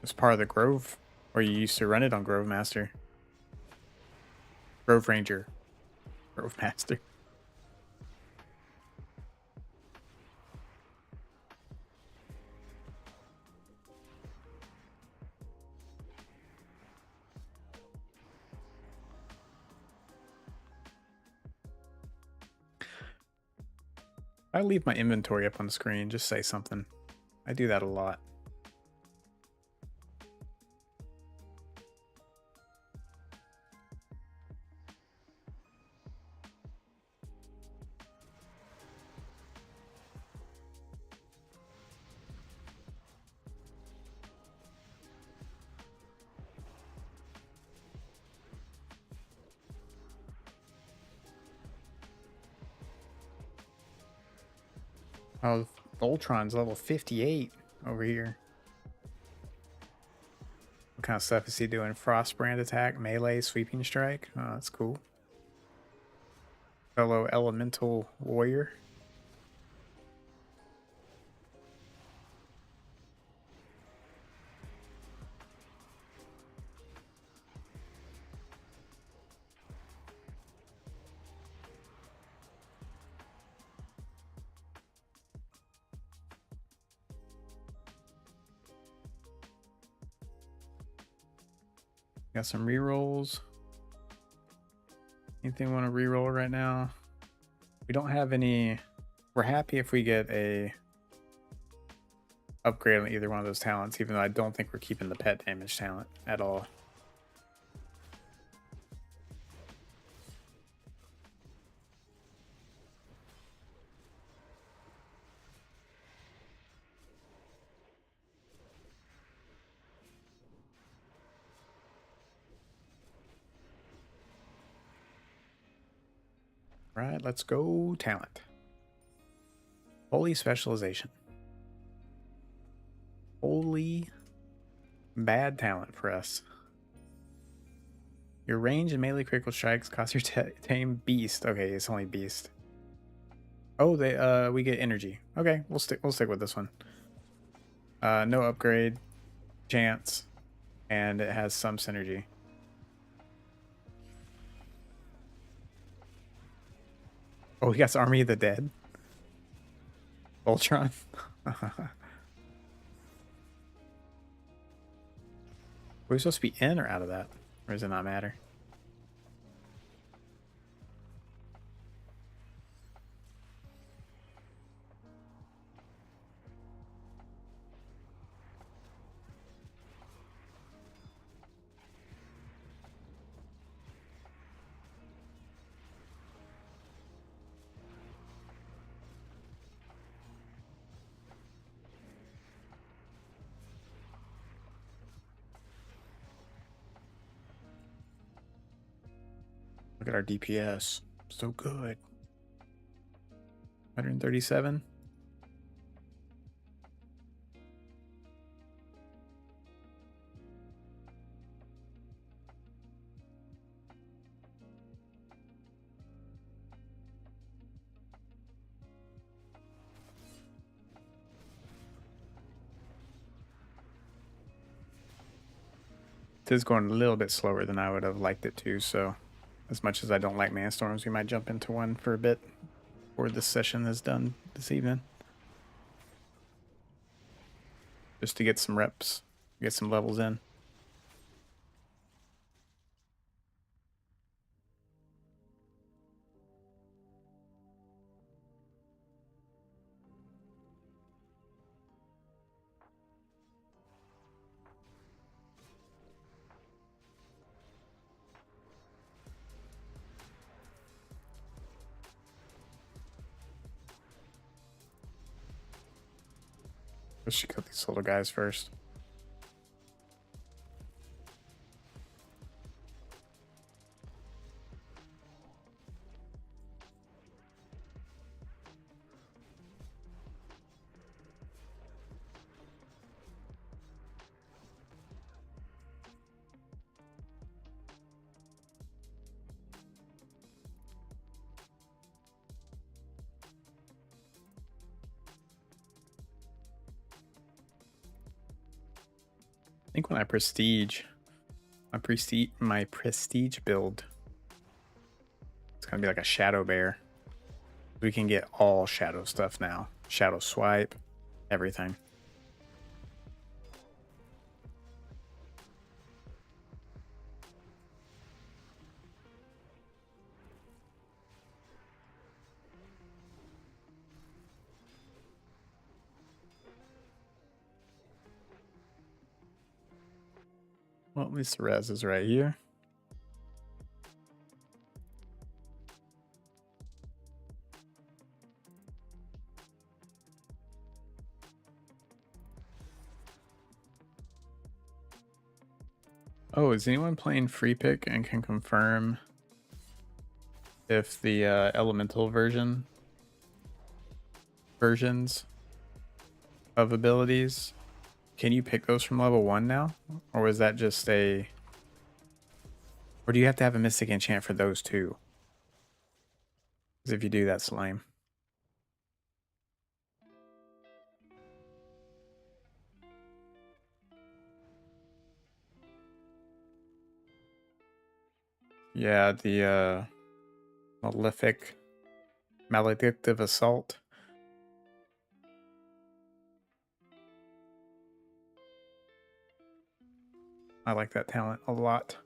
[SPEAKER 2] It's part of the Grove, or you used to run it on Grove Master. Grove Ranger. Grove Master. I leave my inventory up on the screen, just say something. I do that a lot. Oh, Ultron's level 58 over here. What kind of stuff is he doing? Frostbrand attack, melee, sweeping strike? Oh, that's cool. Fellow elemental warrior. Got some rerolls. Anything want to reroll right now? We don't have any. We're happy if we get a upgrade on either one of those talents, even though I don't think we're keeping the pet damage talent at all. Right, let's go talent. Holy specialization. Holy bad talent for us. Your range and melee critical strikes cost your tame beast. Okay, it's only beast. Oh, we get energy. Okay, we'll stick with this one. No upgrade, chance, and it has some synergy. Oh, he got Army of the Dead. Voltron. Are we supposed to be in or out of that? Or does it not matter? Look at our DPS. So good. 137. This is going a little bit slower than I would have liked it to, so as much as I don't like Manstorms, we might jump into one for a bit before this session is done this evening. Just to get some reps, get some levels in. We should kill these little guys first. I think when I my prestige build, it's gonna be like a shadow bear. We can get all shadow stuff now. Shadow swipe, everything. Well, at least the res is right here. Oh, is anyone playing free pick and can confirm if the elemental versions of abilities, can you pick those from level 1 now? Or was that just or do you have to have a mystic enchant for those too? Because if you do, that's lame. Yeah, the maledictive assault. I like that talent a lot.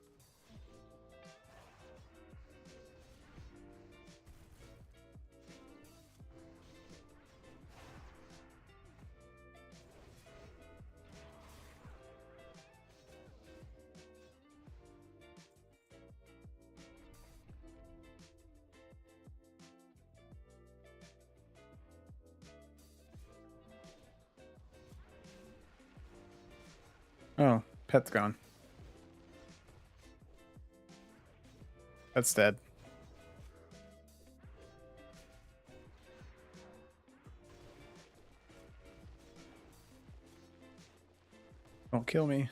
[SPEAKER 2] Oh, pet's gone. That's dead. Don't kill me.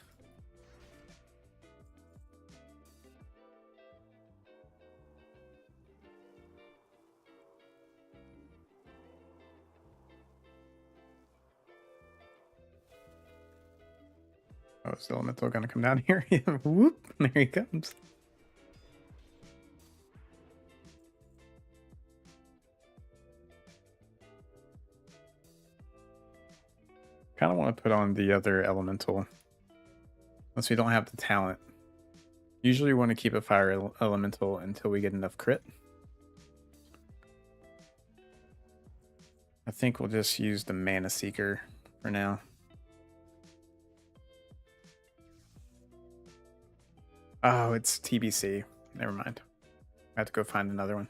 [SPEAKER 2] Oh, is the elemental gonna come down here? Whoop! There he comes. Kind of want to put on the other elemental, unless we don't have the talent. Usually, we want to keep a fire elemental until we get enough crit. I think we'll just use the Mana Seeker for now. Oh, it's TBC. Never mind. I have to go find another one.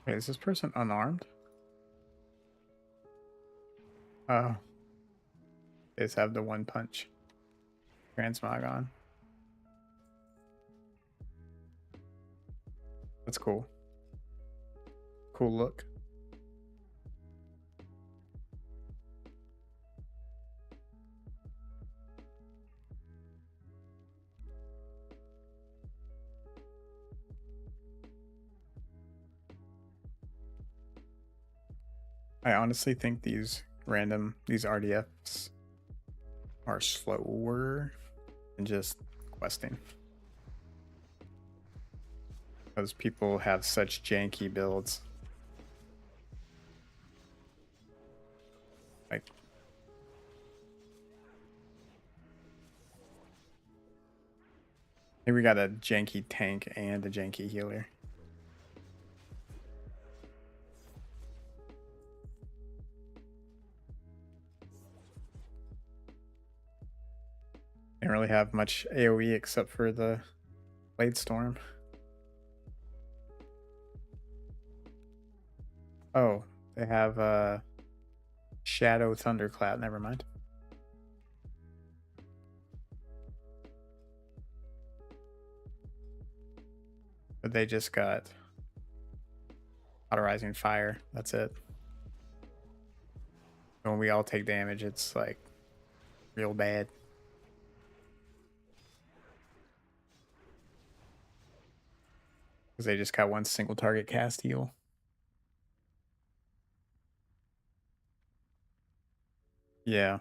[SPEAKER 2] Wait, is this person unarmed? Oh. They just have the one punch. Transmog on. That's cool. Cool look. I honestly think these RDFs are slower than just questing. Because people have such janky builds. Like, I think we got a janky tank and a janky healer. Didn't really have much AoE except for the Blade Storm. Oh, they have Shadow Thunderclap. Never mind. But they just got Cauterizing Fire. That's it. When we all take damage, it's like real bad. Because they just got one single target cast heal. Yeah.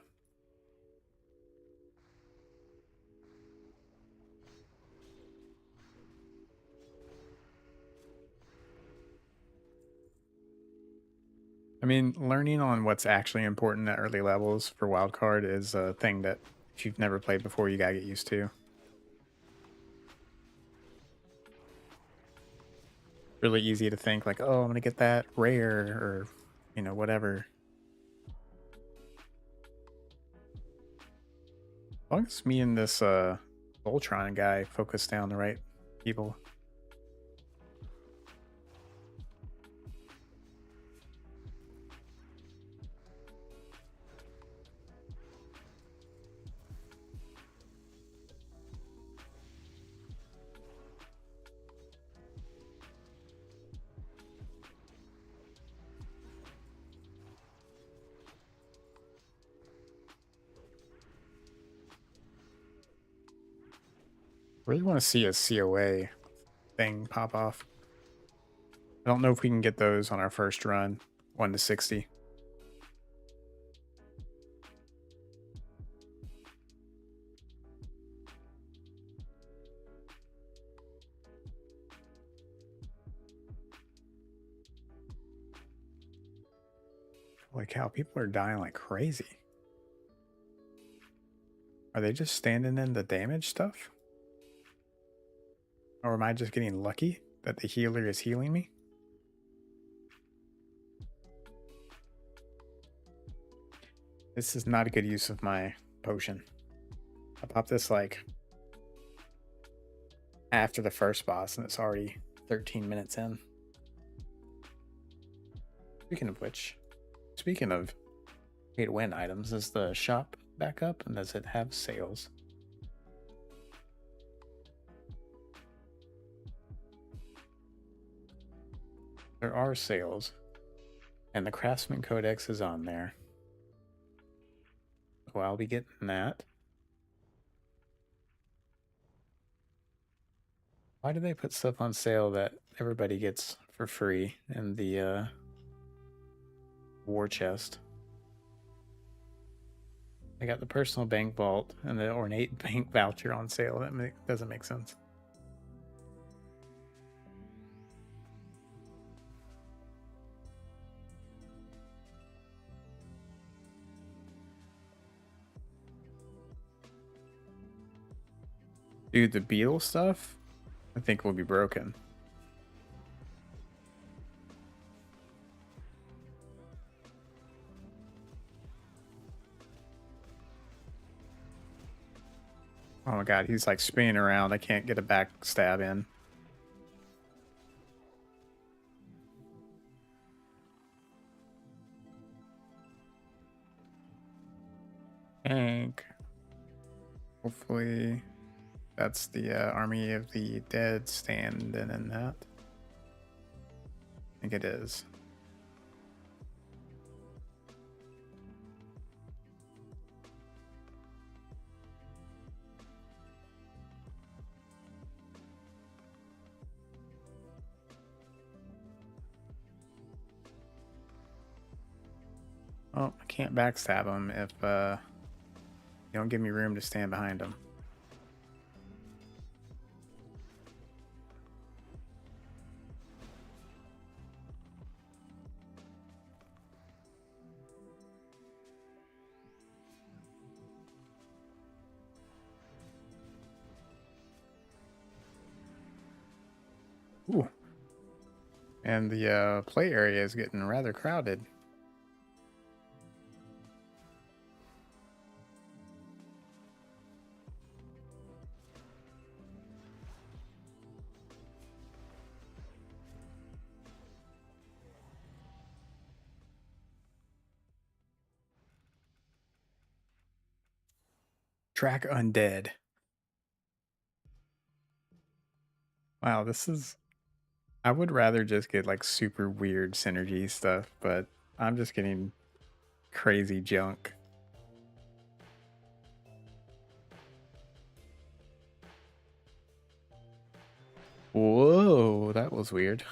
[SPEAKER 2] I mean, learning on what's actually important at early levels for Wildcard is a thing that if you've never played before, you gotta get used to. Really easy to think like, oh, I'm gonna get that rare or, you know, whatever. As long as me and this Voltron guy focus down the right people. Really want to see a COA thing pop off. I don't know if we can get those on our first run, 1 to 60. Like how people are dying like crazy. Are they just standing in the damage stuff? Or am I just getting lucky that the healer is healing me? This is not a good use of my potion. I popped this like after the first boss and it's already 13 minutes in. Speaking of pay to win items, is the shop back up and does it have sales? There are sales, and the Craftsman Codex is on there. So I'll be getting that. Why do they put stuff on sale that everybody gets for free in the war chest? I got the personal bank vault and the ornate bank voucher on sale. That doesn't make sense. Dude, the beetle stuff, I think will be broken. Oh my god, he's like spinning around. I can't get a back stab in. Tank. Hopefully that's the Army of the Dead standing in that. I think it is. Oh, I can't backstab him if you don't give me room to stand behind him. Ooh. And the play area is getting rather crowded. Track undead. Wow, this is... I would rather just get like super weird synergy stuff, but I'm just getting crazy junk. Whoa, that was weird.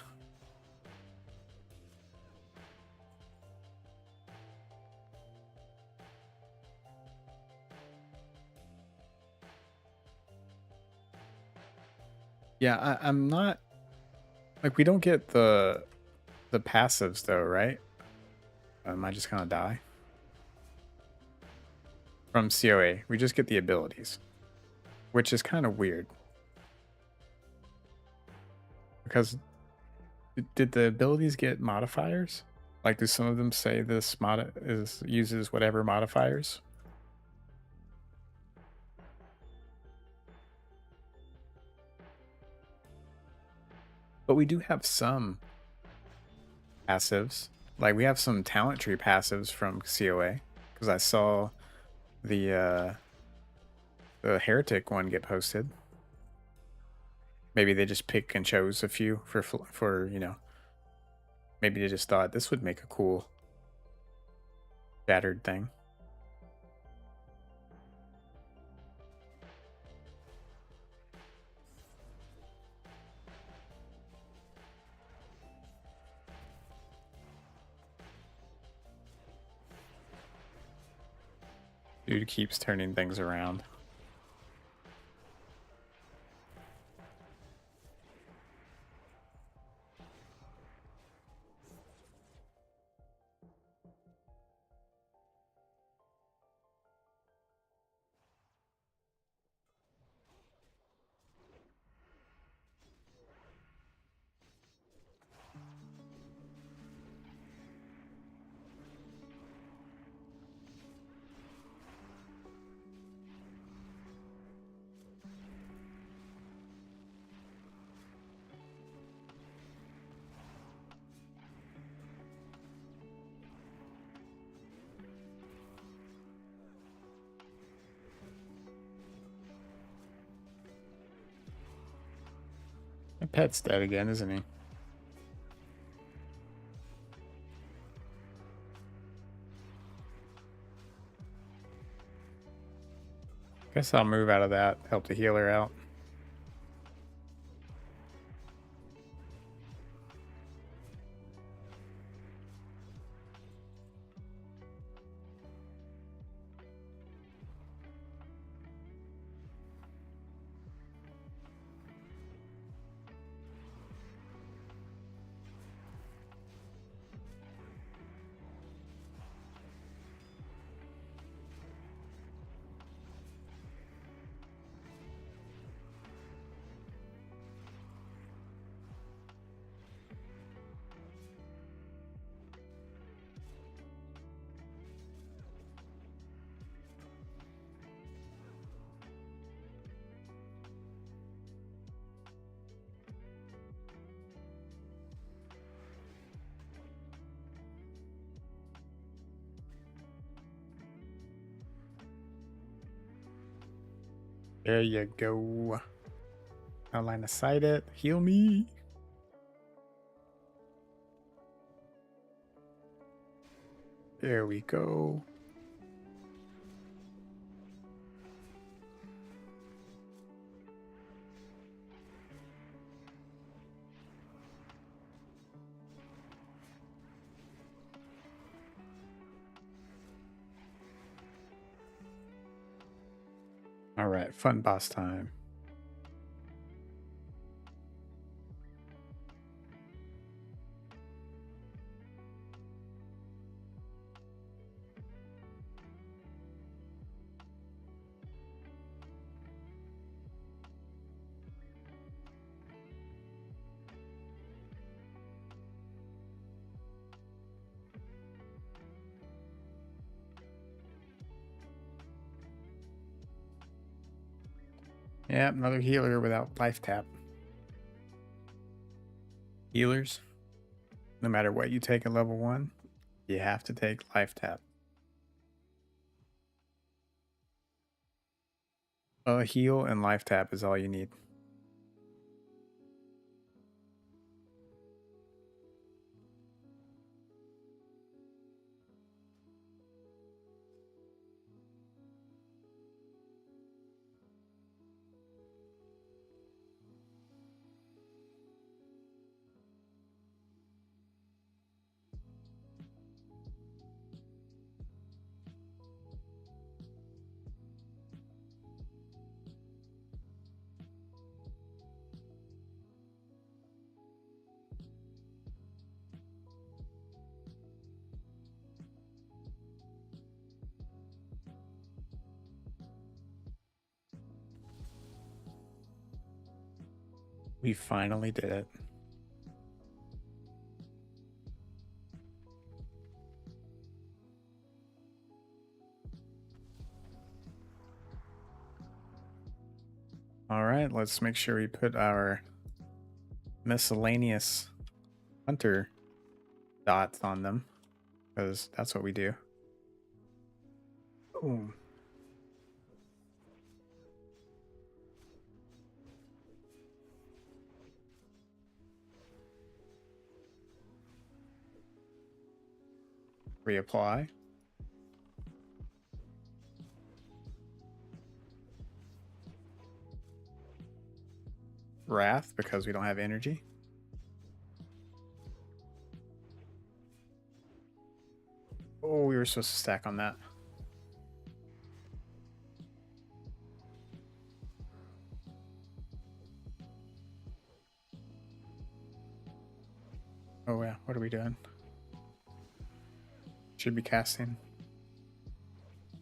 [SPEAKER 2] Yeah, I'm not... Like, we don't get the passives though, right? Am I just gonna die? From COA, we just get the abilities, which is kind of weird. Because did the abilities get modifiers? Like, do some of them say this mod uses whatever modifiers? But we do have some passives. Like, we have some talent tree passives from COA, because I saw the heretic one get posted. Maybe they just pick and chose a few for you know. Maybe they just thought this would make a cool shattered thing. Dude keeps turning things around. My pet's dead again, isn't he? Guess I'll move out of that, help the healer out. There you go. I'll line of sight it. Heal me. There we go. All right, fun boss time. Yeah, another healer without life tap. Healers, no matter what you take at level 1, you have to take life tap. A heal and life tap is all you need. We finally did it. All right, let's make sure we put our miscellaneous hunter dots on them, because that's what we do. Boom. Reapply. Wrath, because we don't have energy. Oh, we were supposed to stack on that. Oh yeah, what are we doing? Should be casting.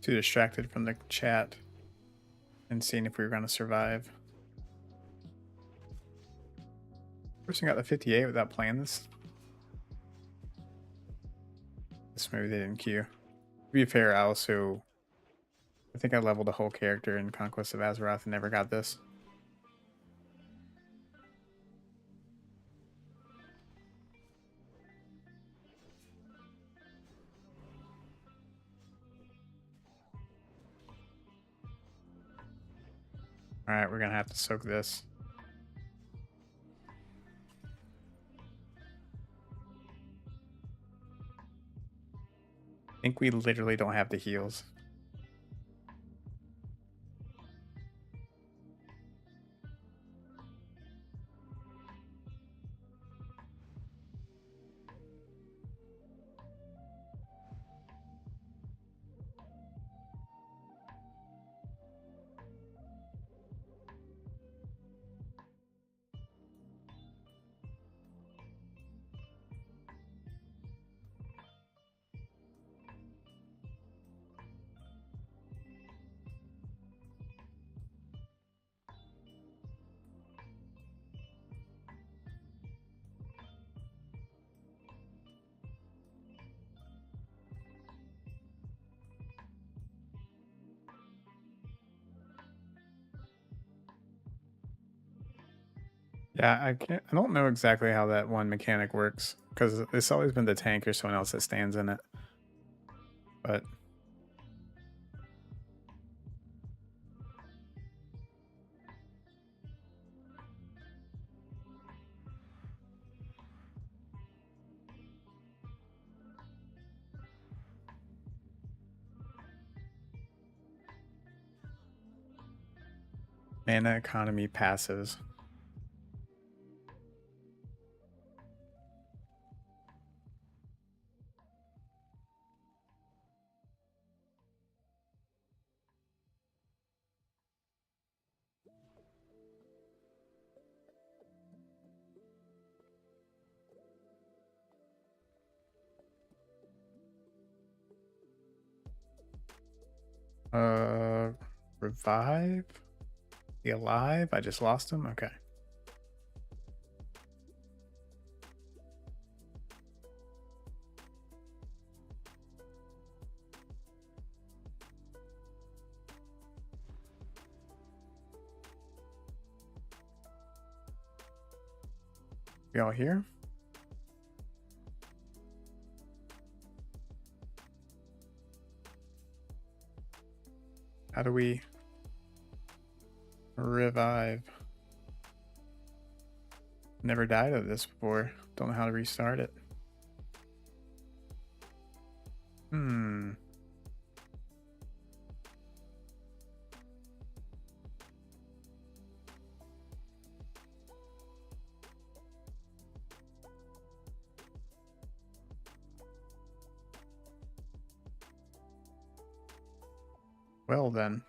[SPEAKER 2] Too distracted from the chat and seeing if we were going to survive. Person got the 58 without playing this. This maybe they didn't queue. To be fair, I think I leveled a whole character in Conquest of Azeroth and never got this. Alright, we're gonna have to soak this. I think we literally don't have the heals. Yeah, I don't know exactly how that one mechanic works, because it's always been the tank or someone else that stands in it. But mana economy passives. Revive? Be alive? I just lost him? Okay. We all here? How do we... Revive. Never died of this before. Don't know how to restart it. Well then.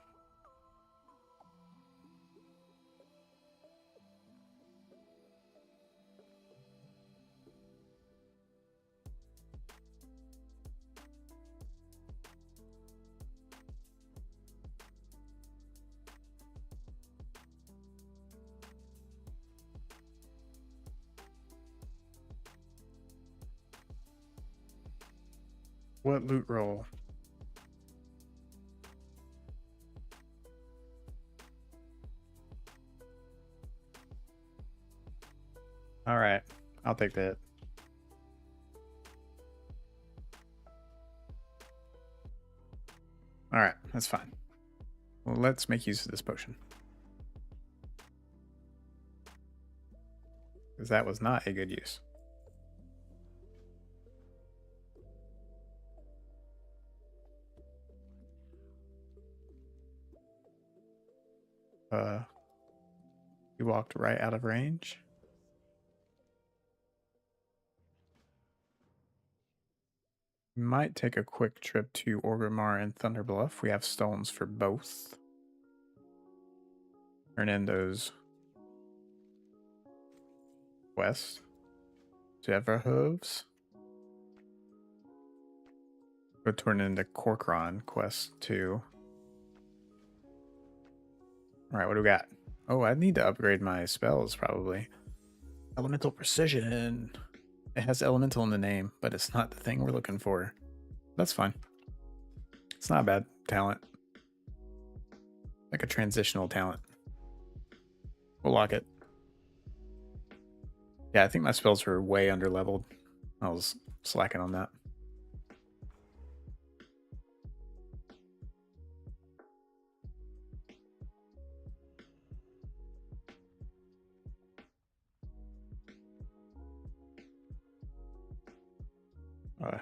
[SPEAKER 2] What loot roll? All right, I'll take that. All right, that's fine. Well, let's make use of this potion. Because that was not a good use. He walked right out of range. We might take a quick trip to Orgrimmar and Thunderbluff. We have stones for both. Turn in those quests. Zevrahooves. Go turn into Corcoran quest too. Alright, what do we got? Oh, I need to upgrade my spells probably. Elemental Precision. It has elemental in the name, but it's not the thing we're looking for. That's fine. It's not a bad talent. Like a transitional talent. We'll lock it. Yeah, I think my spells were way underleveled. I was slacking on that.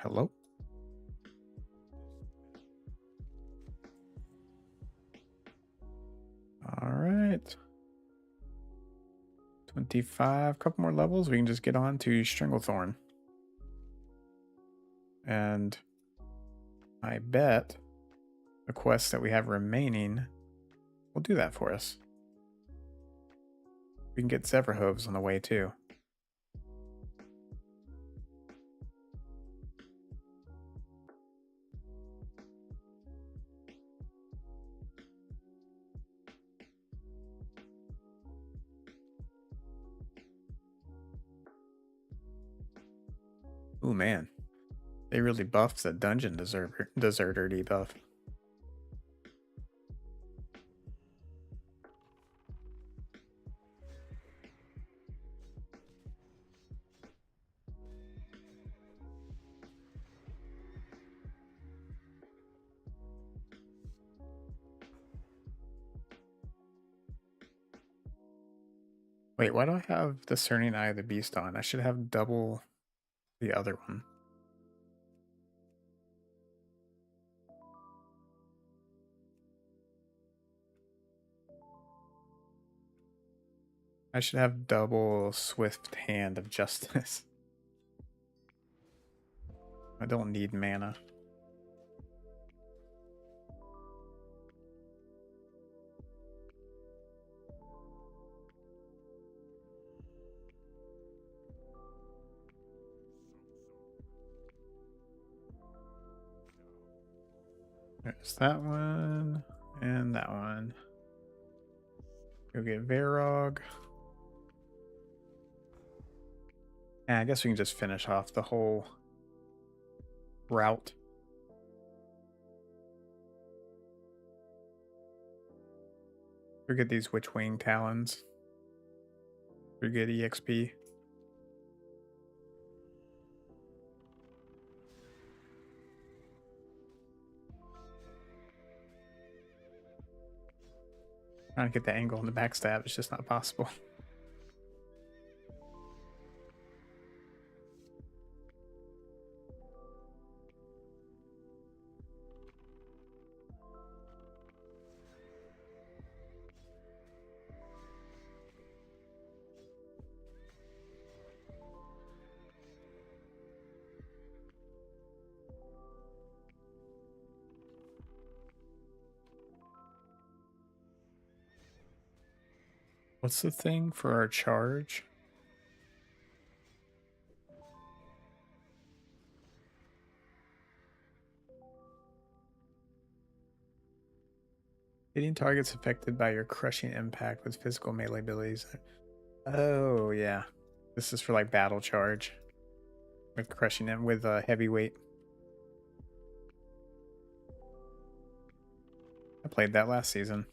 [SPEAKER 2] Hello? All right. 25, couple more levels. We can just get on to Stranglethorn. And I bet the quests that we have remaining will do that for us. We can get Zevrahooves on the way too. Ooh, man. They really buffed the dungeon deserter debuff. Wait, why do I have Discerning Eye of the Beast on? I should have double the other one. I should have double Swift Hand of Justice. I don't need mana. There's that one and that one. Go get Varog. And I guess we can just finish off the whole route. Go get these Witchwing Talons. Go get EXP. Trying to get the angle on the backstab is just not possible. What's the thing for our charge? Hitting targets affected by your crushing impact with physical melee abilities. Oh, yeah. This is for like battle charge. With crushing them with a heavyweight. I played that last season.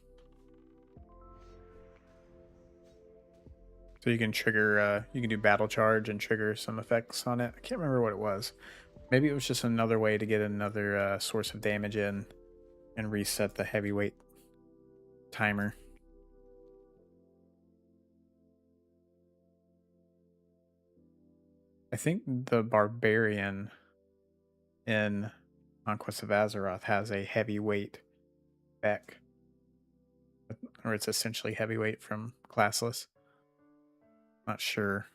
[SPEAKER 2] So you can trigger, you can do battle charge and trigger some effects on it. I can't remember what it was. Maybe it was just another way to get another source of damage in and reset the heavyweight timer. I think the barbarian in Conquest of Azeroth has a heavyweight spec, or it's essentially heavyweight from classless. Not sure.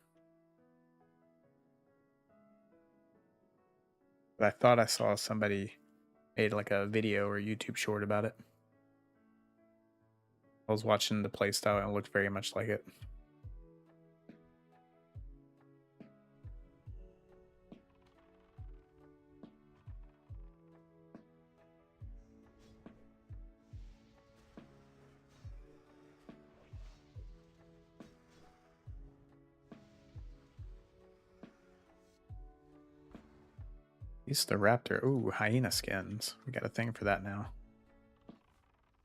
[SPEAKER 2] But I thought I saw somebody made like a video or YouTube short about it. I was watching the playstyle and it looked very much like it. He's the raptor. Ooh, hyena skins. We got a thing for that now.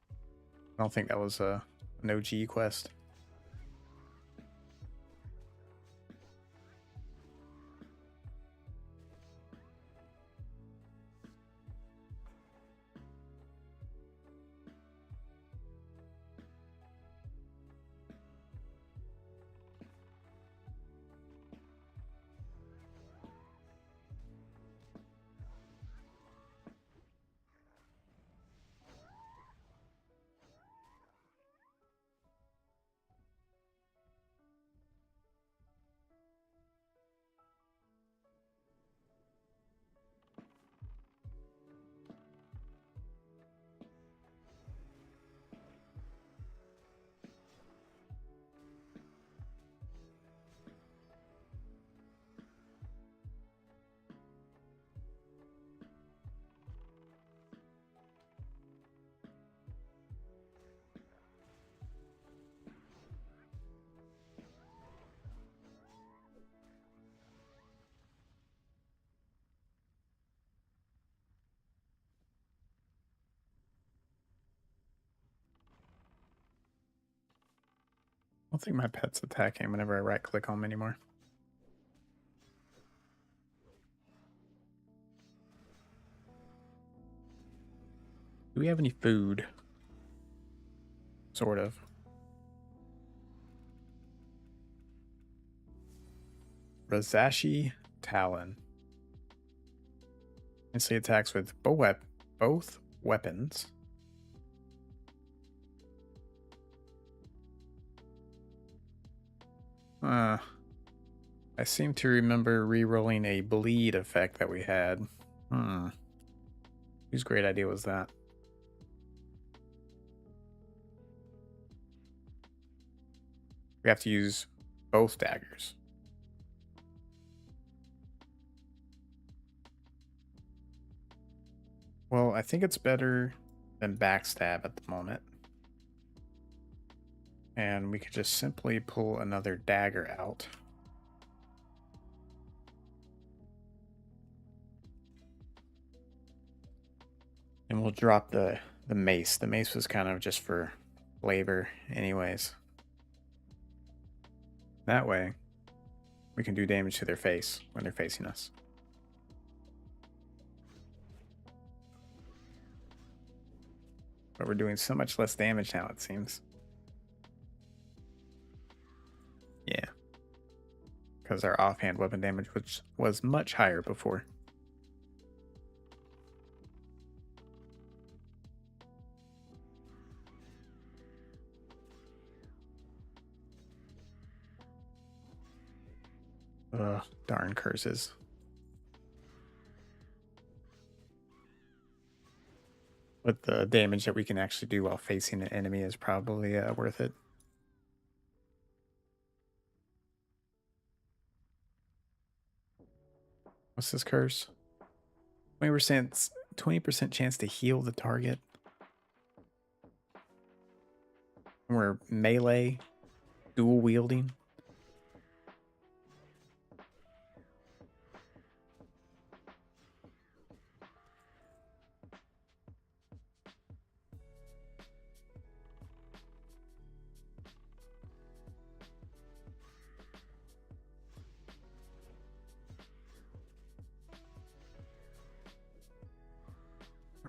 [SPEAKER 2] I don't think that was an OG quest. I don't think my pet's attacking whenever I right click on them anymore. Do we have any food? Sort of. Razashi Talon. Instantly attacks with both weapons. I seem to remember re-rolling a bleed effect that we had. Whose great idea was that? We have to use both daggers. Well, I think it's better than backstab at the moment. And we could just simply pull another dagger out. And we'll drop the mace. The mace was kind of just for flavor anyways. That way, we can do damage to their face when they're facing us. But we're doing so much less damage now, it seems. because our offhand weapon damage, which was much higher before. Ugh, darn curses. But the damage that we can actually do while facing an enemy is probably worth it. What's this curse? 20% chance to heal the target. We're melee, dual wielding.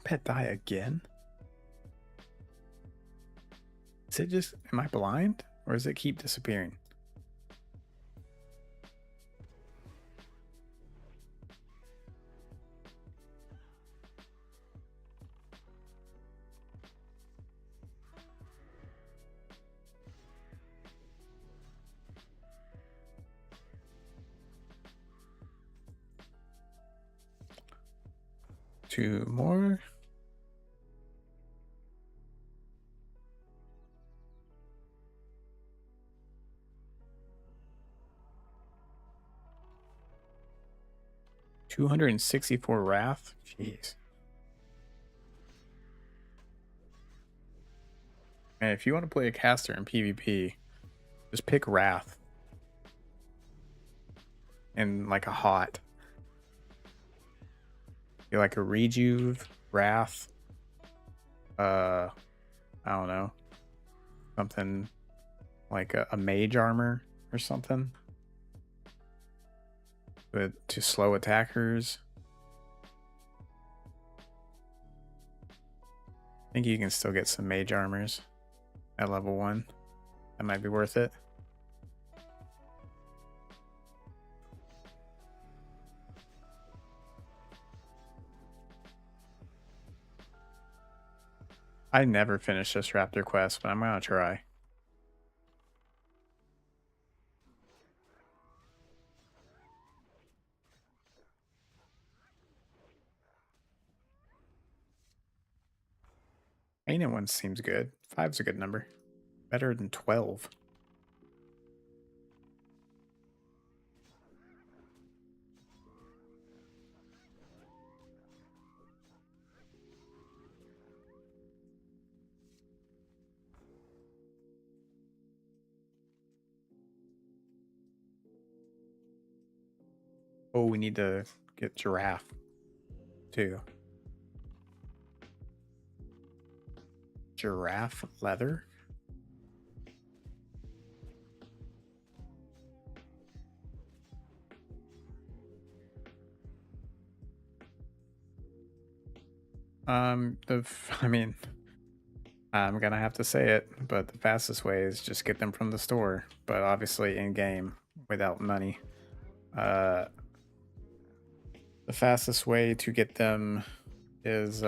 [SPEAKER 2] Pet die again? Is it just, am I blind? Or does it keep disappearing? Two more. $264 wrath. Jeez. And if you want to play a caster in PvP, just pick wrath. And like a hot. You like a rejuve, wrath. I don't know. Something like a mage armor or something. But to slow attackers. I think you can still get some mage armors at level 1. That might be worth it. I never finished this raptor quest, but I'm gonna try. Ancient one seems good. 5's a good number. Better than 12. Oh, we need to get giraffe too. Giraffe leather. I mean, I'm gonna have to say it, but the fastest way is just get them from the store, but obviously in game without money. The fastest way to get them is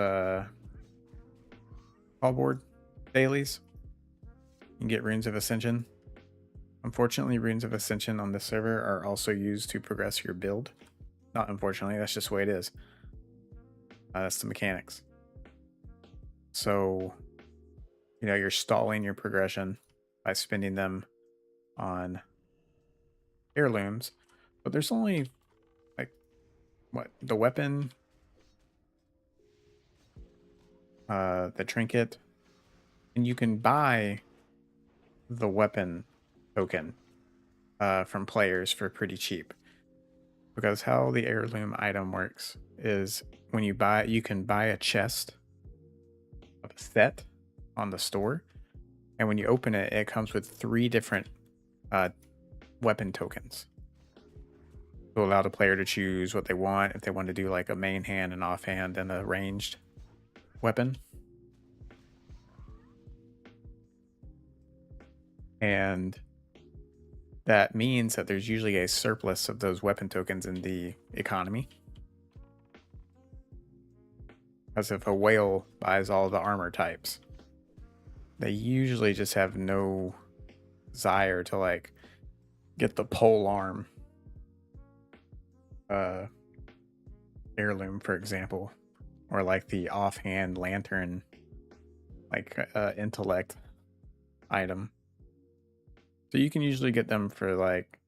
[SPEAKER 2] callboard dailies. You can get runes of ascension. Unfortunately, runes of ascension on this server are also used to progress your build. Not unfortunately, that's just the way it is. That's the mechanics. So, you know, you're stalling your progression by spending them on heirlooms, but there's only like what, the weapon, the trinket, and you can buy the weapon token from players for pretty cheap. Because how the heirloom item works is when you buy, you can buy a chest of a set on the store, and when you open it, it comes with 3 different weapon tokens to allow the player to choose what they want. If they want to do like a main hand, an offhand, and a ranged weapon. And that means that there's usually a surplus of those weapon tokens in the economy. Because if a whale buys all the armor types, they usually just have no desire to like get the pole arm heirloom, for example, or like the offhand lantern, like intellect item. So you can usually get them for like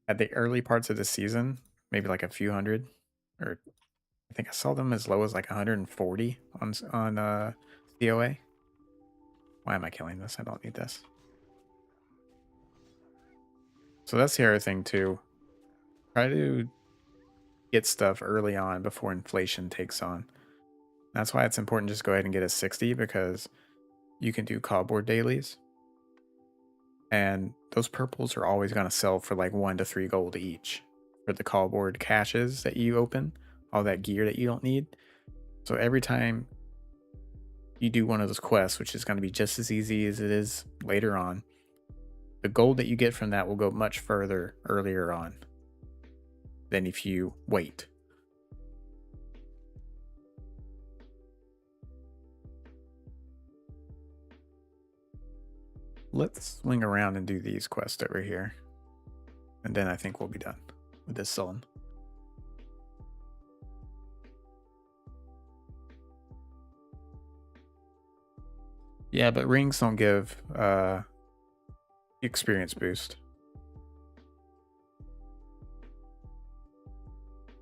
[SPEAKER 2] at the early parts of the season, maybe like a few hundred, or I think I saw them as low as like 140 on COA. Why am I killing this? I don't need this. So that's the other thing too. Try to get stuff early on before inflation takes on. That's why it's important to just go ahead and get a 60, because you can do cardboard dailies. And those purples are always going to sell for like 1 to 3 gold each for the cardboard caches that you open, all that gear that you don't need. So every time you do one of those quests, which is going to be just as easy as it is later on, the gold that you get from that will go much further earlier on than if you wait. Let's swing around and do these quests over here. And then I think we'll be done with this zone. Yeah, but rings don't give experience boost.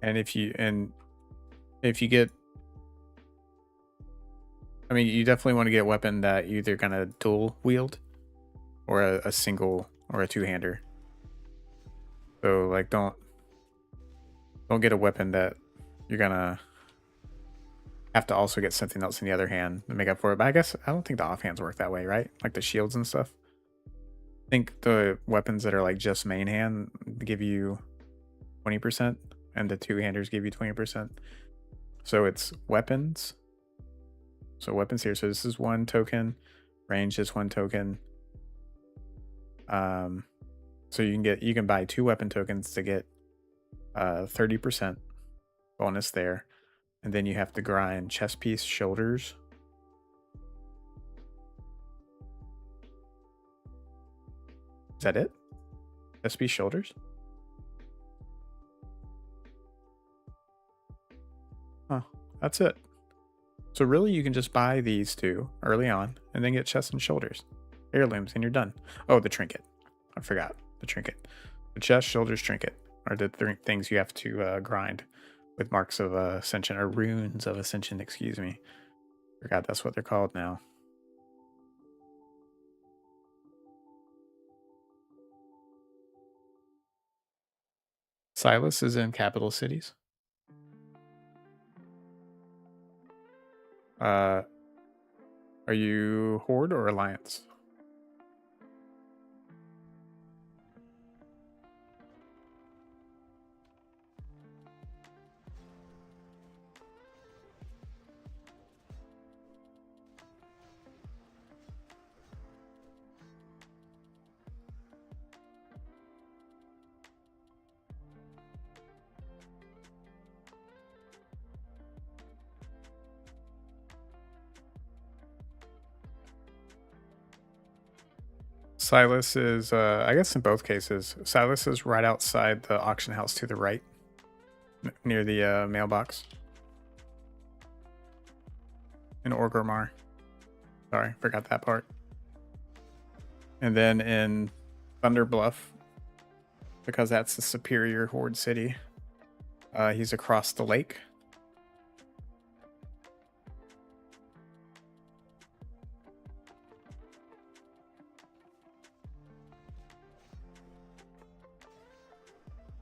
[SPEAKER 2] And if you get, I mean, you definitely want to get a weapon that you either gonna dual wield or a single or a two-hander. So like don't get a weapon that you're gonna have to also get something else in the other hand to make up for it. But I guess I don't think the offhands work that way, right? Like the shields and stuff. I think the weapons that are like just main hand give you 20%, and the two-handers give you 20%. So it's weapons. So weapons here. So this is 1 token. Range is 1 token. So you can buy 2 weapon tokens to get 30% bonus there. And then you have to grind chest piece, shoulders. Is that it? Chest piece, shoulders? Oh, that's it. So really you can just buy these 2 early on and then get chest and shoulders. Heirlooms, and you're done. Oh, the trinket. I forgot the trinket. The chest, shoulders, trinket are the 3 things you have to grind with marks of Ascension, or runes of Ascension, excuse me. Forgot that's what they're called now. Silas is in capital cities. Are you Horde or Alliance? Silas is, I guess in both cases, Silas is right outside the auction house to the right, near the mailbox. In Orgrimmar. Sorry, forgot that part. And then in Thunder Bluff, because that's the superior Horde city, he's across the lake.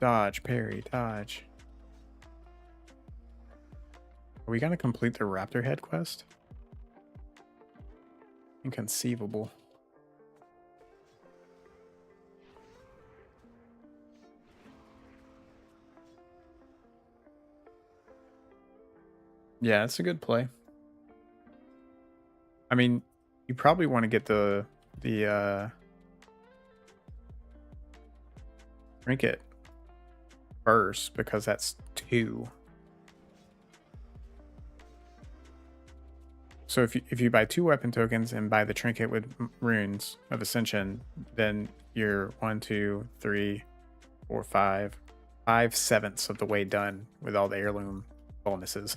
[SPEAKER 2] Dodge, parry, dodge. Are we gonna complete the Raptor Head quest? Inconceivable. Yeah, it's a good play. I mean, you probably want to get the trinket first because that's 2. So if you buy 2 weapon tokens and buy the trinket with runes of Ascension, then you're 1, 2, 3, 4, 5/7 of the way done with all the heirloom bonuses.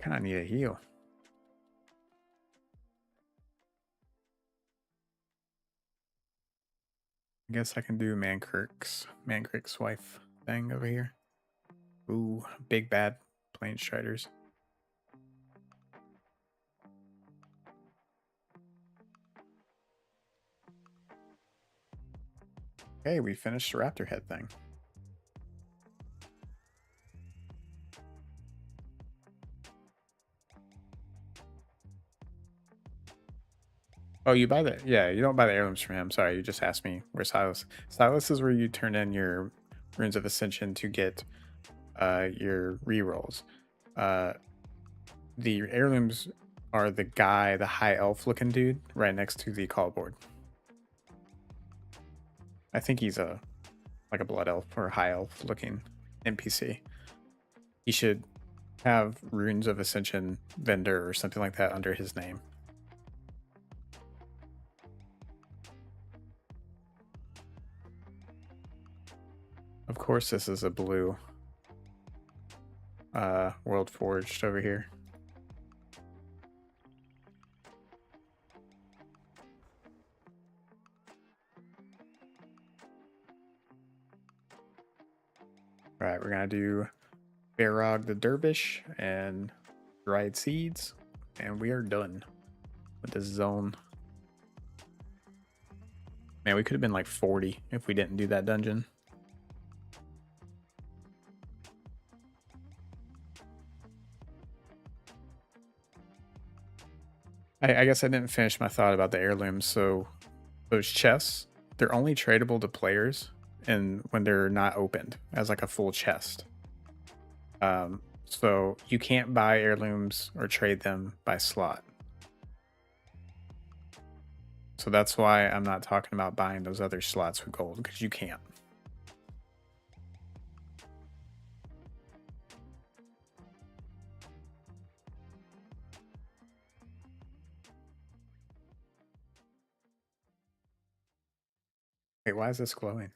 [SPEAKER 2] Kind of need a heal. I guess I can do Mankirk's wife thing over here. Ooh, big bad plane striders. Okay, we finished the raptor head thing. Oh, you buy the you don't buy the heirlooms from him. Sorry, you just asked me where's Silas. Silas is where you turn in your runes of Ascension to get your rerolls. The heirlooms are the guy, the high elf looking dude, right next to the call board. I think he's like a blood elf or a high elf looking NPC. He should have runes of Ascension vendor or something like that under his name. Of course, this is a blue World Forged over here. All right, we're gonna do Barog the Dervish and dried seeds, and we are done with this zone. Man, we could have been like 40 if we didn't do that dungeon. I guess I didn't finish my thought about the heirlooms. So those chests, they're only tradable to players and when they're not opened as like a full chest. So you can't buy heirlooms or trade them by slot. So that's why I'm not talking about buying those other slots with gold, because you can't. Wait, why is this glowing?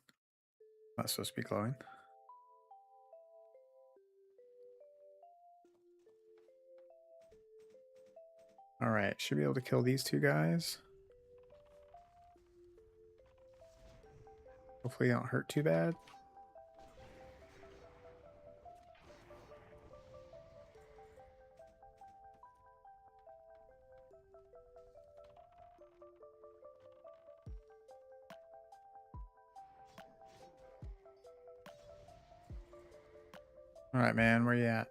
[SPEAKER 2] Not supposed to be glowing. All right, should be able to kill these 2 guys. Hopefully, they don't hurt too bad. All right, man, where you at?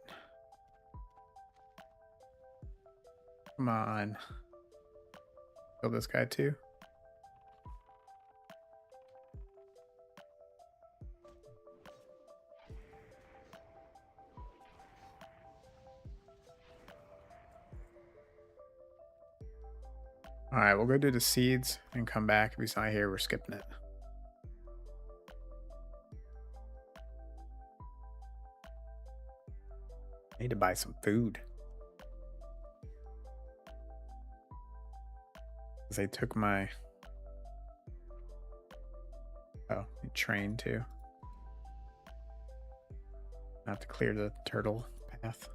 [SPEAKER 2] Come on. Kill this guy too. All right, we'll go do the seeds and come back. If he's not here, we're skipping it. I need to buy some food. Because they took my... Oh, they trained too. I have to clear the turtle path.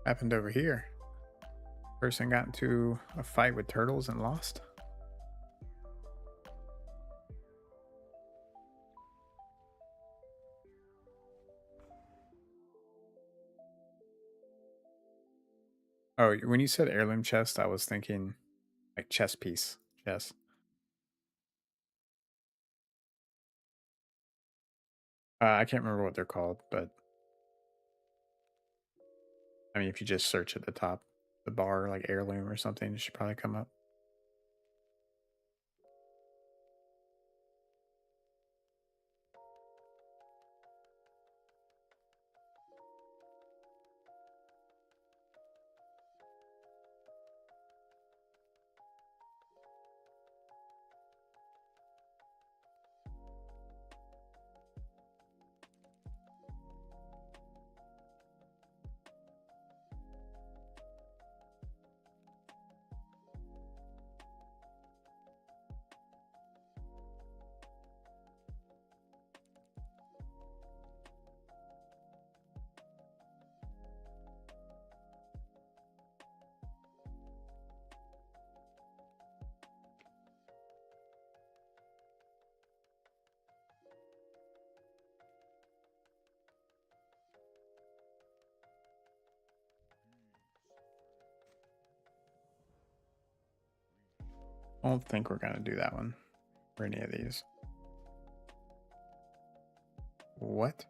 [SPEAKER 2] Happened over here? Person got into a fight with turtles and lost? Oh, when you said heirloom chest, I was thinking like chess piece. Chess. I can't remember what they're called, but I mean, if you just search at the top, the bar, like heirloom or something, it should probably come up. I don't think we're gonna do that one or any of these. What?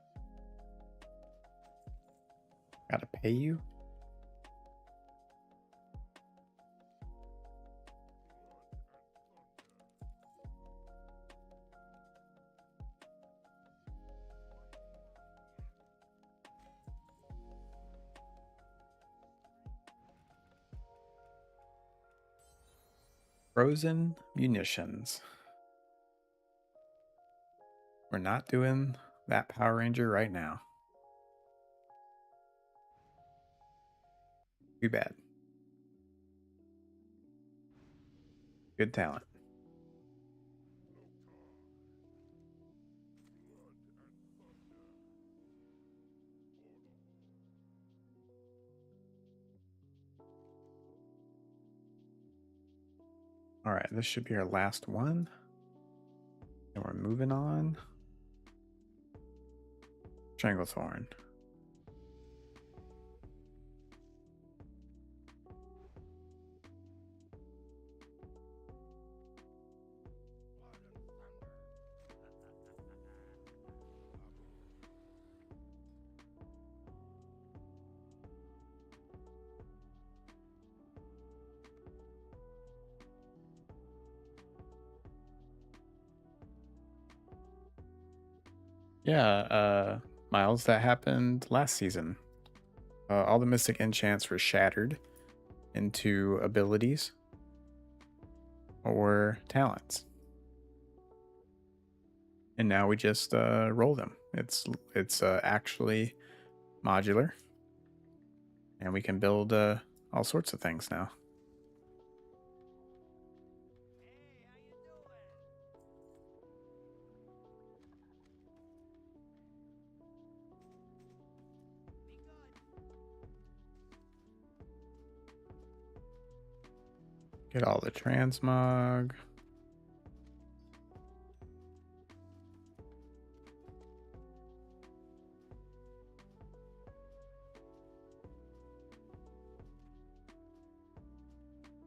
[SPEAKER 2] Gotta pay you? Frozen munitions. We're not doing that Power Ranger right now. Too bad. Good talent. All right, this should be our last one. And we're moving on. Stranglethorn. Yeah, Miles, that happened last season. All the Mystic enchants were shattered into abilities or talents. And now we just roll them. It's actually modular. And we can build all sorts of things now. Get all the transmog.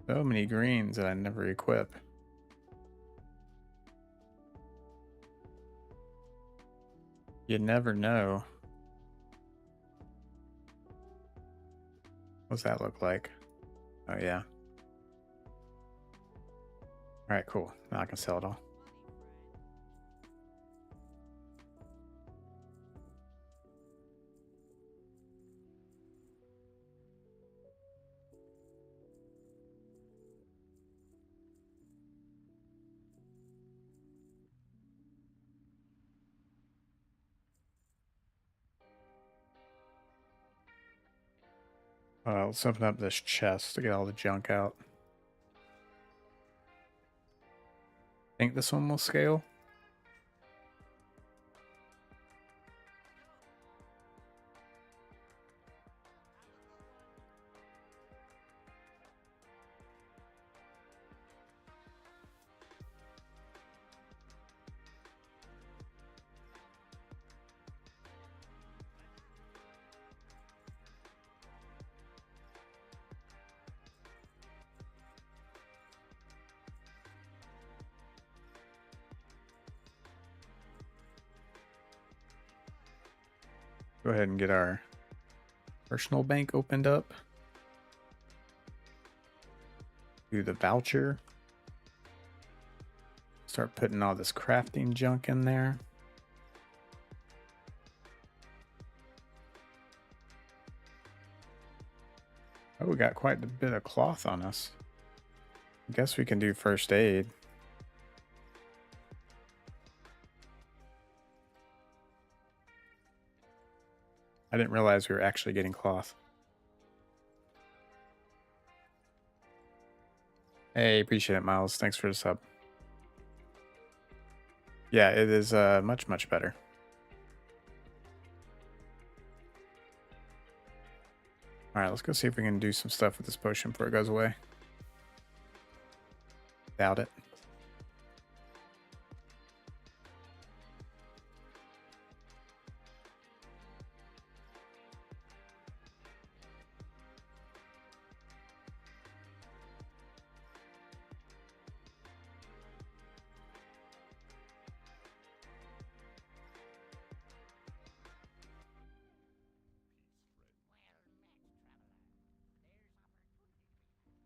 [SPEAKER 2] So many greens that I never equip. You never know. What's that look like? Oh, yeah. All right, cool. Now I can sell it all. Let's open up this chest to get all the junk out. Think this one will scale? Go ahead and get our Personal bank opened up. Do the voucher. Start putting all this crafting junk in there. Oh, we got quite a bit of cloth on us. I guess we can do first aid. I didn't realize we were actually getting cloth. Hey, appreciate it, Miles. Thanks for the sub. Yeah, it is much, much better. Alright, let's go see if we can do some stuff with this potion before it goes away. Doubt it.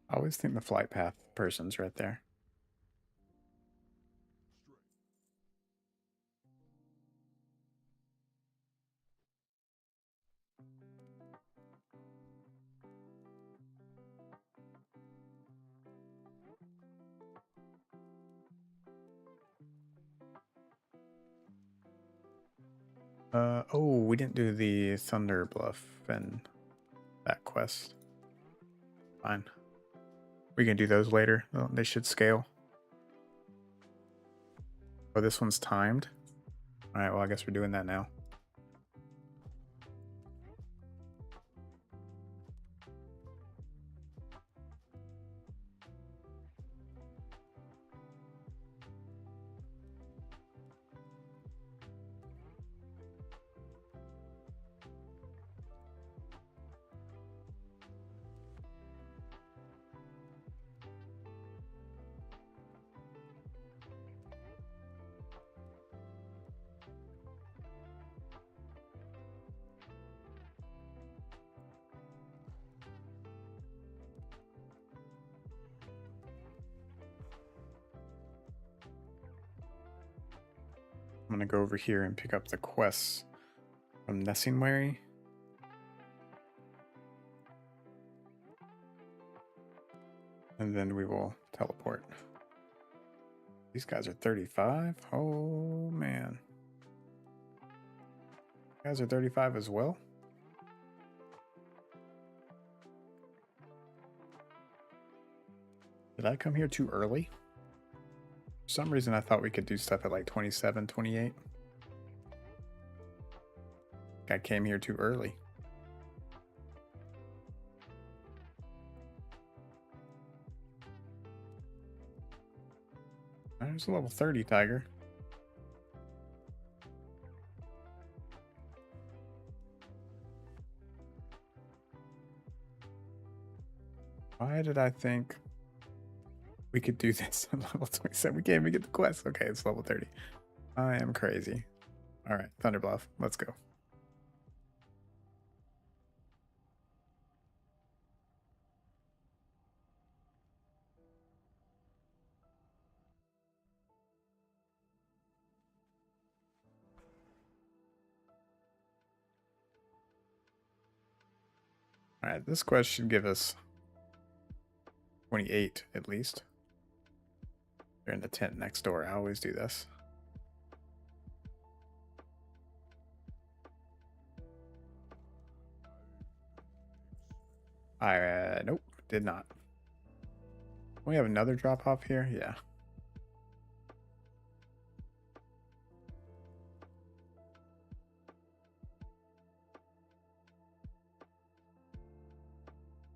[SPEAKER 2] I always think the flight path person's right there. Oh, we didn't do the Thunder Bluff and that quest. Fine. We can do those later. Oh, they should scale. Oh, this one's timed. Alright, well, I guess we're doing that now. I'm gonna go over here and pick up the quests from Nessingwary. And then we will teleport. These guys are 35. Oh man. You guys are 35 as well? Did I come here too early? For some reason I thought we could do stuff at like 27, 28. I came here too early. There's a level 30 tiger. Why did I think we could do this at level 27? We can't even get the quest. Okay, it's level 30. I am crazy. All right, Thunderbluff, let's go. All right, this quest should give us 28 at least. They're in the tent next door. I always do this. Nope, did not. We have another drop off here. Yeah.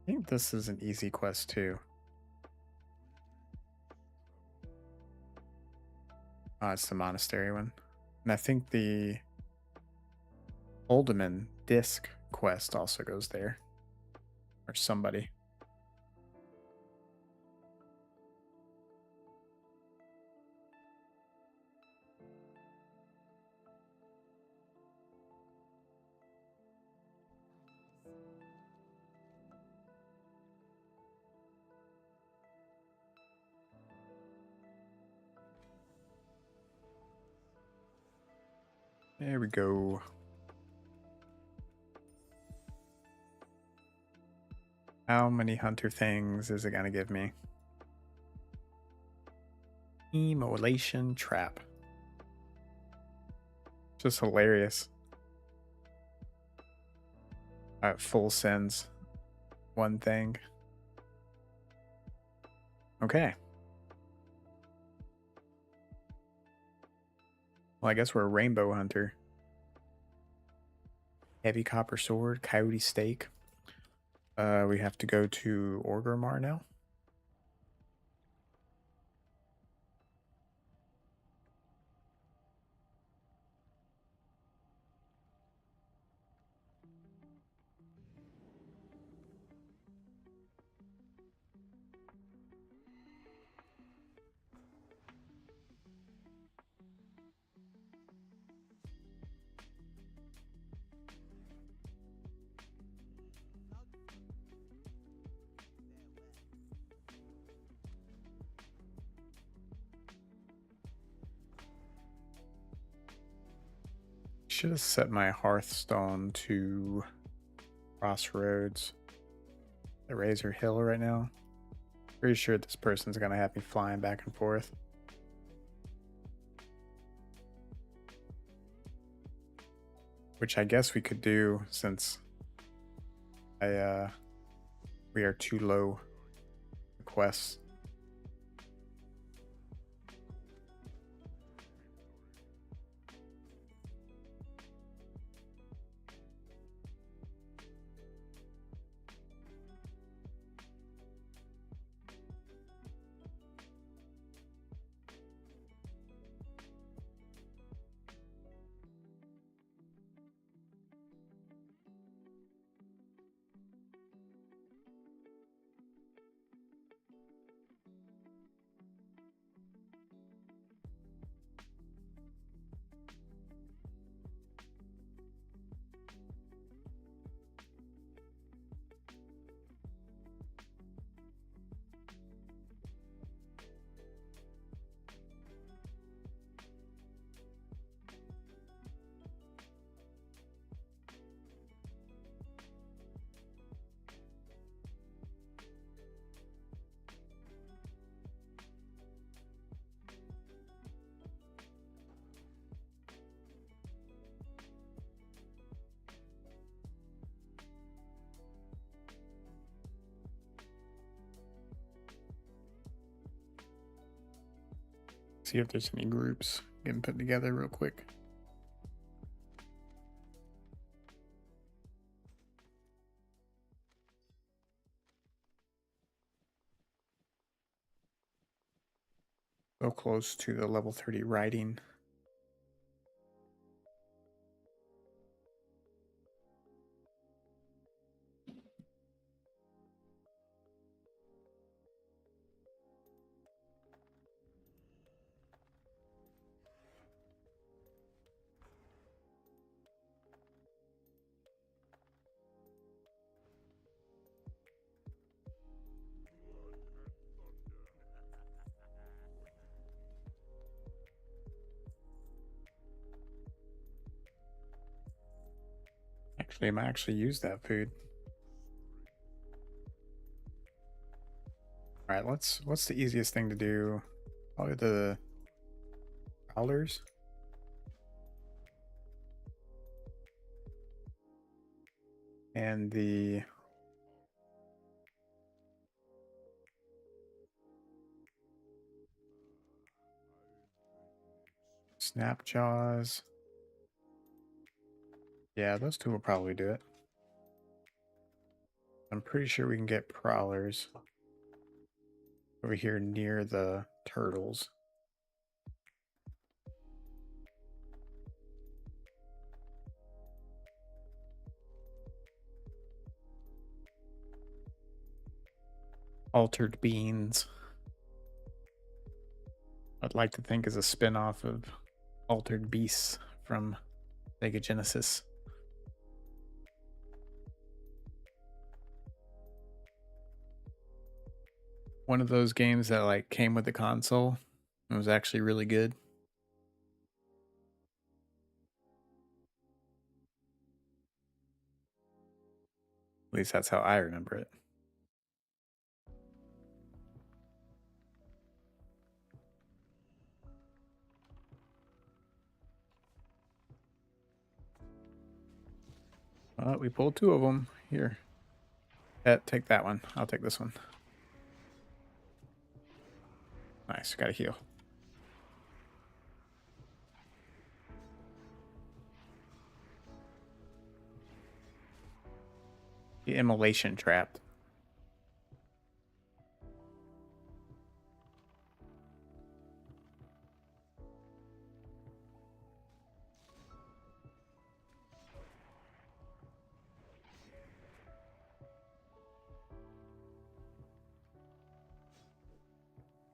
[SPEAKER 2] I think this is an easy quest too. It's the monastery one. And I think the Oldeman disc quest also goes there. Or somebody. There we go. How many hunter things is it gonna give me? Immolation trap. Just hilarious. Alright, full sends one thing. Okay. Well, I guess we're a rainbow hunter. Heavy copper sword, coyote steak. We have to go to Orgrimmar now. Should have set my Hearthstone to Crossroads. The Razor Hill right now. Pretty sure this person's gonna have me flying back and forth. Which I guess we could do since we are too low quests. See if there's any groups getting put together real quick. So close to the level 30 writing. Actually, I might actually use that food. All right, what's the easiest thing to do? Probably the prowlers. And the snap jaws. Yeah, those two will probably do it. I'm pretty sure we can get prowlers over here near the turtles. Altered Beans. I'd like to think is a spin-off of Altered Beasts from Sega Genesis. One of those games that like came with the console. It was actually really good. least that's how I remember it. We pulled 2 of them. Here. Take that one. I'll take this one. Nice. Gotta heal. The immolation trapped.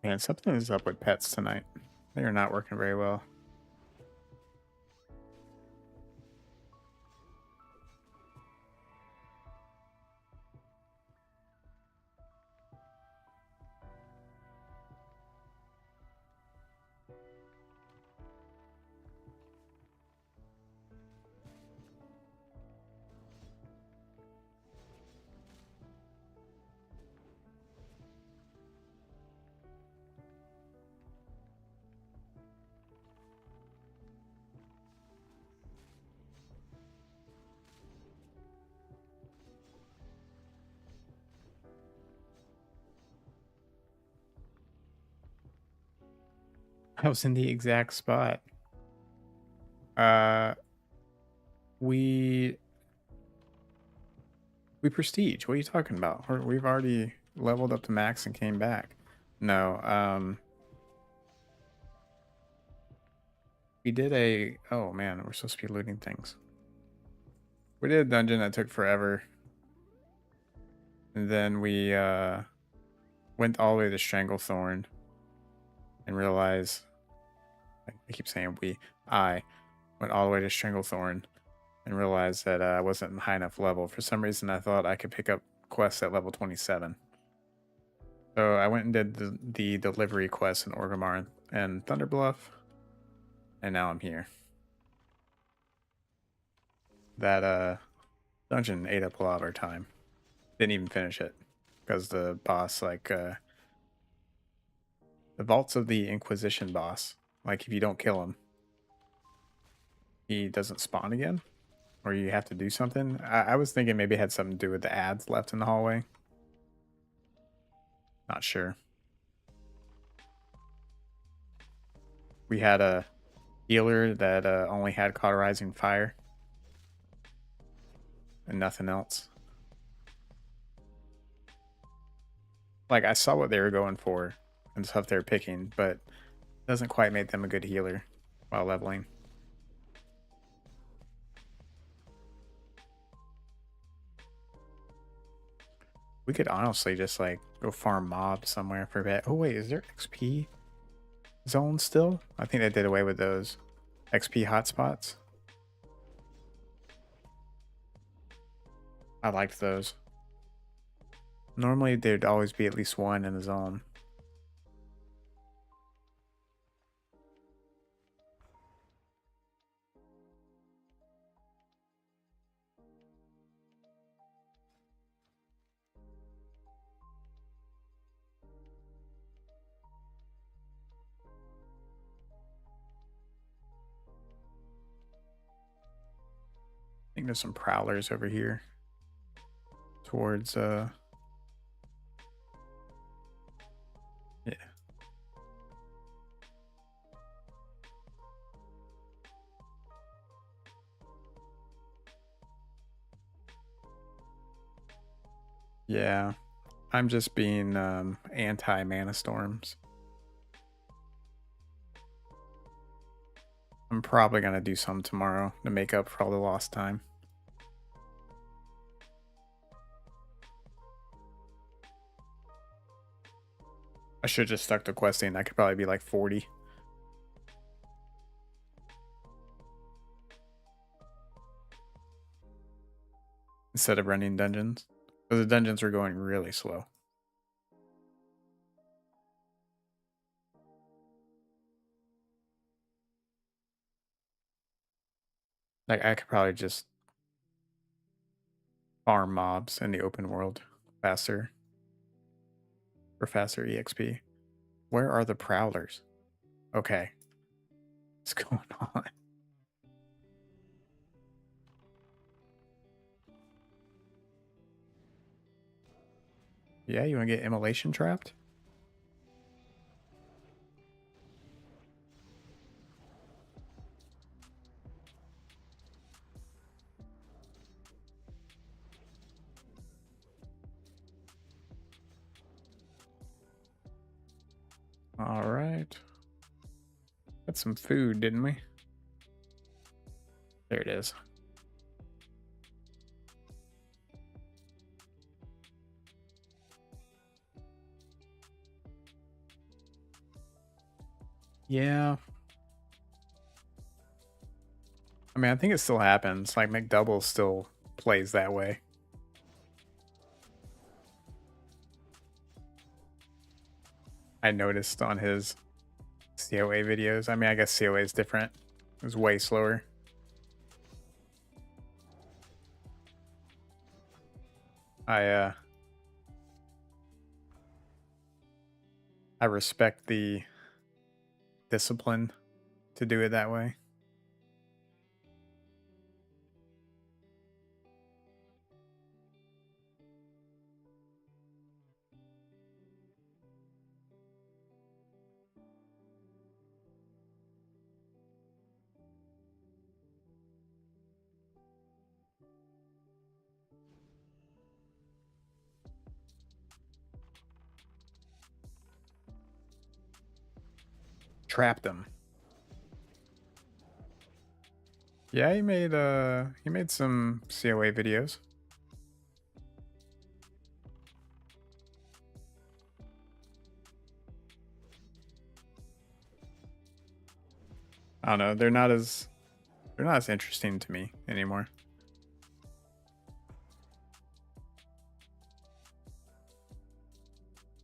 [SPEAKER 2] Man, something is up with pets tonight. They are not working very well. I was in the exact spot. Uh, we prestige. What are you talking about? We've already leveled up to max and came back. No, we did a. Oh man, we're supposed to be looting things. We did a dungeon that took forever, and then we went all the way to Stranglethorn, and realized. I keep saying we. I went all the way to Stranglethorn, and realized that I wasn't high enough level. For some reason, I thought I could pick up quests at level 27. So I went and did the delivery quest in Orgrimmar and Thunderbluff, and now I'm here. That dungeon ate up a lot of our time. Didn't even finish it because the boss, the vaults of the Inquisition boss, like if you don't kill him, he doesn't spawn again, or you have to do something. I was thinking maybe it had something to do with the ads left in the hallway. Not sure. We had a healer that only had cauterizing fire and nothing else. Like, I saw what they were going for and stuff they were picking, but it doesn't quite make them a good healer while leveling. We could honestly just like go farm mobs somewhere for a bit. Oh wait, is there XP zones still? I think they did away with those XP hotspots. I liked those. Normally there'd always be at least one in the zone. I think there's some prowlers over here towards yeah. Yeah. I'm just being anti mana storms. I'm probably gonna do some tomorrow to make up for all the lost time. I should just stuck to questing. I could probably be like 40. Instead of running dungeons. Because the dungeons were going really slow. Like, I could probably just farm mobs in the open world faster for faster EXP. Where are the prowlers? Okay. What's going on? Yeah, you want to get immolation trapped? All right. Got some food, didn't we? There it is. Yeah. I mean, I think it still happens. Like, McDouble still plays that way. I noticed on his COA videos. I mean, I guess COA is different. It was way slower. I respect the discipline to do it that way. Trapped him. Yeah, he made some COA videos. I don't know. They're not as interesting to me anymore.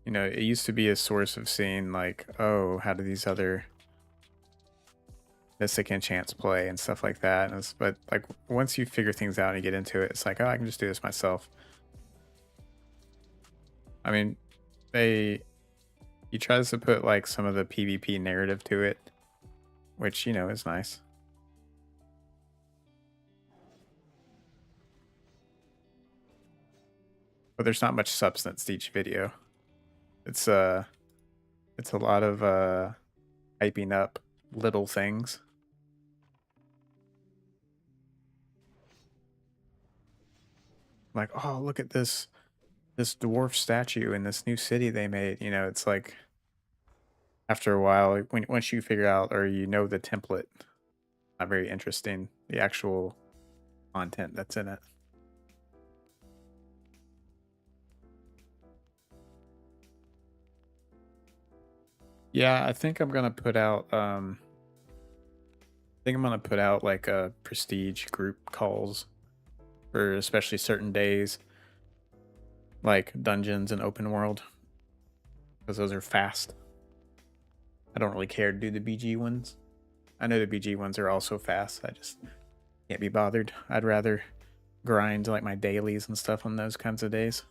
[SPEAKER 2] You know, it used to be a source of seeing like, oh, how do these other Mystic enchants play and stuff like that. But like once you figure things out and you get into it, it's like, oh, I can just do this myself. I mean, he tries to put like some of the PvP narrative to it, which, you know, is nice. But there's not much substance to each video. It's a lot of hyping up little things. Like, oh, look at this dwarf statue in this new city they made. You know, it's like after a while, once you figure out or you know the template, not very interesting. The actual content that's in it. Yeah, I think I'm gonna put out like a prestige group calls for especially certain days, like dungeons and open world, because those are fast. I don't really care to do the BG ones. I know the BG ones are also fast. I just can't be bothered. I'd rather grind like my dailies and stuff on those kinds of days.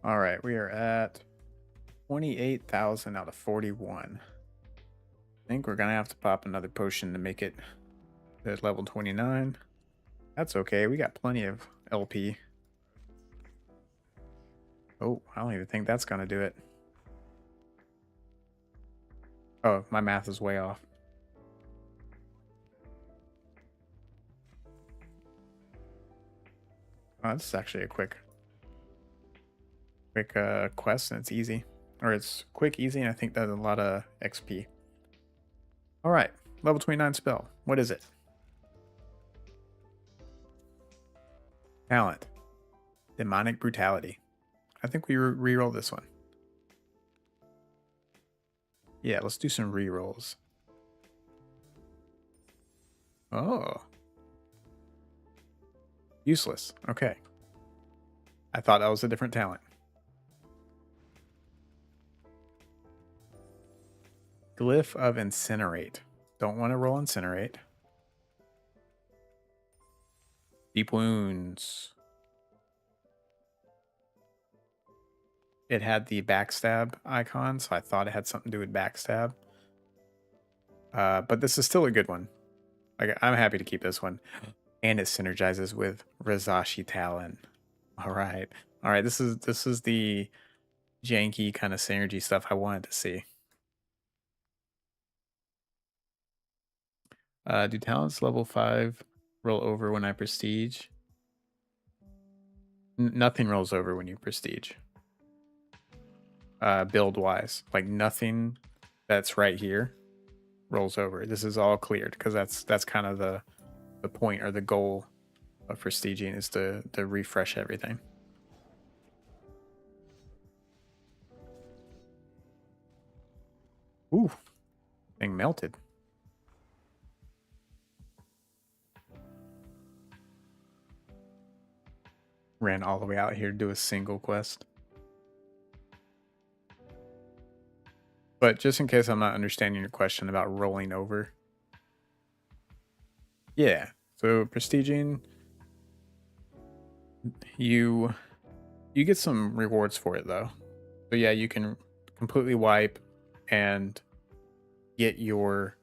[SPEAKER 2] All right, we are at 28,000 out of 41. I think we're gonna have to pop another potion to make it at level 29. That's okay, we got plenty of LP. Oh, I don't even think that's gonna do it. Oh, my math is way off. Oh, this is actually a quick quest, and it's easy. Or it's quick, easy, and I think that's a lot of XP. All right, level 29 spell. What is it? Talent. Demonic Brutality. I think we reroll this one. Yeah, let's do some rerolls. Oh. Useless. Okay. I thought that was a different talent. Glyph of Incinerate. Don't want to roll Incinerate. Deep Wounds. It had the backstab icon, so I thought it had something to do with backstab. But this is still a good one. I'm happy to keep this one. And it synergizes with Razashi Talon. All right. This is the janky kind of synergy stuff I wanted to see. Do talents level 5 roll over when I prestige? Nothing rolls over when you prestige. Build wise, like nothing that's right here rolls over. This is all cleared because that's kind of the point or the goal of prestiging is to refresh everything. Ooh, thing melted. Ran all the way out here to do a single quest. But just in case I'm not understanding your question about rolling over. Yeah, so prestiging, you get some rewards for it though. So yeah, you can completely wipe and get your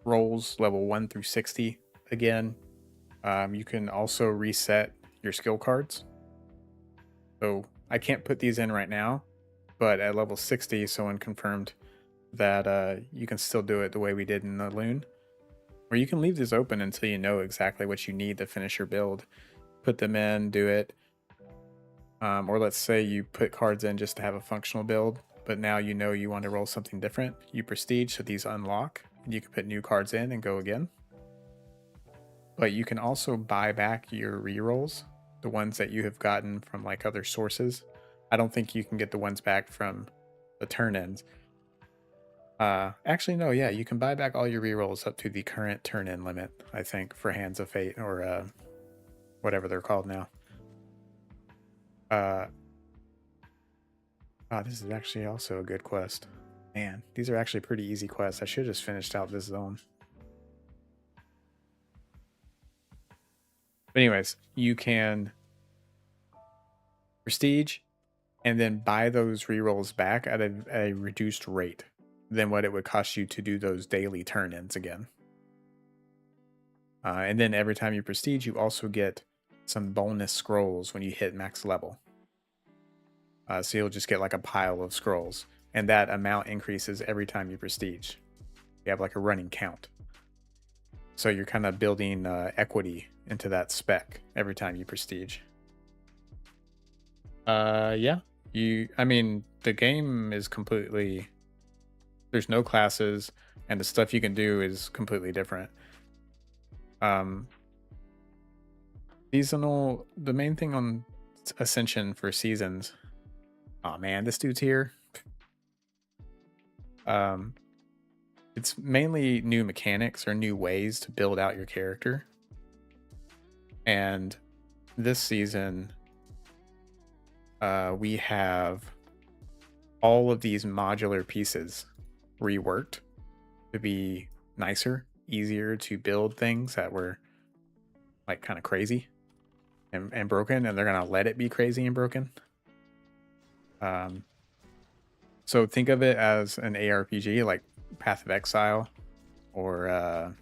[SPEAKER 2] rolls level 1 through 60 again. You can also reset your skill cards. So I can't put these in right now, but at level 60, someone confirmed that you can still do it the way we did in the Loon. Or you can leave this open until you know exactly what you need to finish your build. Put them in, do it. Or let's say you put cards in just to have a functional build, but now you know you want to roll something different. You prestige, so these unlock, and you can put new cards in and go again. But you can also buy back your rerolls, the ones that you have gotten from like other sources. I don't think you can get the ones back from the turn-ins. Actually, no, yeah, you can buy back all your rerolls up to the current turn-in limit, I think, for Hands of Fate or whatever they're called now. This is actually also a good quest. Man, these are actually pretty easy quests. I should have just finished out this zone. But anyways, you can prestige and then buy those rerolls back at a reduced rate than what it would cost you to do those daily turn-ins again. And then every time you prestige, you also get some bonus scrolls when you hit max level. So you'll just get like a pile of scrolls, and that amount increases every time you prestige. You have like a running count. So you're kind of building equity into that spec every time you prestige. Yeah. I mean, the game is completely... There's no classes, and the stuff you can do is completely different. Seasonal... The main thing on Ascension for seasons... Oh man, this dude's here. It's mainly new mechanics or new ways to build out your character. And this season, we have all of these modular pieces reworked to be nicer, easier to build things that were like kind of crazy and broken, and they're gonna let it be crazy and broken. So think of it as an ARPG like Path of Exile or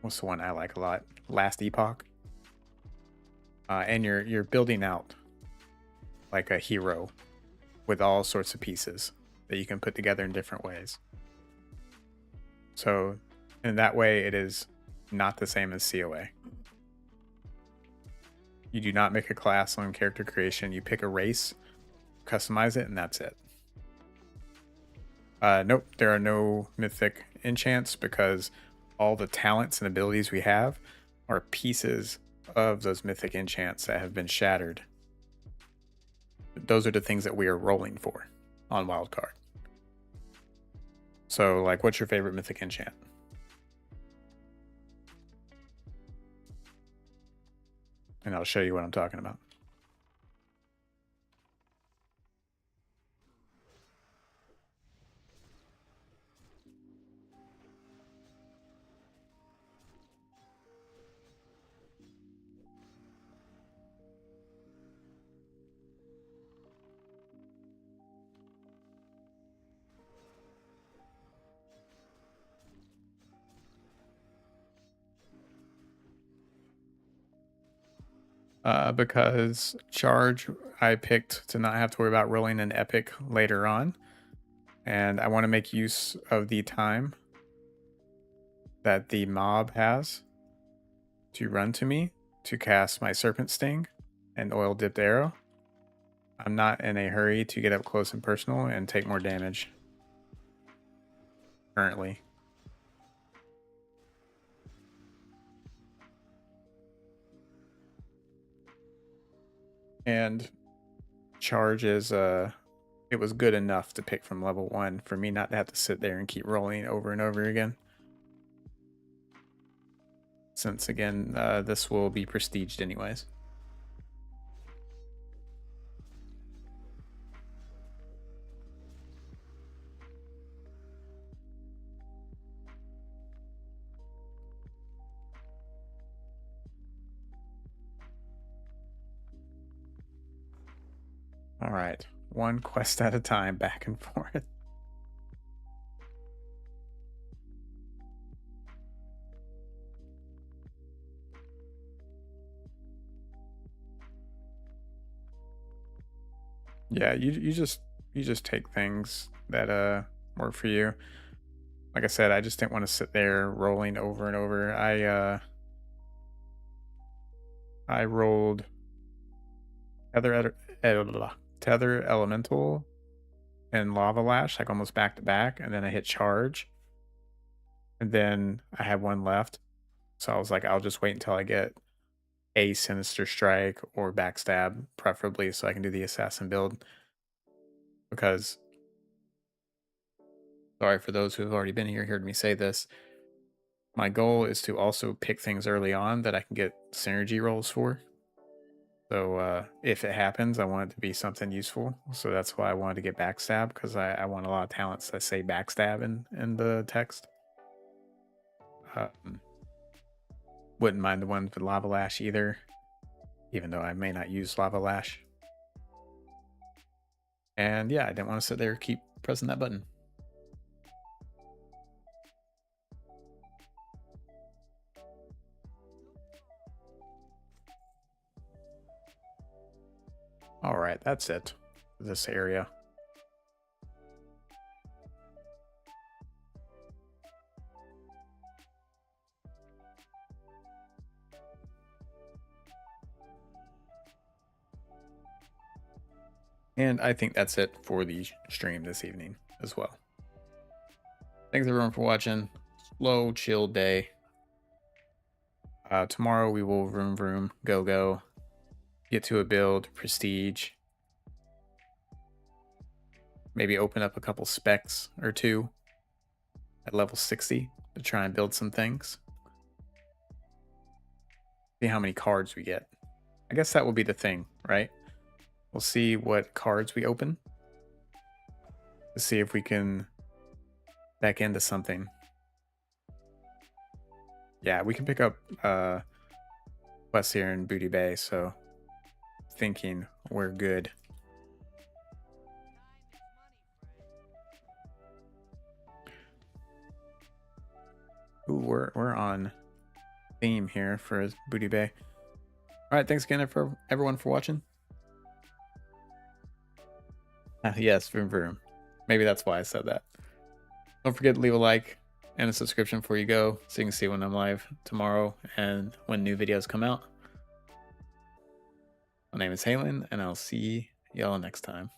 [SPEAKER 2] what's the one I like a lot? Last Epoch. And you're building out like a hero with all sorts of pieces that you can put together in different ways. So in that way, it is not the same as COA. You do not make a class on character creation. You pick a race, customize it, and that's it. Nope, there are no mythic enchants because all the talents and abilities we have are pieces of those mythic enchants that have been shattered. Those are the things that we are rolling for on Wildcard. So, like, what's your favorite mythic enchant? and I'll show you what I'm talking about. Because charge, I picked to not have to worry about rolling an epic later on, and I want to make use of the time that the mob has to run to me to cast my Serpent Sting and Oil Dipped Arrow. I'm not in a hurry to get up close and personal and take more damage currently. And charge is it was good enough to pick from level 1 for me not to have to sit there and keep rolling over and over again. Since again, this will be prestiged anyways. All right, one quest at a time, back and forth. Yeah, you just take things that work for you. Like I said, I just didn't want to sit there rolling over and over. I rolled tether elemental and lava lash like almost back to back, and then I hit charge, and then I had one left, so I was like, I'll just wait until I get a sinister strike or backstab, preferably, so I can do the assassin build. Because, sorry for those who have already been here, heard me say this, my goal is to also pick things early on that I can get synergy rolls for. So if it happens, I want it to be something useful. So that's why I wanted to get backstab, because I want a lot of talents that say backstab in the text. Wouldn't mind the one for lava lash either, even though I may not use lava lash. And yeah, I didn't want to sit there keep pressing that button. All right, that's it for this area. And I think that's it for the stream this evening as well. Thanks everyone for watching. Slow, chill day. Tomorrow we will vroom, go, get to a build, prestige. Maybe open up a couple specs or two at level 60 to try and build some things. See how many cards we get. I guess that will be the thing, right? We'll see what cards we open to see if we can back into something. Yeah, we can pick up quests here in Booty Bay, so thinking we're good. Ooh, we're on theme here for Booty Bay. All right, thanks again for everyone for watching. Yes, vroom. Maybe that's why I said that. Don't forget to leave a like and a subscription before you go, so you can see when I'm live tomorrow and when new videos come out. My name is Halen, and I'll see y'all next time.